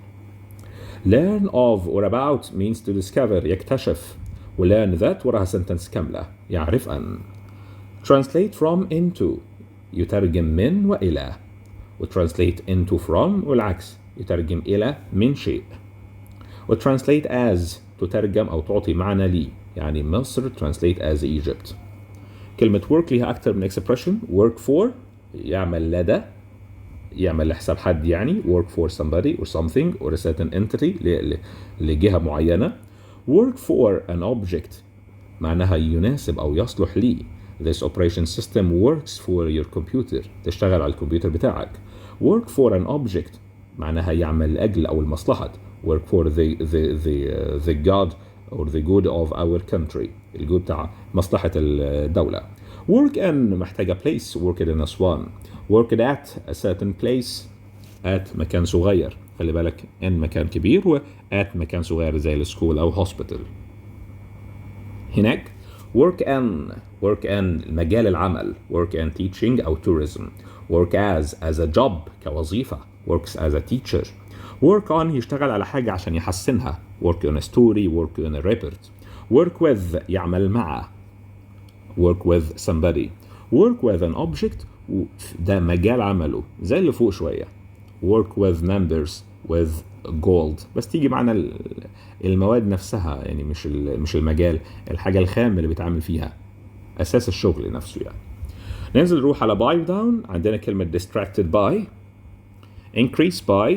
learn of or about means to discover يكتشف. learn that وراها sentence كاملة يعرف أن. translate from into يترجم من وإلى. translate into from والعكس يترجم إلى من شيء. translate as تترجم أو تعطي معنى لي يعني مصر translate as Egypt. كلمة work لها أكثر من expression. work for يعمل لدى يعمل لحساب حد يعني work for somebody or something or a certain entity لجهة معينة. work for an object معناها يناسب أو يصلح لي. This operation system works for your computer تشتغل على الكمبيوتر بتاعك. work for an object معناها يعمل لأجل أو المصلحة. work for the God or the good of our country الجود بتاع مصلحة الدولة. work in محتاجة place work in أسوان. work at a certain place at مكان صغير خلي بالك in مكان كبير و at مكان صغير زي السكول أو hospital. هناك work in مجال العمل work in teaching أو tourism. work as a job كوظيفة works as a teacher. work on يشتغل على حاجة عشان يحسنها work on a story work on a report. work with يعمل مع work with somebody. work with an object ده مجال عمله زي اللي فوق شوية. work with numbers with gold بس تيجي معنا المواد نفسها يعني مش المجال الحاجة الخام اللي بيتعامل فيها أساس الشغل نفسه يعني. ننزل نروح على buy down. عندنا كلمة distracted by increase by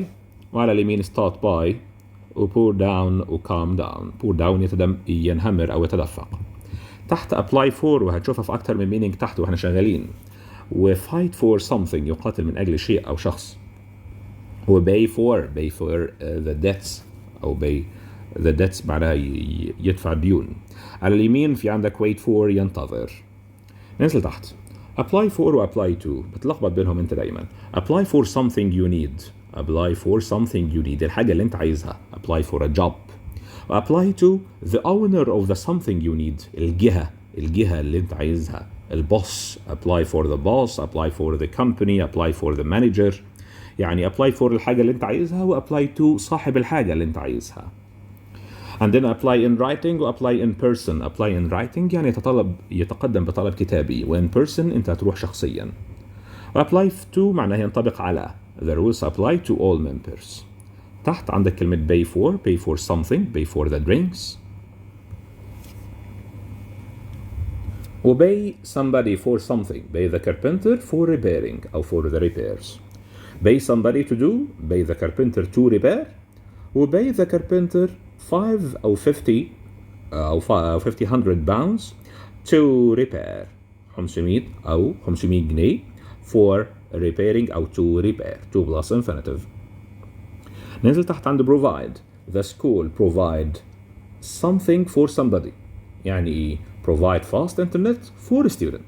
وعلى اليمين start by و pour down و calm down. pour down ينهمر أو يتدفق. تحت apply for وهتشوفها في أكتر من meaning تحت وإحنا شغالين. و fight for something يقاتل من أجل شيء أو شخص. و pay for the debts أو pay the debts معناها يدفع ديون. على اليمين في عندك wait for ينتظر. ننزل تحت apply for و apply to بتلخبط بينهم انت دايما. apply for something you need الحاجة اللي انت عايزها. apply for a job. apply to the owner of the something you need الجهة اللي انت عايزها. البوس apply for the boss apply for the company apply for the manager يعني apply for الحاجة اللي انت عايزها و apply to صاحب الحاجة اللي انت عايزها. عندنا apply in writing و apply in person. apply in writing يعني يتقدم بطلب كتابي و in person انت هتروح شخصيا. apply to معناه ينطبق على. the rules apply to all members. تحت عندك كلمة pay for something pay for the drinks. و pay somebody for something pay the carpenter for repairing أو for the repairs. pay somebody to do pay the carpenter to repair. و pay the carpenter 5 أو 50 أو 100 pounds to repair 500 أو 500 جنيه for repairing أو to repair to plus infinitive. ننزل تحت عند provide. the school provide something for somebody يعني provide fast internet for a student.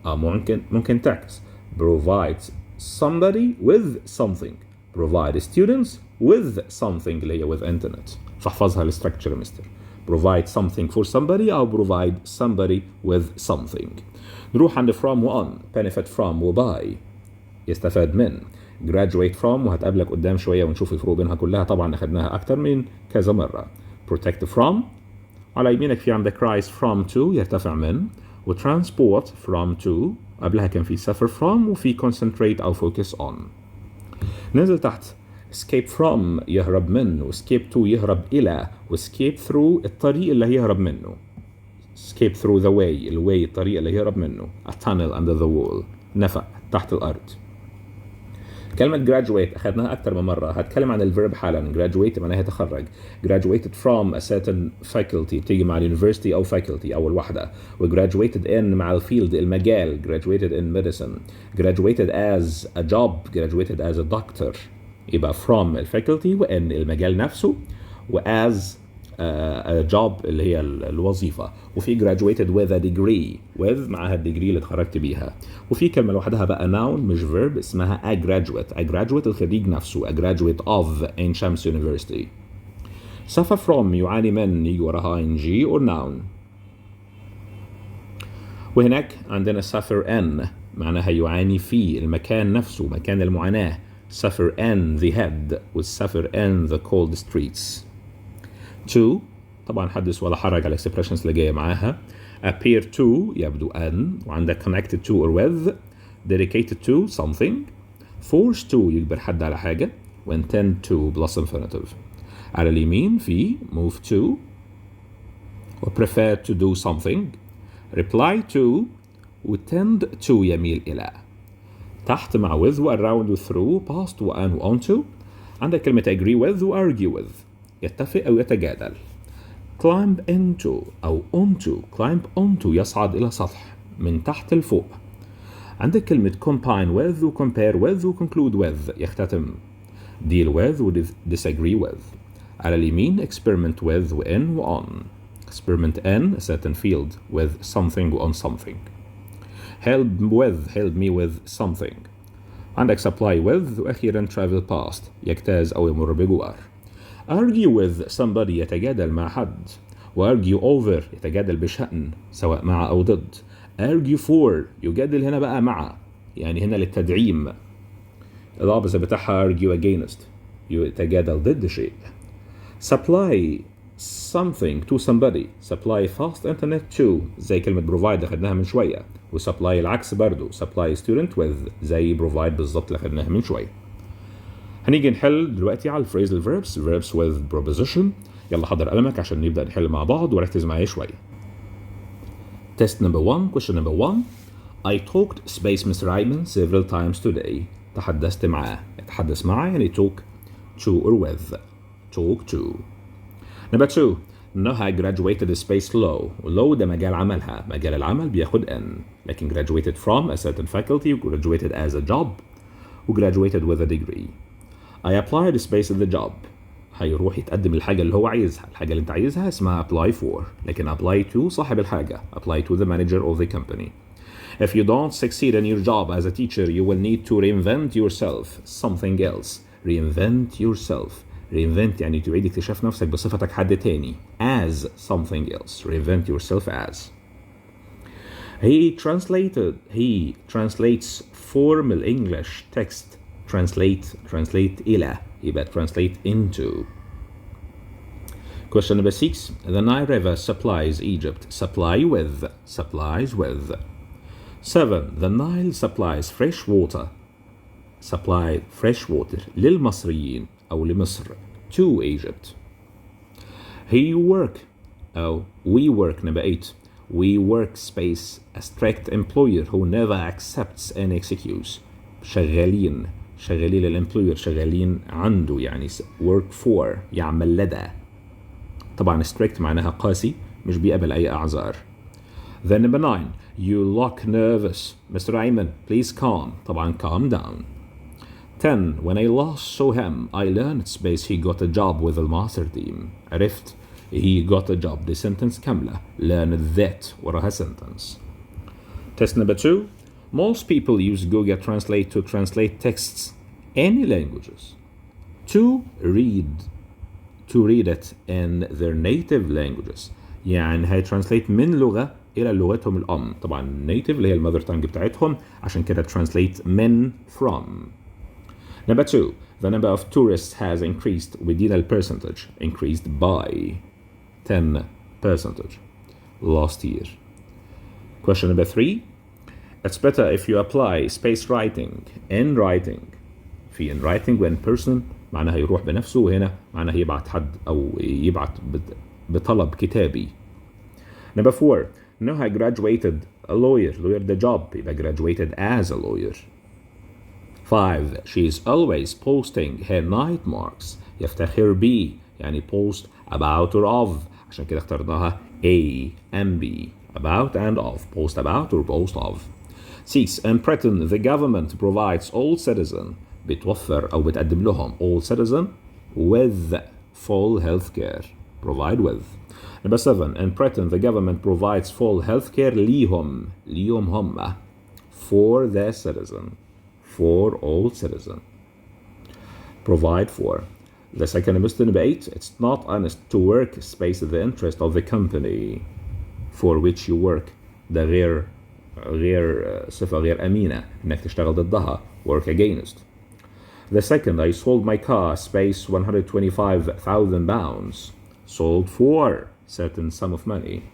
ممكن تعكس provide somebody with something provide students with something اللي هي with internet. فاحفظها الستركتشر مستر. provide something for somebody أو provide somebody with something. نروح عند from و on benefit from و by يستفاد من. graduate from وهتقابلك قدام شوية ونشوف الفروق بينها كلها طبعا أخدناها أكتر من كذا مرة. protect from على يمينك في عندك rise from to يرتفع من و transport from to قبلها كان في suffer from وفي concentrate أو focus on. ننزل تحت escape from يهرب من و escape to يهرب إلى و escape through الطريق اللي هيهرب منه. escape through the way الطريق اللي هيهرب منه. a tunnel under the wall نفق تحت الأرض. كلمة graduate أخذناها أكتر من مرة. هتكلم عن الفيرب حالا. graduate معناها يتخرج. graduated from a certain faculty تيجي مع university أو faculty أول واحدة. و graduated in مع الفيلد المجال. graduated in medicine. graduated as a job. graduated as a doctor. يبقى from الفاكولتي و in المجال نفسه و as job اللي هي الوظيفة، وفي graduated with a degree with معها الديجري اللي اتخرجت بيها، وفي كلمة لوحدها بقى noun مش verb اسمها a graduate الخريج نفسه a graduate of عين شمس University. suffer from يعاني من يجي وراها ing or noun. وهناك عندنا suffer in معناها يعاني في المكان نفسه مكان المعاناة suffer in the head و suffer in the cold streets. to طبعا حدث ولا حرج على expressions اللي جاية معاها appear to يبدو أن وعندك connected to or with dedicated to something forced to يجبر حد على حاجة و intend to plus infinitive. على اليمين في move to و prefer to do something reply to و tend to يميل إلى. تحت مع with و around و through past و an و on to عندك كلمة agree with و argue with يتفق أو يتجادل. climb into أو onto climb onto يصعد إلى سطح من تحت لفوق. عندك كلمة combine with و compare with و conclude with يختتم. deal with و disagree with. على اليمين experiment with و in و on. experiment in a certain field with something و on something. help me with something. عندك supply with وأخيرا travel past يجتاز أو يمر بجوار. argue with somebody يتجادل مع حد و argue over يتجادل بشأن سواء مع أو ضد. argue for يجادل هنا بقى مع يعني هنا للتدعيم. الأوبزيت بتاعها argue against يتجادل ضد شيء. supply something to somebody supply fast internet to زي كلمة provide أخدناها من شوية و supply العكس برضو supply student with زي provide بالظبط اللي أخدناها من شوية. هنيجي نحل دلوقتي على الفريزل verbs with preposition. يلا حضر قلمك عشان نبدأ نحل مع بعض وركز معايا شوية. test number 1 question number 1 I talked space Mr. Ayman several times today. تحدثت معاه يتحدث معاه يعني talk to or with talk to. number 2 نهى graduated space law law ده مجال عملها مجال العمل بياخد N لكن graduated from a certain faculty graduated as a job و graduated with a degree. I applied space in the job هيروح يتقدم الحاجة اللي هو عايزها الحاجة اللي انت عايزها اسمها apply for لكن apply to صاحب الحاجة apply to the manager of the company. If you don't succeed in your job as a teacher you will need to reinvent yourself something else. reinvent yourself reinvent يعني تعيد اكتشاف نفسك بصفتك حد تاني as something else reinvent yourself as. He translates formal English text translate إلى يبقى translate into. Question number 6 the Nile River supplies Egypt supplies with. 7 the Nile supplies fresh water للمصريين أو لمصر to Egypt. we work number 8 we work space a strict employer who never accepts any excuse. شغالين للemployer شغالين عنده يعني work for يعمل لدى. طبعا strict معناها قاسي مش بيقبل أي أعذار. Then number 9 you look nervous Mr. Ayman please calm طبعا calm down. 10 when I last saw him I learned space he got a job with the master team. عرفت he got a job دي sentence كاملة learned that وراها sentence. Test number 2 most people use Google Translate to translate texts any languages to read it in their native languages يعني هي translate من لغة إلى لغتهم الأم. طبعا native اللي هي المذر تانج بتاعتهم عشان كده translate من from. Number 2 the number of tourists has increased وبدينا percentage increased by 10% last year. Question number 3 it's better if you apply space writing in writing. في in writing when person معناها يروح بنفسه وهنا معناها يبعت حد أو يبعت بطلب كتابي. Number 4 Noha graduated a lawyer the job يبقى graduated as a lawyer. 5 she is always posting her night marks يفتخر بي يعني post about or of عشان كده اخترناها A and B about and of post about or post of. 6 in Britain the government provides all citizens بتوفر أو بتقدم لهم all citizen with full health care provide with. Number 7. In Britain, the government provides full healthcare ليهم هم for the citizen, for all citizen. Provide for. The second question, number 8. It's not honest to work space the interest of the company for which you work. ده غير صفة غير أمينة إنك تشتغل ضدها. Work against. The second, I sold my car space £125,000. Sold for certain sum of money.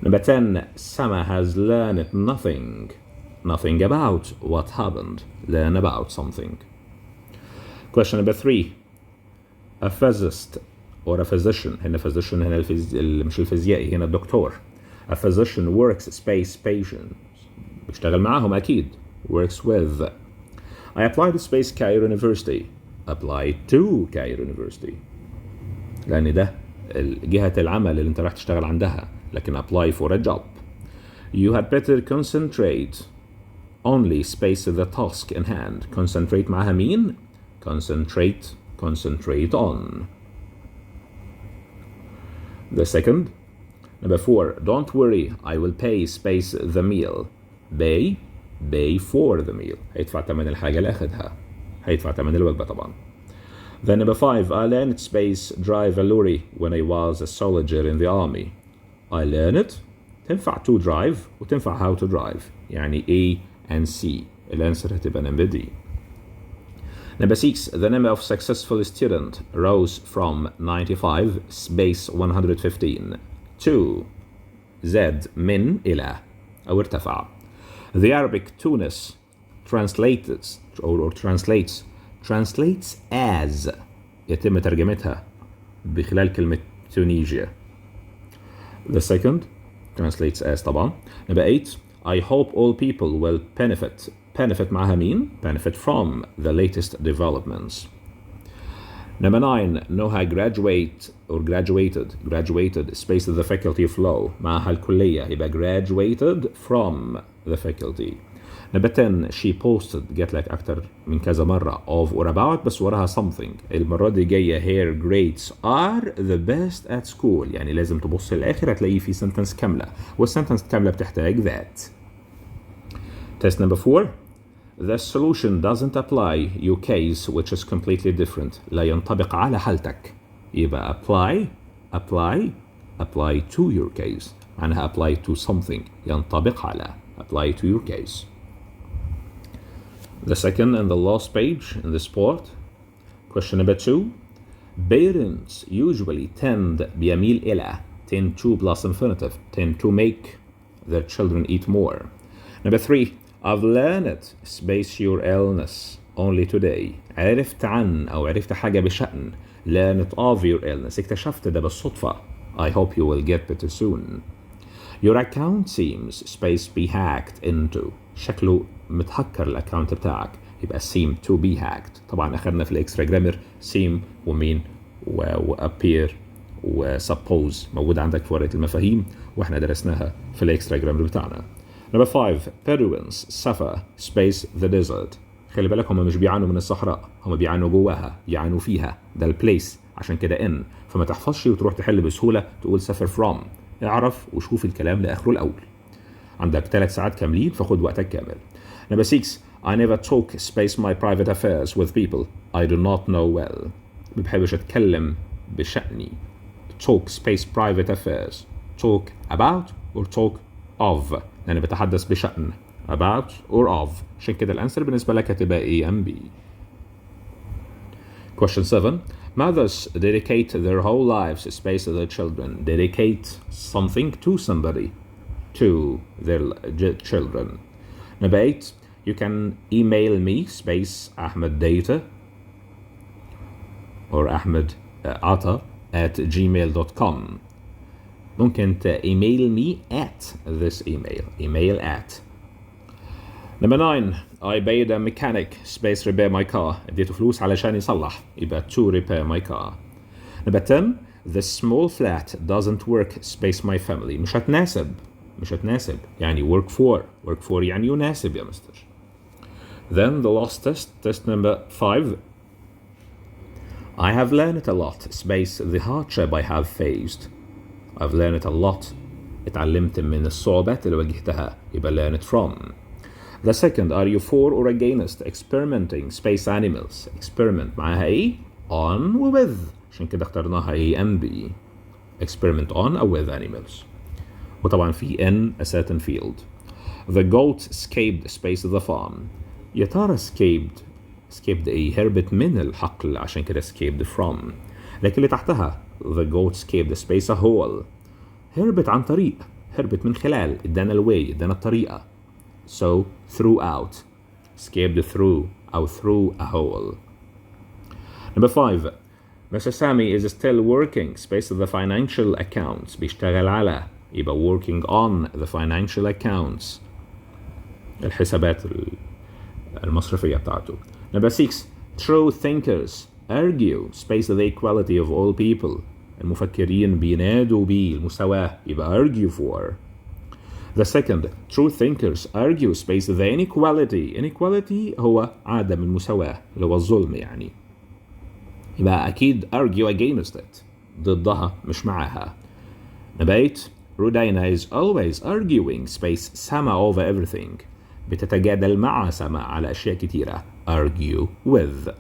Number 10, Sama has learned nothing about what happened. Learn about something. Question number 3, a physicist or a physician. هنا physician هنا مش الفيزيائي هنا الدكتور. A physician works space patients. بيشتغل معاهم أكيد. Works with. I applied to Space Cairo University. Applied to Cairo University. لأن ده جهة العمل اللي أنت راح تشتغل عندها. لكن apply for a job. You had better concentrate. Only space the task in hand. Concentrate معها مين؟ Concentrate on. The second. Number 4. Don't worry. I will pay space the meal. Pay for the meal. هيدفع ثمن الحاجة اللي أخدها. هيدفع ثمن الوجبة طبعا. Then number 5. I learned space drive a lorry when I was a soldier in the army. I learned تنفع to drive وتنفع how to drive. يعني A and C. الأنسر هتبقى number D. Number 6. The number of successful student rose from 95 space 115 to Z من إلى أو ارتفع. The Arabic Tunis translates as يتم ترجمتها بخلال كلمة تونيجيا. The second translates as طبعا. Number 8. I hope all people will benefit معها مين؟ benefit from the latest developments. Number 9. Noha graduated space of the faculty of law. معها الكلية يبقى graduated from the faculty. Number 10. She posted جات لك أكتر من كذا مرة of or about بس وراها something. المرة دي جاية her grades are the best at school. يعني لازم تبص للآخر هتلاقيه في sentence كاملة والsentence كاملة بتحتاج that. Test number 4. The solution doesn't apply your case which is completely different. لا ينطبق على حالتك. يبقى apply to your case. معناها apply to something. ينطبق على. Apply to your case. The second and the last page in this part. Question number 2. Parents usually بيميل إلى tend to plus infinitive. Tend to make their children eat more. Number 3. I've learned space your illness only today. عرفت عن أو عرفت حاجة بشأن learned of your illness. اكتشفت ده بالصدفة. I hope you will get better soon. Your account seems space be hacked into. شكله متهكر الأكاونت بتاعك. يبقى seem to be hacked. طبعا أخذنا في الإكسترا جرامر seem ومين وappear وsuppose موجود عندك في ورقة المفاهيم وإحنا درسناها في الإكسترا جرامر بتاعنا. Number 5. Peruvians suffer space the desert. خلي بالك هم مش بيعانوا من الصحراء. هم بيعانوا جواها. يعانوا فيها. ده البليس. عشان كده ان. فما تحفظش وتروح تحل بسهولة تقول suffer from. اعرف وشوف الكلام لآخره الأول. عندك 3 ساعات كاملين فخد وقتك كامل. Number 6. I never talk space my private affairs with people I do not know well. ما بحبش أتكلم بشأني. Talk space private affairs. Talk about or talk of. يعني بتحدث بشأن about or of. عشان كده الأنسر بالنسبة لك هتبقى A and B. Question 7. Mothers dedicate their whole lives space to their children. Dedicate something to somebody. To their children. Number 8. You can email me space Ahmed Data or Ahmed Ata at gmail.com. ممكن email me at this email. Email at. Number 9. I paid a mechanic space repair my car. اديته فلوس علشان يصلح. يبقى to repair my car. Number 10. The small flat doesn't work space my family. مش هتناسب. يعني work for يعني يناسب يا مستر. Then the last test number 5. I have learned a lot space the hardship I have faced. I've learned a lot. اتعلمت من الصعوبات اللي واجهتها. يبقى learned from. The second, are you for or against experimenting space animals? Experiment معاها ايه؟ On و with. عشان كده اخترناها A and B. Experiment on or with animals. وطبعا في in a certain field. The goat escaped space the farm. يا ترى escaped ايه؟ هربت من الحقل عشان كده escaped from. لكن اللي تحتها the goat escaped space a hole. هربت عن طريق. هربت من خلال. ادانا الواي. ادانا الطريقة. So throughout. Escaped through أو through a hole. Number 5. Mr. Sammy is still working space the financial accounts. بيشتغل على. يبقى working on the financial accounts. الحسابات المصرفية بتاعته. Number 6. True thinkers argue space the equality of all people. المفكرين بينادوا بالمساواة. يبقى argue for. The second, true thinkers argue space the inequality. Inequality هو عدم المساواة اللي هو الظلم يعني. يبقى أكيد argue against it. ضدها مش معاها. Number 8, Rudina is always arguing space Sama over everything. بتتجادل مع سما على أشياء كتيرة. Argue with.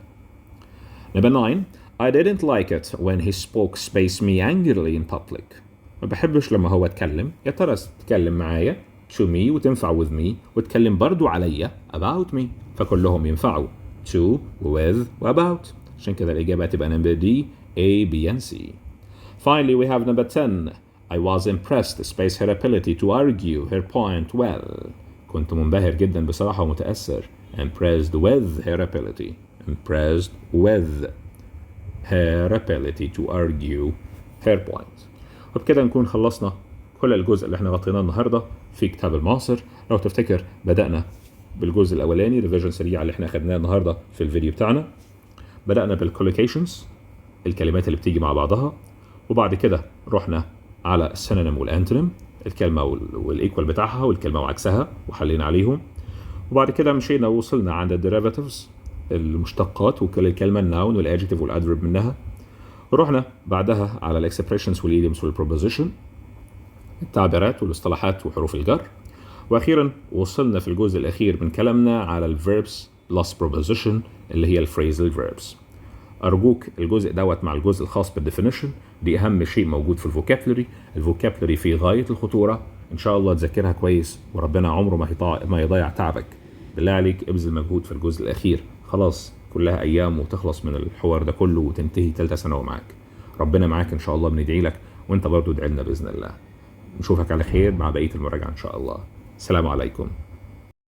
Number 9, I didn't like it when he spoke space me angrily in public. ما بحبش لما هو اتكلم. يا ترى تتكلم معايا to me وتنفع with me وتكلم برضو عليا about me. فكلهم ينفعوا to with about. عشان كده الإجابة تبقى number D A B and C. Finally we have number 10. I was impressed space her ability to argue her point well. كنت منبهر جدا بصراحة ومتأثر. Impressed with her ability. Impressed with her ability to argue her point. وبكده نكون خلصنا كل الجزء اللي احنا غطيناه النهارده في كتاب المعاصر. لو تفتكر بدأنا بالجزء الأولاني ريفيجن سريع اللي احنا خدناه النهارده في الفيديو بتاعنا. بدأنا بالكولوكيشنز الكلمات اللي بتيجي مع بعضها، وبعد كده رحنا على السينونيم والانتونيم الكلمة والإيكوال بتاعها والكلمة وعكسها وحلينا عليهم. وبعد كده مشينا ووصلنا عند الديريفاتيفز المشتقات وكل الكلمة الناون والادجكتيف والادفيرب منها. ورحنا بعدها على الاكسبريشنز والايديومز والبروبوزيشن التعبيرات والاصطلاحات وحروف الجر. واخيرا وصلنا في الجزء الاخير من كلامنا على الفيربس بلس بروبوزيشن اللي هي الفريزل فيربس. ارجوك الجزء دوت مع الجزء الخاص بالديفينيشن دي اهم شيء موجود في الفوكابلري. الفوكابلري في غايه الخطوره. ان شاء الله تذاكرها كويس وربنا عمره ما يضيع تعبك. بالله عليك ابذل مجهود في الجزء الاخير. خلاص كلها ايام وتخلص من الحوار ده كله وتنتهي ثالثه ثانوي معاك. ربنا معاك ان شاء الله. بندعي لك وانت برضو ادعي لنا باذن الله. نشوفك على خير مع بقيه المراجعه ان شاء الله. السلام عليكم.